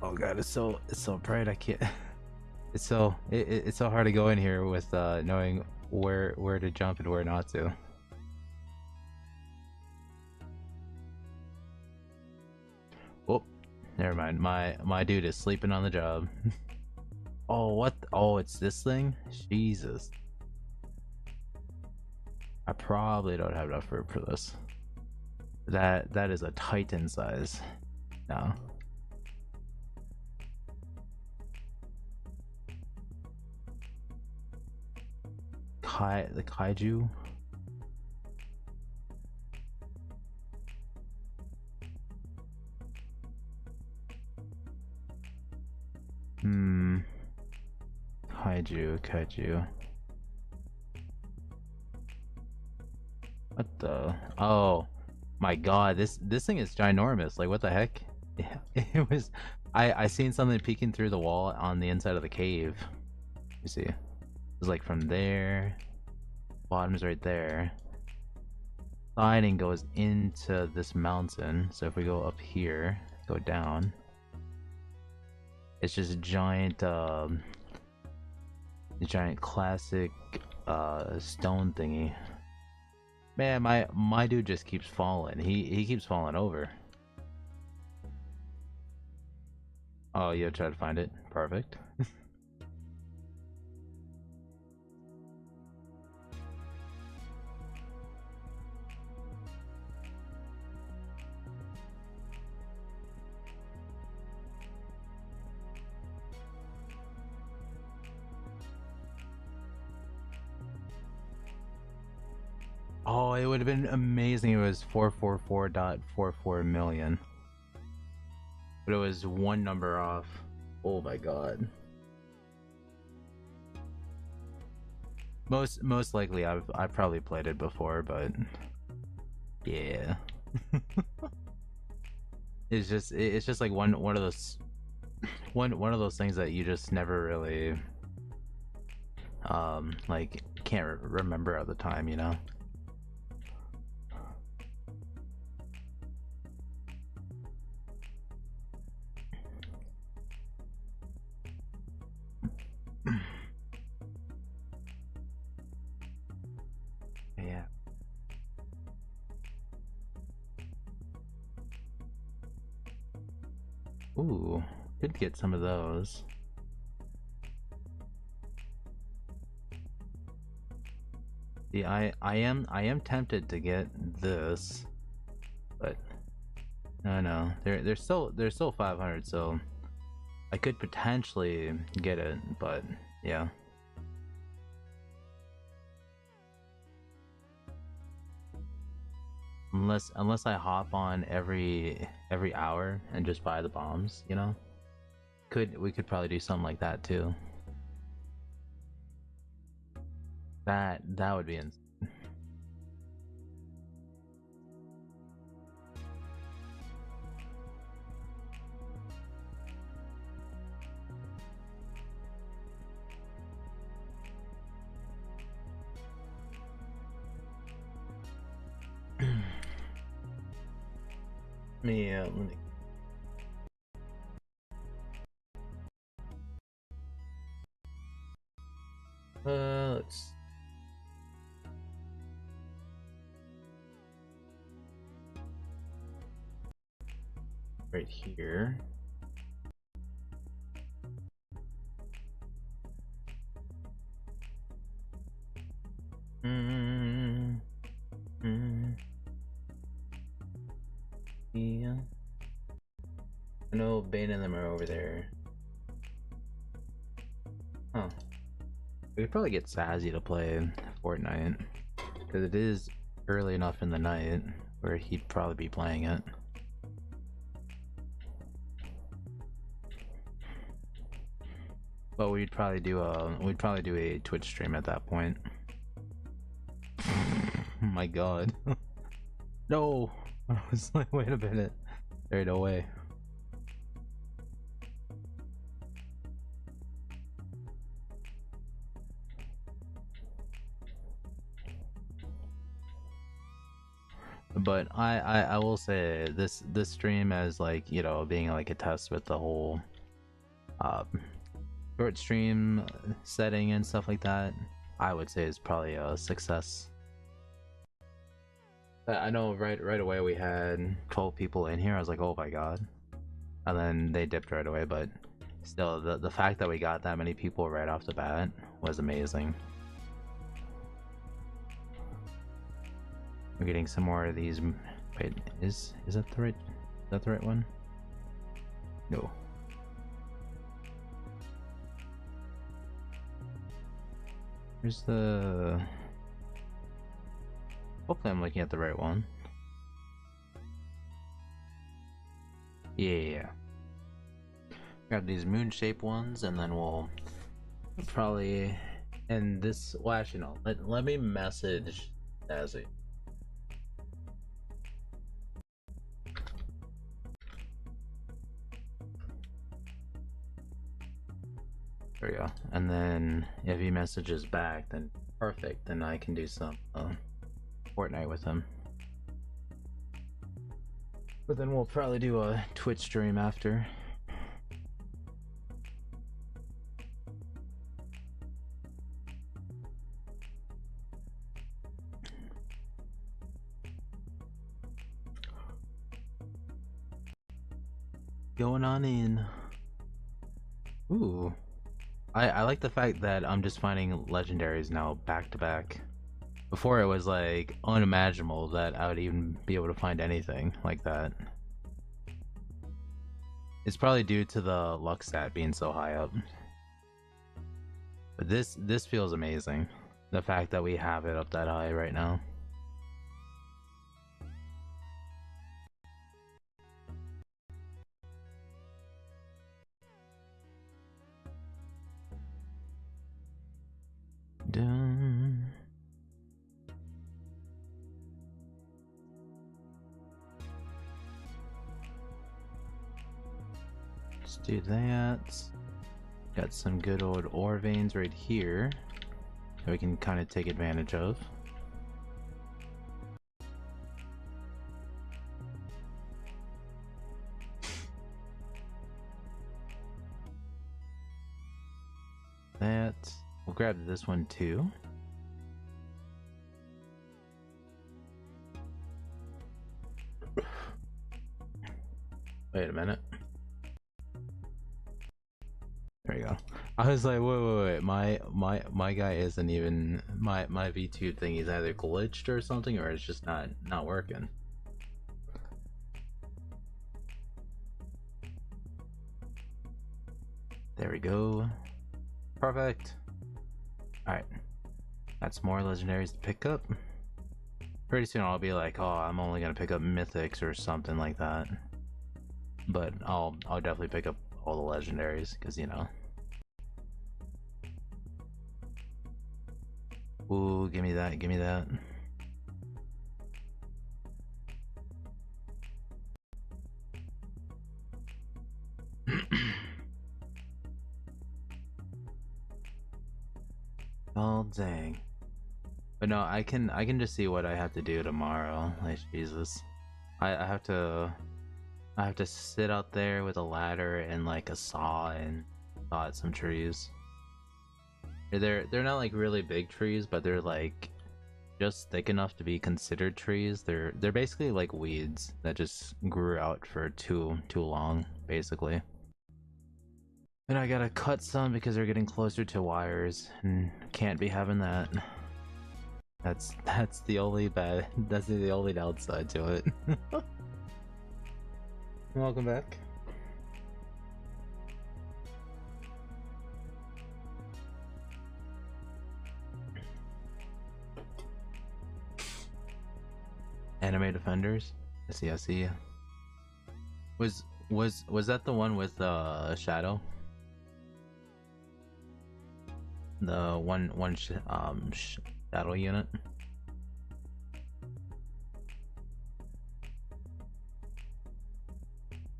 Oh god, it's so bright. I can't. It's so hard to go in here with knowing where to jump and where not to. Oh, never mind. My dude is sleeping on the job. Oh, what? Oh, it's this thing? Jesus. I probably don't have enough room for this. That is a Titan size. No. The kaiju? Kaiju. What the? Oh my god, this thing is ginormous. Like, what the heck? Yeah, it was. I seen something peeking through the wall on the inside of the cave. You see, it was like from there. Bottom's right there. Sliding goes into this mountain. So if we go up here, go down. It's just a giant classic stone thingy. Man, my dude just keeps falling. He keeps falling over. Oh, you try to find it. Perfect. Oh, it would have been amazing if it was 444.44 million. But it was one number off. Oh my god. Most likely I've probably played it before, but yeah. it's just like one of those one of those things that you just never really like can't remember at the time, you know. Yeah. Ooh, could get some of those. Yeah, I am tempted to get this, but I know they're still 500, so I could potentially get it, but yeah. Unless I hop on every hour and just buy the bombs, you know? We could probably do something like that too. That would be insane. Let me let's right here. Yeah. I know Bane and them are over there. Huh. We could probably get Sazzy to play Fortnite, because it is early enough in the night where he'd probably be playing it. But we'd probably do a Twitch stream at that point. Oh my god. No! I was like, wait a minute. Right away. But I will say this stream as, like, you know, being like a test with the whole short stream setting and stuff like that, I would say is probably a success. I know right away we had 12 people in here. I was like, oh my god. And then they dipped right away, but still, the fact that we got that many people right off the bat was amazing. We're getting some more of these. Wait, is that the right one? No. Here's the... Hopefully I'm looking at the right one. Yeah. Grab these moon-shaped ones, and then we'll probably end this. Well, actually, no. Let me message Dazzy. There we go. And then if he messages back, then perfect. Then I can do some Fortnite with him. But then we'll probably do a Twitch stream after. Going on in. Ooh. I like the fact that I'm just finding legendaries now back to back. Before it was like unimaginable that I would even be able to find anything like that. It's probably due to the luck stat being so high up. But this feels amazing. The fact that we have it up that high right now. Dun. Let's do that. Got some good old ore veins right here. that we can kind of take advantage of. That we'll grab this one too. Wait a minute. There you go. I was like, wait. My guy isn't even my VTube thing is either glitched or something, or it's just not working. There we go. Perfect. Alright. That's more legendaries to pick up. Pretty soon I'll be like, oh, I'm only gonna pick up mythics or something like that. But I'll definitely pick up all the legendaries, because you know. Ooh, give me that, give me that. Oh dang. But no, I can just see what I have to do tomorrow. Like Jesus. I have to sit out there with a ladder and like a saw and saw at some trees. They're not like really big trees, but they're like just thick enough to be considered trees. They're basically like weeds that just grew out for too long, basically. And I gotta cut some because they're getting closer to wires, and can't be having that. That's the only downside to it. Welcome back. Anime Defenders. I see. Was that the one with Shadow? The one Shadow unit?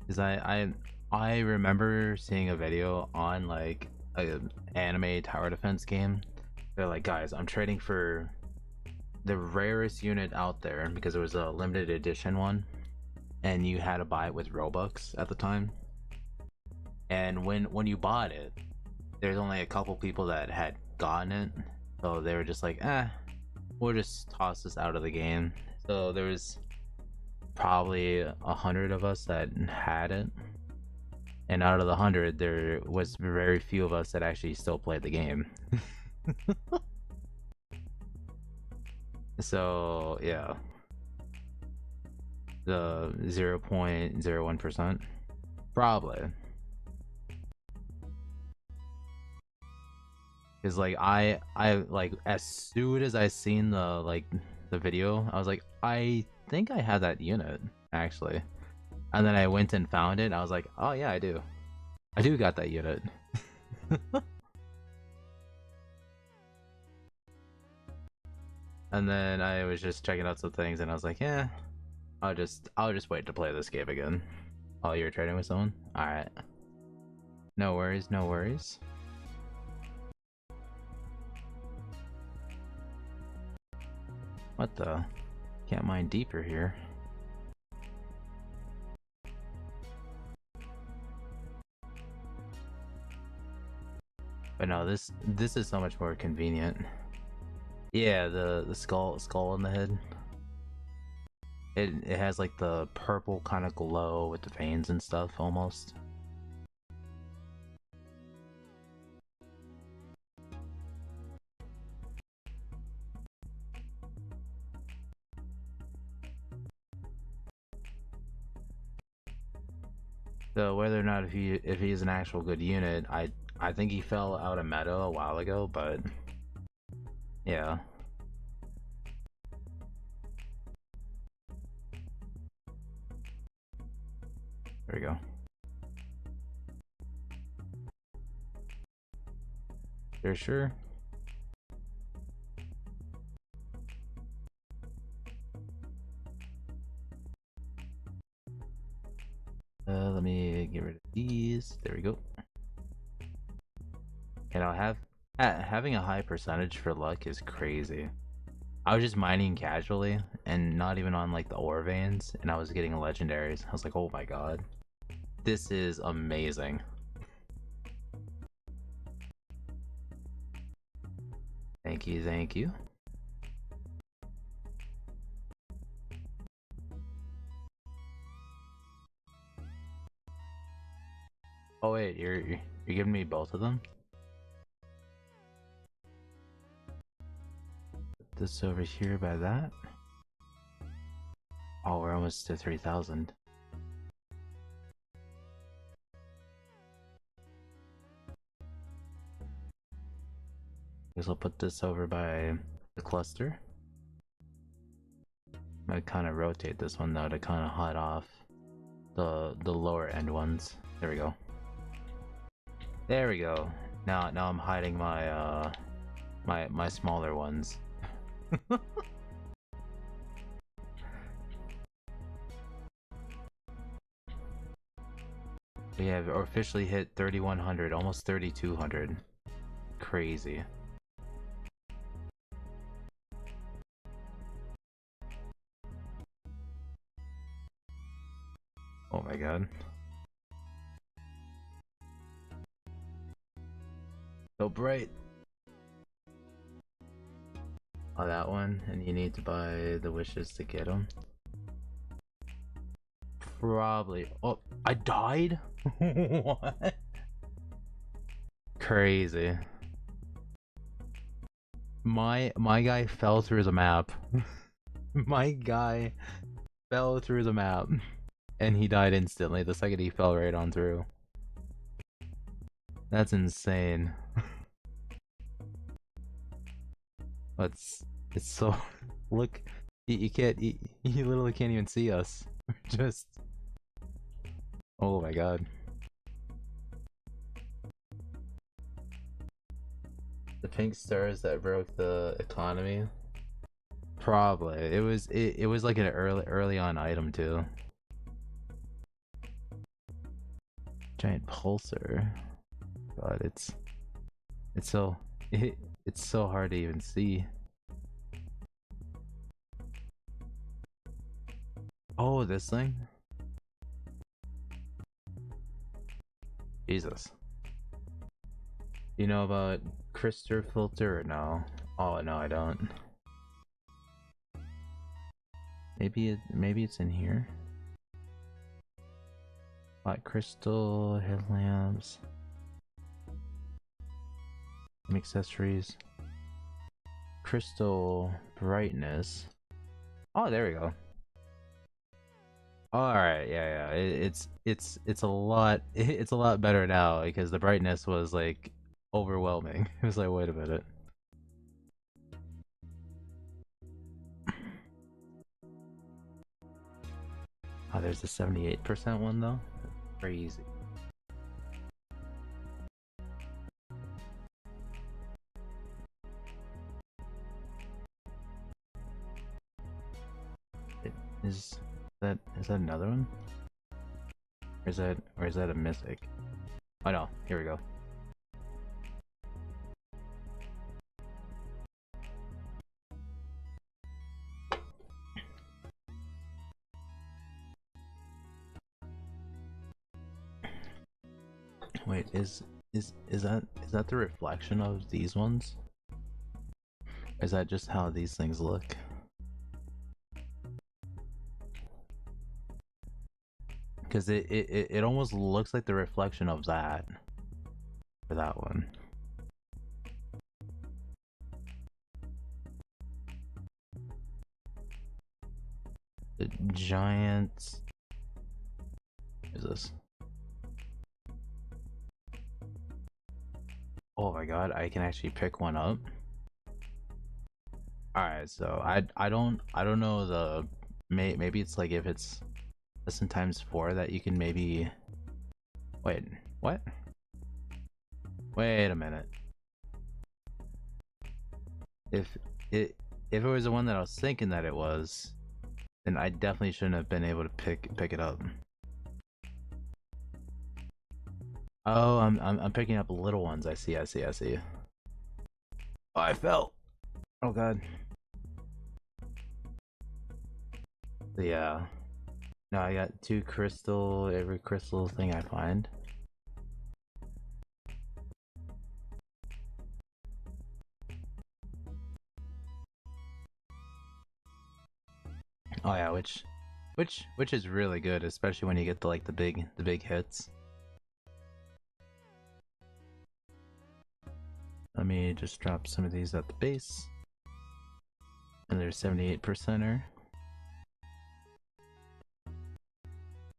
Because I remember seeing a video on like a anime tower defense game. They're like, guys, I'm trading for the rarest unit out there because it was a limited edition one, and you had to buy it with Robux at the time. And when you bought it, there's only a couple people that had gotten it, so they were just like, we'll just toss this out of the game. So there was probably 100 of us that had it, and out of the 100 there was very few of us that actually still played the game. So yeah, the 0.01% probably, because like I like as soon as I seen the video, I was like, I think I have that unit actually, and then I went and found it. I was like, oh yeah, I do got that unit. And then I was just checking out some things, and I was like, yeah, I'll just wait to play this game again. Oh, you're trading with someone? Alright. No worries, no worries. What the? Can't mine deeper here. But no, this is so much more convenient. Yeah, the skull on the head. It has like the purple kind of glow with the veins and stuff almost. So whether or not if he's an actual good unit, I think he fell out of meta a while ago, but yeah. There we go. You're sure? Let me get rid of these. There we go. And I'll have Having a high percentage for luck is crazy. I was just mining casually and not even on like the ore veins, and I was getting legendaries. I was like, oh my god, this is amazing. Thank you, thank you. Oh wait, you're giving me both of them? Put this over here by that. Oh, we're almost to 3,000. Guess I'll put this over by the cluster. Might kind of rotate this one though to kind of hide off the lower end ones. There we go. There we go. Now I'm hiding my my smaller ones. We have officially hit 3,100, almost 3,200. Crazy. Oh my god. So bright. Oh, that one, and you need to buy the wishes to get them. Probably. Oh, I died? What? Crazy. My guy fell through the map. My guy fell through the map. And he died instantly the second he fell right on through. That's insane. It's so look, you can't, you literally can't even see us. Just, oh my god. The pink stars that broke the economy. Probably it was like an early on item too. Giant pulsar. God, it's so it's so hard to even see. Oh, this thing? Jesus. You know about crystal filter or no? Oh no, I don't. Maybe it's in here. Black crystal, headlamps, accessories, crystal brightness. Oh, there we go. All right, yeah, it's a lot it's a lot better now because the brightness was like overwhelming. It was like, wait a minute. Oh, there's the 78% one though. Crazy. Is that another one? Or is that a mythic? Oh no, here we go. Wait, is that the reflection of these ones? Or is that just how these things look? Because it almost looks like the reflection of that. For that one. The giant... What is this? Oh my god, I can actually pick one up. Alright, so I don't know the... Maybe it's like if it's less than ×4 that you can maybe... Wait, what? Wait a minute. If it was the one that I was thinking that it was, then I definitely shouldn't have been able to pick it up. Oh, I'm picking up little ones. I see. Oh, I fell. Oh god. Yeah. No, I got 2 crystal, every crystal thing I find. Oh yeah, which is really good, especially when you get the big hits. Let me just drop some of these at the base. And there's 78%er.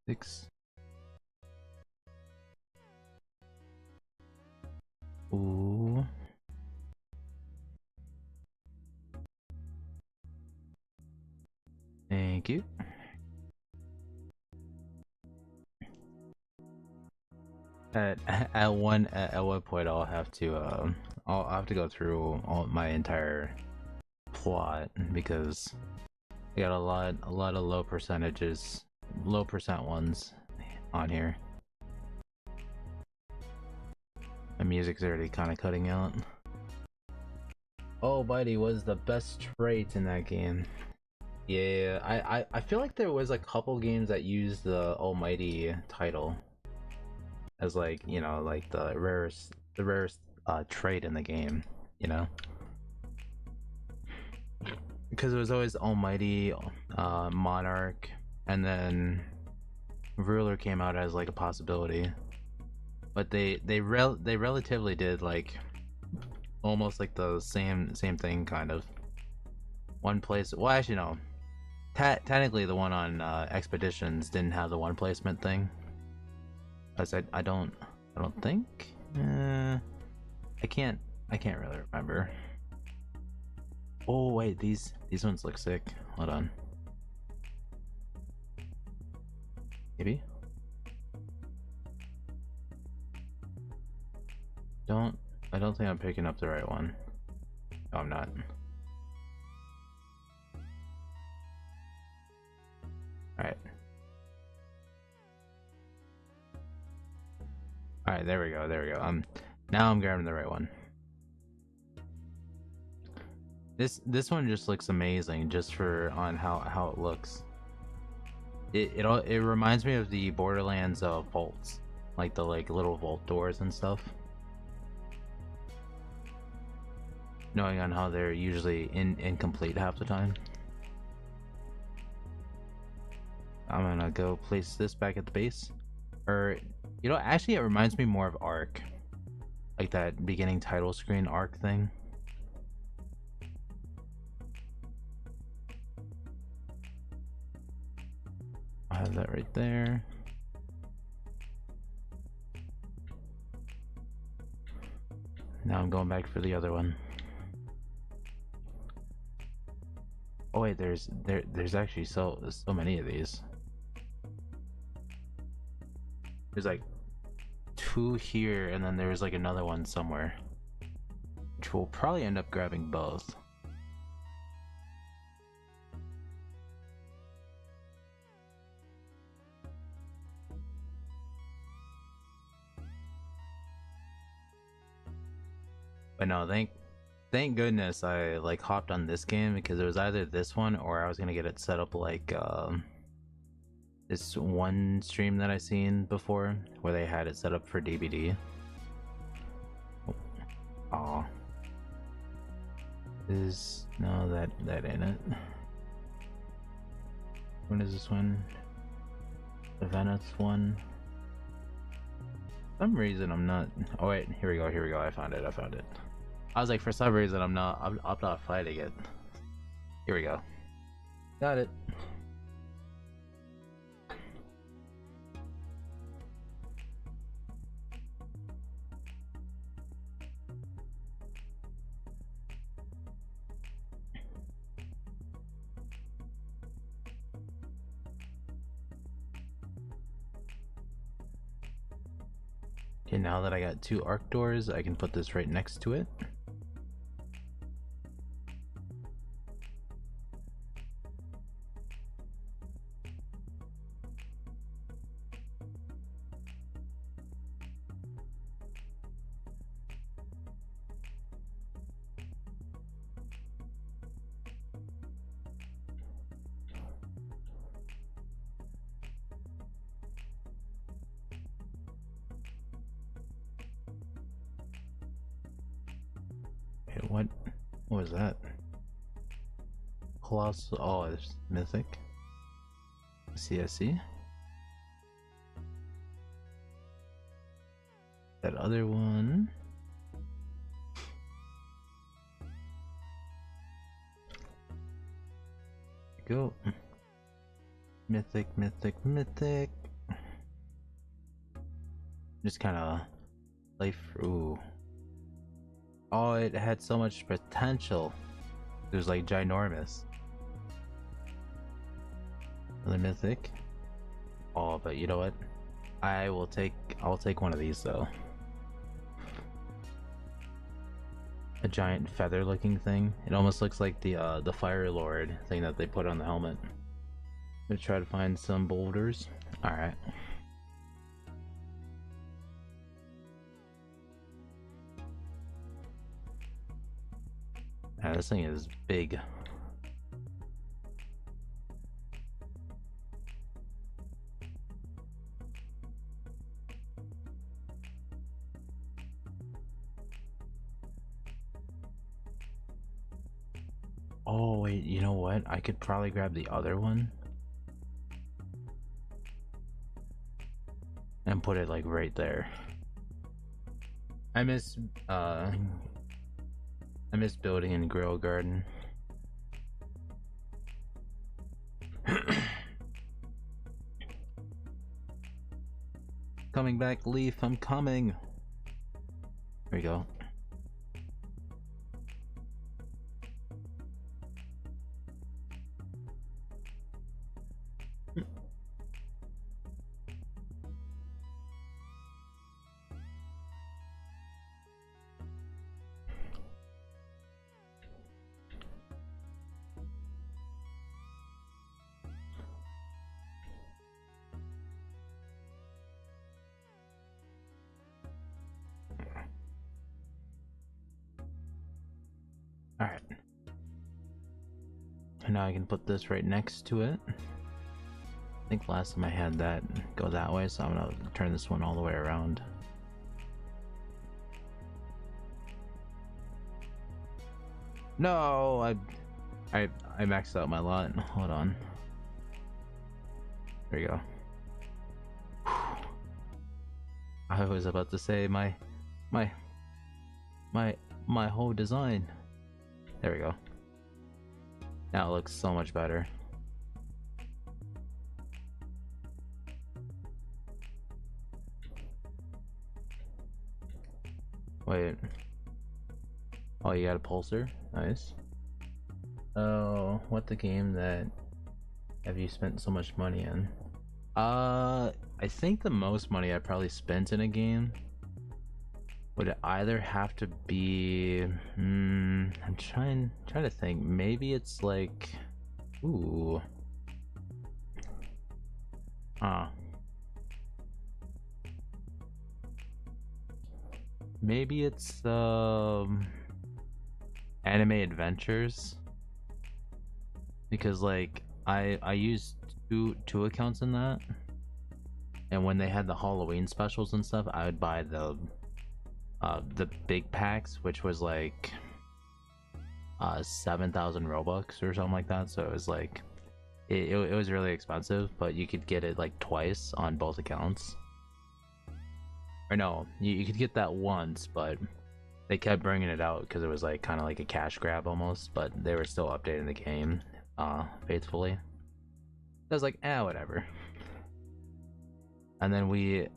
6. Ooh. Thank you. At one point I'll have to go through all my entire plot because I got a lot of low percent ones on here. My music's already kind of cutting out. Almighty was the best trait in that game. Yeah, I feel like there was a couple games that used the Almighty title as like, you know, like the rarest trait in the game, you know? Because it was always Almighty, Monarch, and then Ruler came out as like a possibility. But they relatively did like almost like the same thing kind of. One place, well actually no. Technically the one on Expeditions didn't have the one placement thing. Cause I don't think I can't really remember. Oh wait, these ones look sick. Hold on. Maybe? I don't think I'm picking up the right one. No, I'm not. Alright. Alright, there we go. Now I'm grabbing the right one. This one just looks amazing just for on how it looks. It reminds me of the Borderlands vaults, like the little vault doors and stuff. Knowing on how they're usually incomplete half the time. I'm gonna go place this back at the base. Or, you know, actually it reminds me more of Ark. Like that beginning title screen Ark thing. I have that right there. Now I'm going back for the other one. Oh wait, there's actually so many of these. There's like 2 here, and then there's like another one somewhere, which we'll probably end up grabbing both. But no, thank goodness I like hopped on this game, because it was either this one or I was gonna get it set up like this one stream that I seen before where they had it set up for DVD. Oh, no, that ain't it. When is this one? The Venice one. For some reason I'm not. Oh wait, here we go. I found it. I was like, for some reason I'm not fighting it. Here we go. Got it. Okay, now that I got 2 arc doors, I can put this right next to it. what was that? Colossal. Oh, it's mythic. I see. That other one. Go. Mythic. Just kind of life. Ooh. Oh, it had so much potential. It was like ginormous. Another mythic. Oh, but you know what? I'll take one of these though. A giant feather looking thing. It almost looks like the Fire Lord thing that they put on the helmet. I'm gonna try to find some boulders. Alright. Yeah, this thing is big. Oh wait, you know what? I could probably grab the other one and put it like right there. I miss building in Grill Garden. Coming back, Leaf, I'm coming. There we go. Alright. And now I can put this right next to it. I think last time I had that go that way, so I'm gonna turn this one all the way around. No, I maxed out my lot. Hold on. There you go. I was about to say my whole design. There we go. Now it looks so much better. Wait. Oh, you got a pulsar? Nice. Oh, what the game that have you spent so much money in? I think the most money I probably spent in a game would either have to be I'm trying to think. Maybe it's like ooh. Maybe it's Anime Adventures, because like I used two accounts in that, and when they had the Halloween specials and stuff, I would buy the big packs, which was like 7,000 Robux or something like that. So it was like it was really expensive, but you could get it like twice on both accounts. Or no, you could get that once, but they kept bringing it out because it was like kind of like a cash grab almost, but they were still updating the game faithfully. I was like, whatever. And then we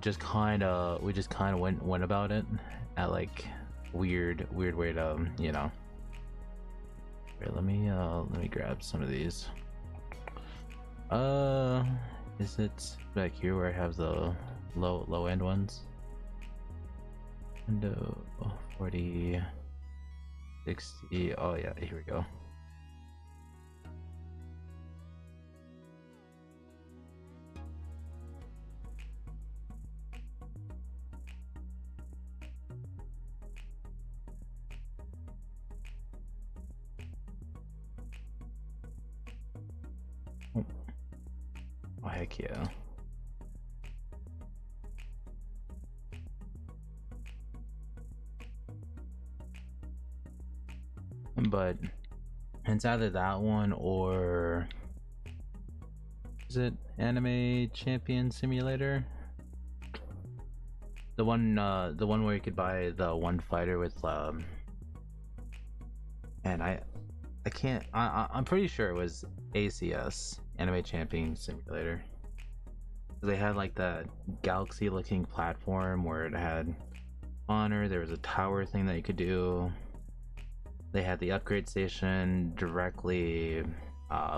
just kind of went about it at like weird way to, you know. Here, let me grab some of these. Is it back here where I have the low end ones? Window 40, 60. Oh yeah, here we go. Oh heck yeah. but it's either that one or is it Anime Champion Simulator? The one where you could buy the one fighter with and I can't I'm pretty sure it was ACS, Anime Champion Simulator. They had like that galaxy looking platform where it had honor, there was a tower thing that you could do. They had the upgrade station directly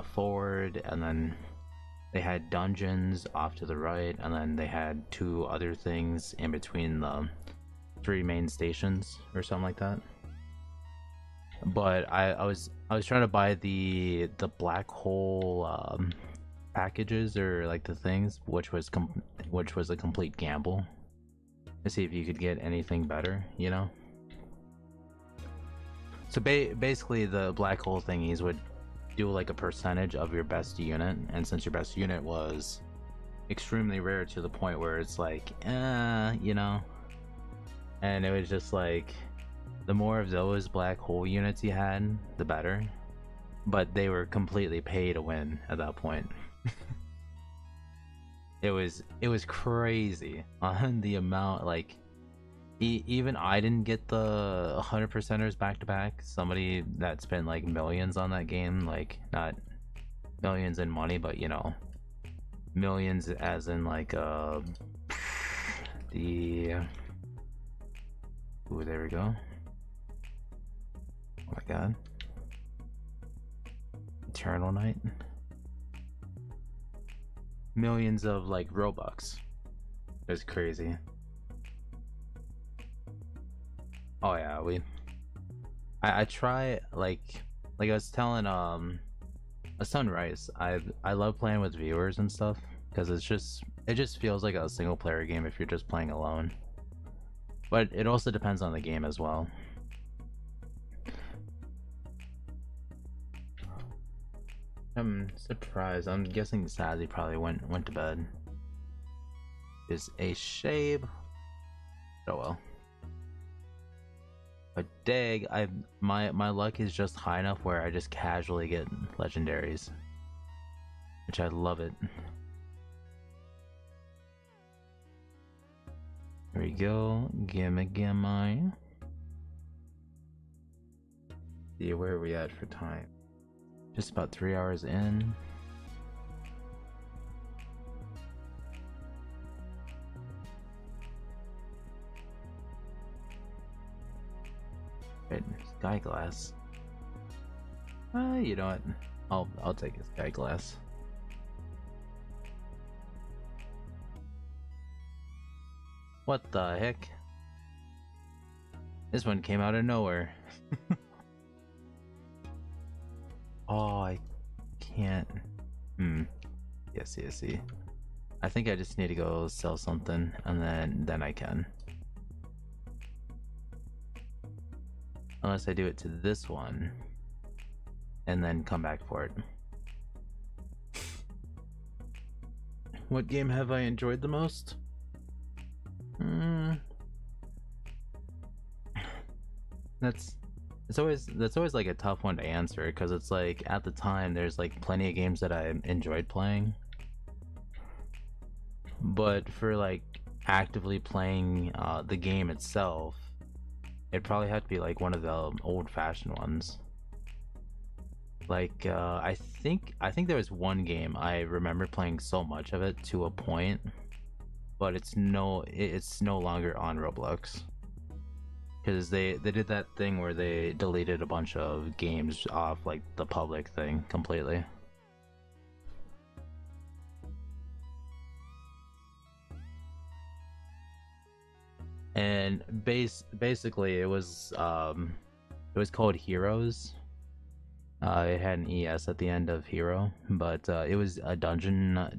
forward, and then they had dungeons off to the right, and then they had two other things in between the three main stations or something like that. But I was trying to buy the black hole packages, or like the things, which was a complete gamble to see if you could get anything better, you know. So basically the black hole thingies would do like a percentage of your best unit, and since your best unit was extremely rare to the point where it's like you know, and it was just like the more of those black hole units you had, the better, but they were completely pay to win at that point. It was crazy on the amount, like even I didn't get the 100%ers back to back. Somebody that spent like millions on that game, like not millions in money, but you know, millions as in like the ooh, there we go. Oh my god. Eternal Night. Millions of like Robux. It's crazy. Oh yeah, I try like I was telling a Sunrise, I love playing with viewers and stuff because it just feels like a single player game if you're just playing alone. But it also depends on the game as well. I'm surprised. I'm guessing Sadly probably went to bed. Is a shame. Oh well. But dang, my luck is just high enough where I just casually get legendaries, which I love it. There we go. Gimme. See, where are we at for time? Just about 3 hours in. Right, sky glass. You know what? I'll take a sky glass. What the heck? This one came out of nowhere. Oh, I can't. Yes. I think I just need to go sell something, and then I can. Unless I do it to this one, and then come back for it. What game have I enjoyed the most? That's always like a tough one to answer, because it's like at the time there's like plenty of games that I enjoyed playing, but for like actively playing the game itself, it'd probably have to be like one of the old-fashioned ones. Like I think there was one game I remember playing so much of it to a point, but it's no longer on Roblox. Because they did that thing where they deleted a bunch of games off like the public thing completely. And basically it was called Heroes. It had an ES at the end of hero, but it was a dungeon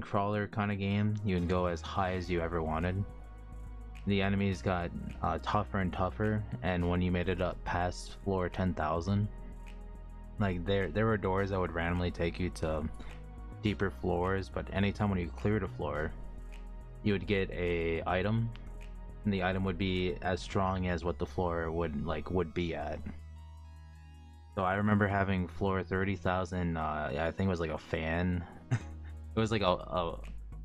crawler kind of game. You can go as high as you ever wanted. The enemies got tougher and tougher, and when you made it up past floor 10,000, like there were doors that would randomly take you to deeper floors, but anytime when you cleared a floor, you would get a item, and the item would be as strong as what the floor would be at. So I remember having floor 30,000. Yeah, I think it was like a fan. It was like a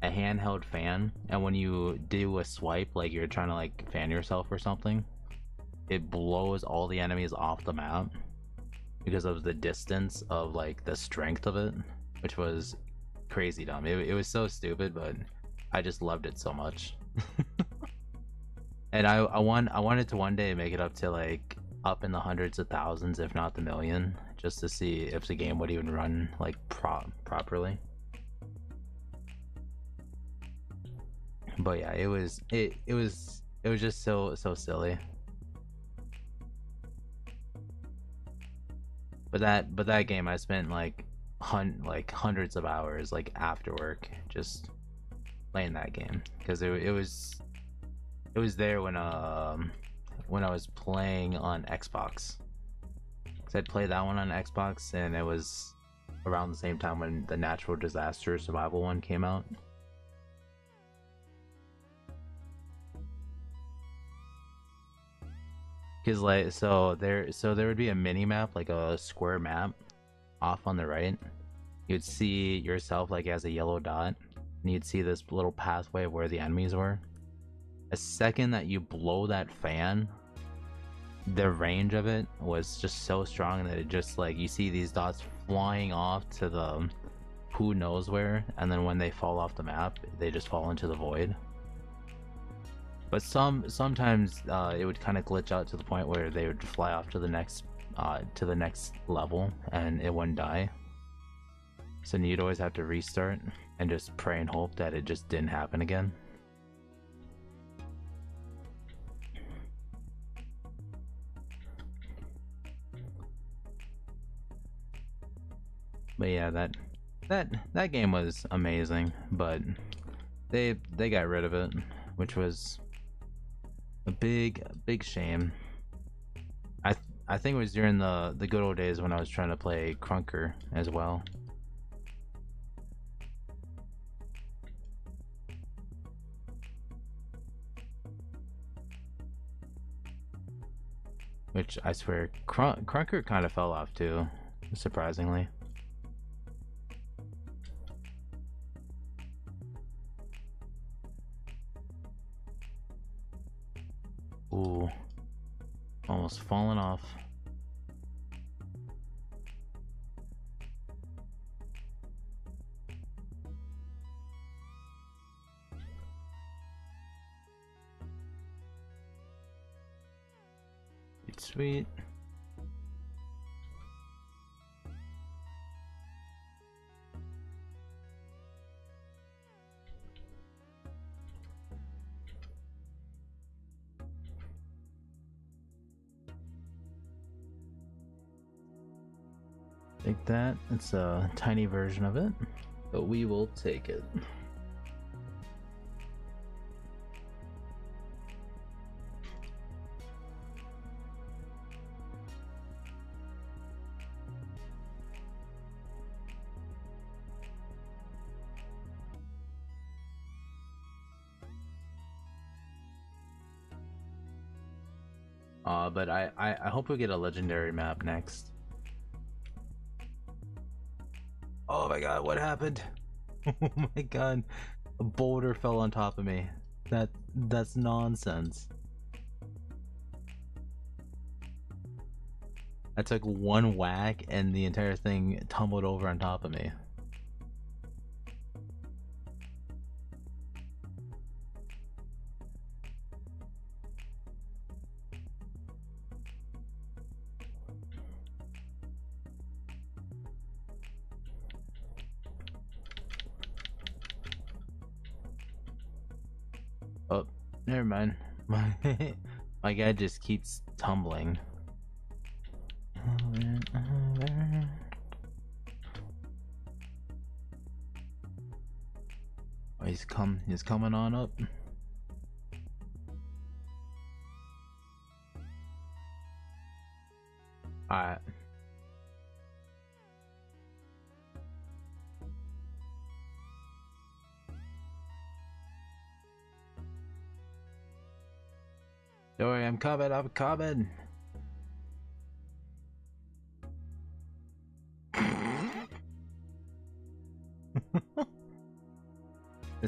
handheld fan, and when you do a swipe, like you're trying to like fan yourself or something, it blows all the enemies off the map because of the distance of like the strength of it, which was crazy dumb. It was so stupid, but I just loved it so much. And I wanted to one day make it up to like up in the hundreds of thousands, if not the million, just to see if the game would even run like properly. But yeah, it was just so silly. But that game I spent like like hundreds of hours like after work just playing that game because it was there when I was playing on Xbox. Cause I'd play that one on Xbox and it was around the same time when the natural disaster survival one came out. Cause like so there would be a mini map, like a square map off on the right. You'd see yourself like as a yellow dot and you'd see this little pathway of where the enemies were. A second that you blow that fan, the range of it was just so strong that it just like you see these dots flying off to the who knows where, and then when they fall off the map they just fall into the void. But sometimes it would kind of glitch out to the point where they would fly off to the next level and it wouldn't die, so you'd always have to restart and just pray and hope that it just didn't happen again. But yeah, that game was amazing, but they got rid of it, which was a big shame. I think it was during the good old days when I was trying to play Crunker as well. Which I swear Crunker kind of fell off too, surprisingly. Ooh, almost fallen off. It's sweet. Take that. It's a tiny version of it, but we will take it. But I hope we get a legendary map next. Oh my god, what happened? Oh my god, a boulder fell on top of me. That's nonsense. I took one whack and the entire thing tumbled over on top of me. Oh, never mind. My guy just keeps tumbling. Oh, he's coming on up. Alright. Don't worry, I'm coming.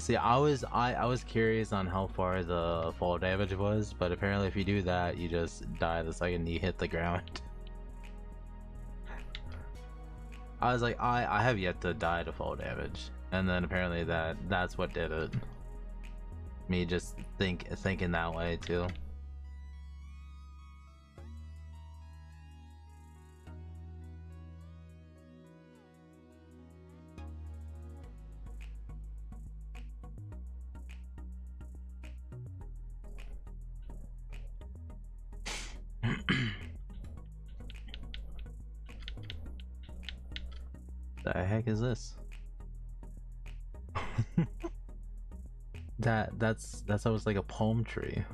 See, I was curious on how far the fall damage was, but apparently if you do that, you just die the second you hit the ground. I was like, I have yet to die to fall damage, and then apparently that's what did it. Me just thinking that way too. The heck is this? That's almost like a palm tree.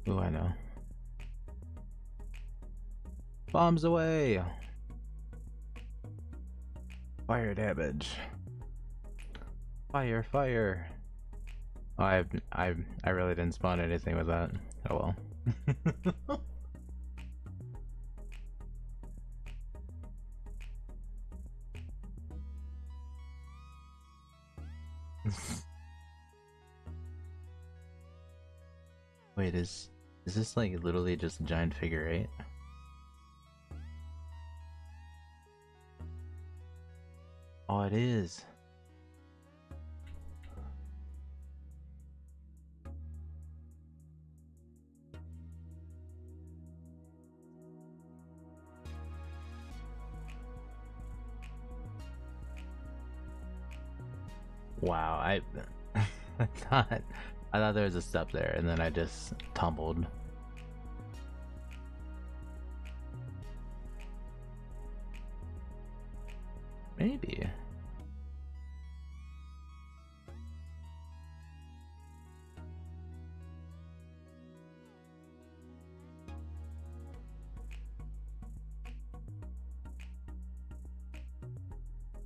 Ooh, I know. Bombs away! Fire damage. Fire, fire. Oh, I really didn't spawn anything with that. Oh well. Wait, is this like literally just a giant figure eight? Oh, it is. Wow, I thought there was a step there, and then I just tumbled. Maybe.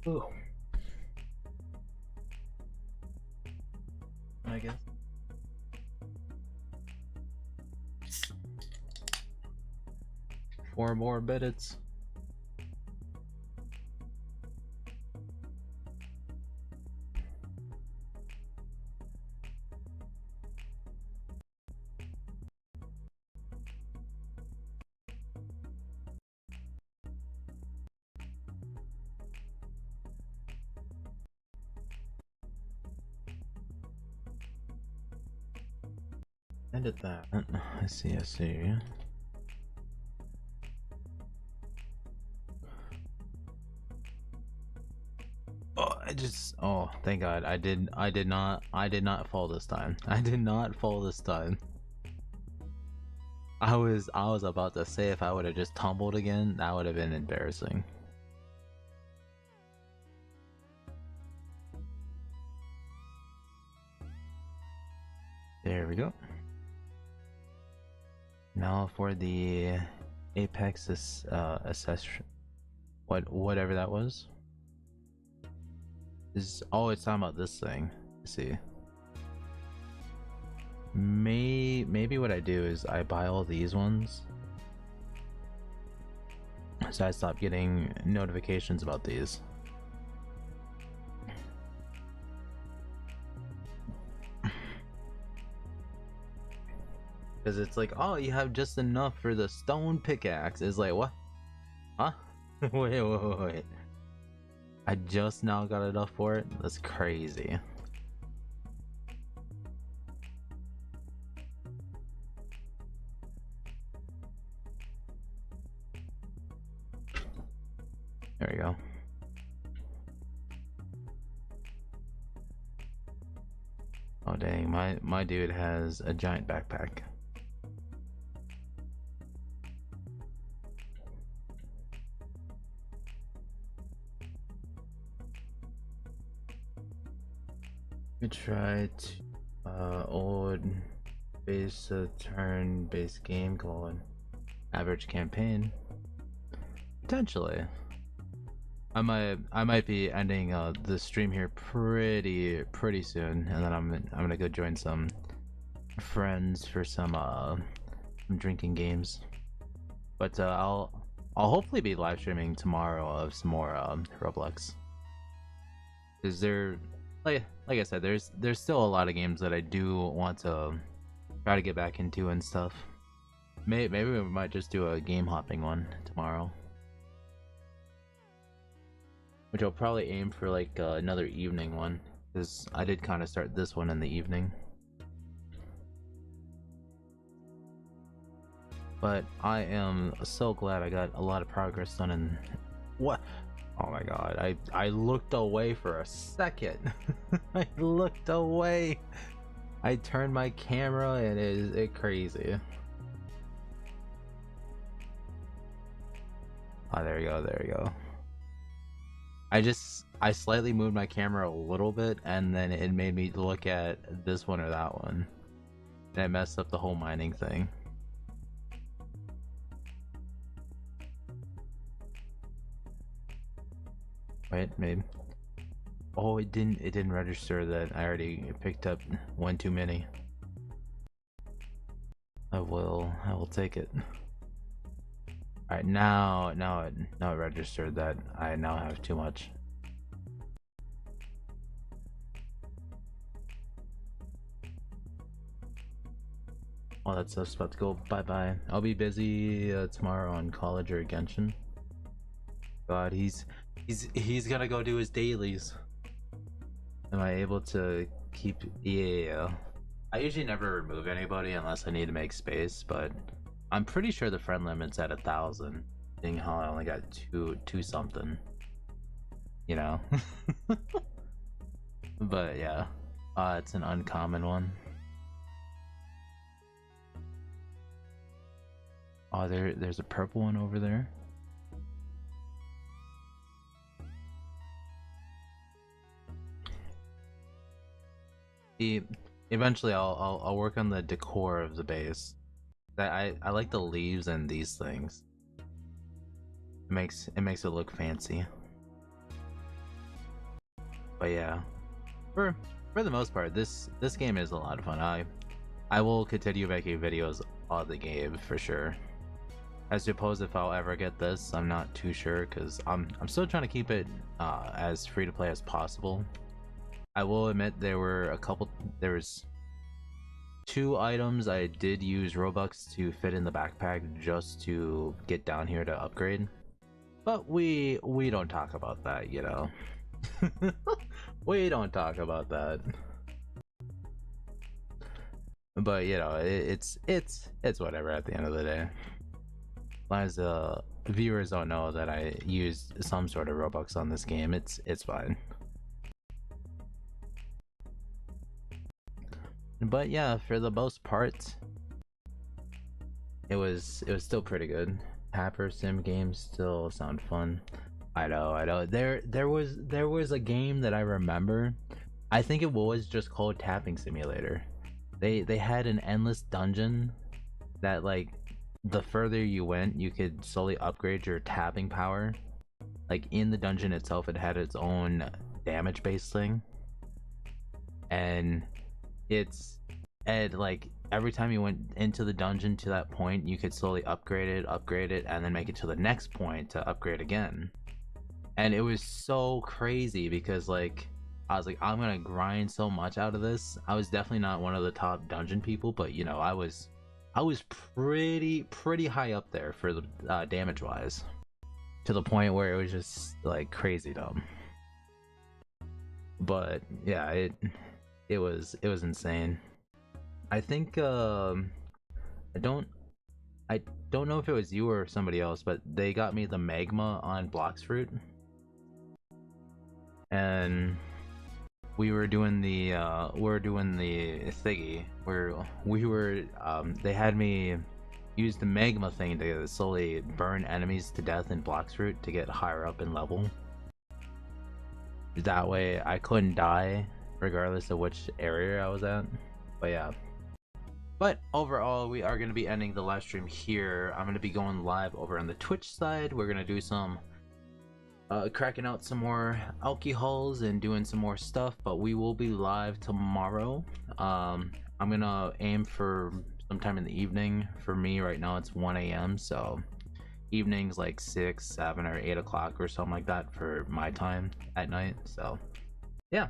Ooh. I guess. Four more minutes. Ended that. I see, I see. Oh, thank God. I did not fall this time. I did not fall this time. I was about to say if I would have just tumbled again, that would have been embarrassing. There we go. Now for the Apex assess whatever that was. Oh, it's talking about this thing. Let's see. Maybe what I do is I buy all these ones, so I stop getting notifications about these. Because it's like, oh, you have just enough for the stone pickaxe. It's like, what? Huh? Wait. I just now got enough for it? That's crazy. There we go. Oh dang, my dude has a giant backpack. We try to old base turn base game called average campaign. Potentially. I might be ending the stream here pretty soon, and then I'm gonna go join some friends for some drinking games. But I'll hopefully be live streaming tomorrow of some more Roblox. Is there like I said, there's still a lot of games that I do want to try to get back into and stuff. Maybe we might just do a game hopping one tomorrow, which I'll probably aim for like another evening one, because I did kind of start this one in the evening. But I am so glad I got a lot of progress done in what. Oh my god, I looked away for a second. I looked away. I turned my camera and it crazy. Oh, there you go, there you go. I slightly moved my camera a little bit and then it made me look at this one or that one. And I messed up the whole mining thing. Wait, maybe. Oh, it didn't register that I already picked up one too many. I will take it. Alright, now it registered that I now have too much. Oh, that stuff's about to go bye-bye. I'll be busy tomorrow on college or Genshin. God, he's gonna go do his dailies. Am I able to keep? Yeah. I usually never remove anybody unless I need to make space, but I'm pretty sure the friend limit's at 1,000. Seeing how I only got two something. You know. But yeah, it's an uncommon one. Oh, there's a purple one over there. Eventually I'll work on the decor of the base. I like the leaves and these things. It makes it look fancy. But yeah, for the most part, this game is a lot of fun. I will continue making videos on the game for sure. I suppose if I'll ever get this, I'm not too sure, because I'm still trying to keep it as free to play as possible. I will admit there was 2 items I did use Robux to fit in the backpack just to get down here to upgrade. But we don't talk about that, you know. We don't talk about that. But you know, it's whatever at the end of the day. As long as the viewers don't know that I used some sort of Robux on this game, it's fine. But yeah, for the most part, it was still pretty good. Happer sim games still sound fun. I know. There was a game that I remember. I think it was just called Tapping Simulator. They had an endless dungeon that, like, the further you went, you could slowly upgrade your tapping power. Like, in the dungeon itself, it had its own damage based thing. And like every time you went into the dungeon to that point, you could slowly upgrade it, and then make it to the next point to upgrade again. And it was so crazy because, like, I was like, I'm gonna grind so much out of this. I was definitely not one of the top dungeon people, but you know, I was pretty high up there for the damage wise, to the point where it was just like crazy dumb. But yeah, it was insane. I think I don't know if it was you or somebody else, but they got me the magma on Bloxfruit, and we were doing the thingy where they had me use the magma thing to slowly burn enemies to death in Bloxfruit to get higher up in level. That way I couldn't die regardless of which area I was at. But yeah. But overall, we are going to be ending the live stream here. I'm going to be going live over on the Twitch side. We're going to do some cracking out some more alcohols and doing some more stuff, but we will be live tomorrow. I'm I'm gonna aim for sometime in the evening. For me right now it's 1 a.m. so evenings like 6, 7, or 8 o'clock or something like that for my time at night. So yeah.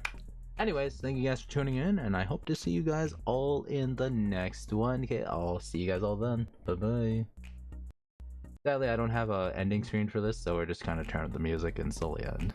Anyways, thank you guys for tuning in, and I hope to see you guys all in the next one. Okay, I'll see you guys all then. Bye bye. Sadly, I don't have a ending screen for this, so we're just kind of turn up the music and slowly end.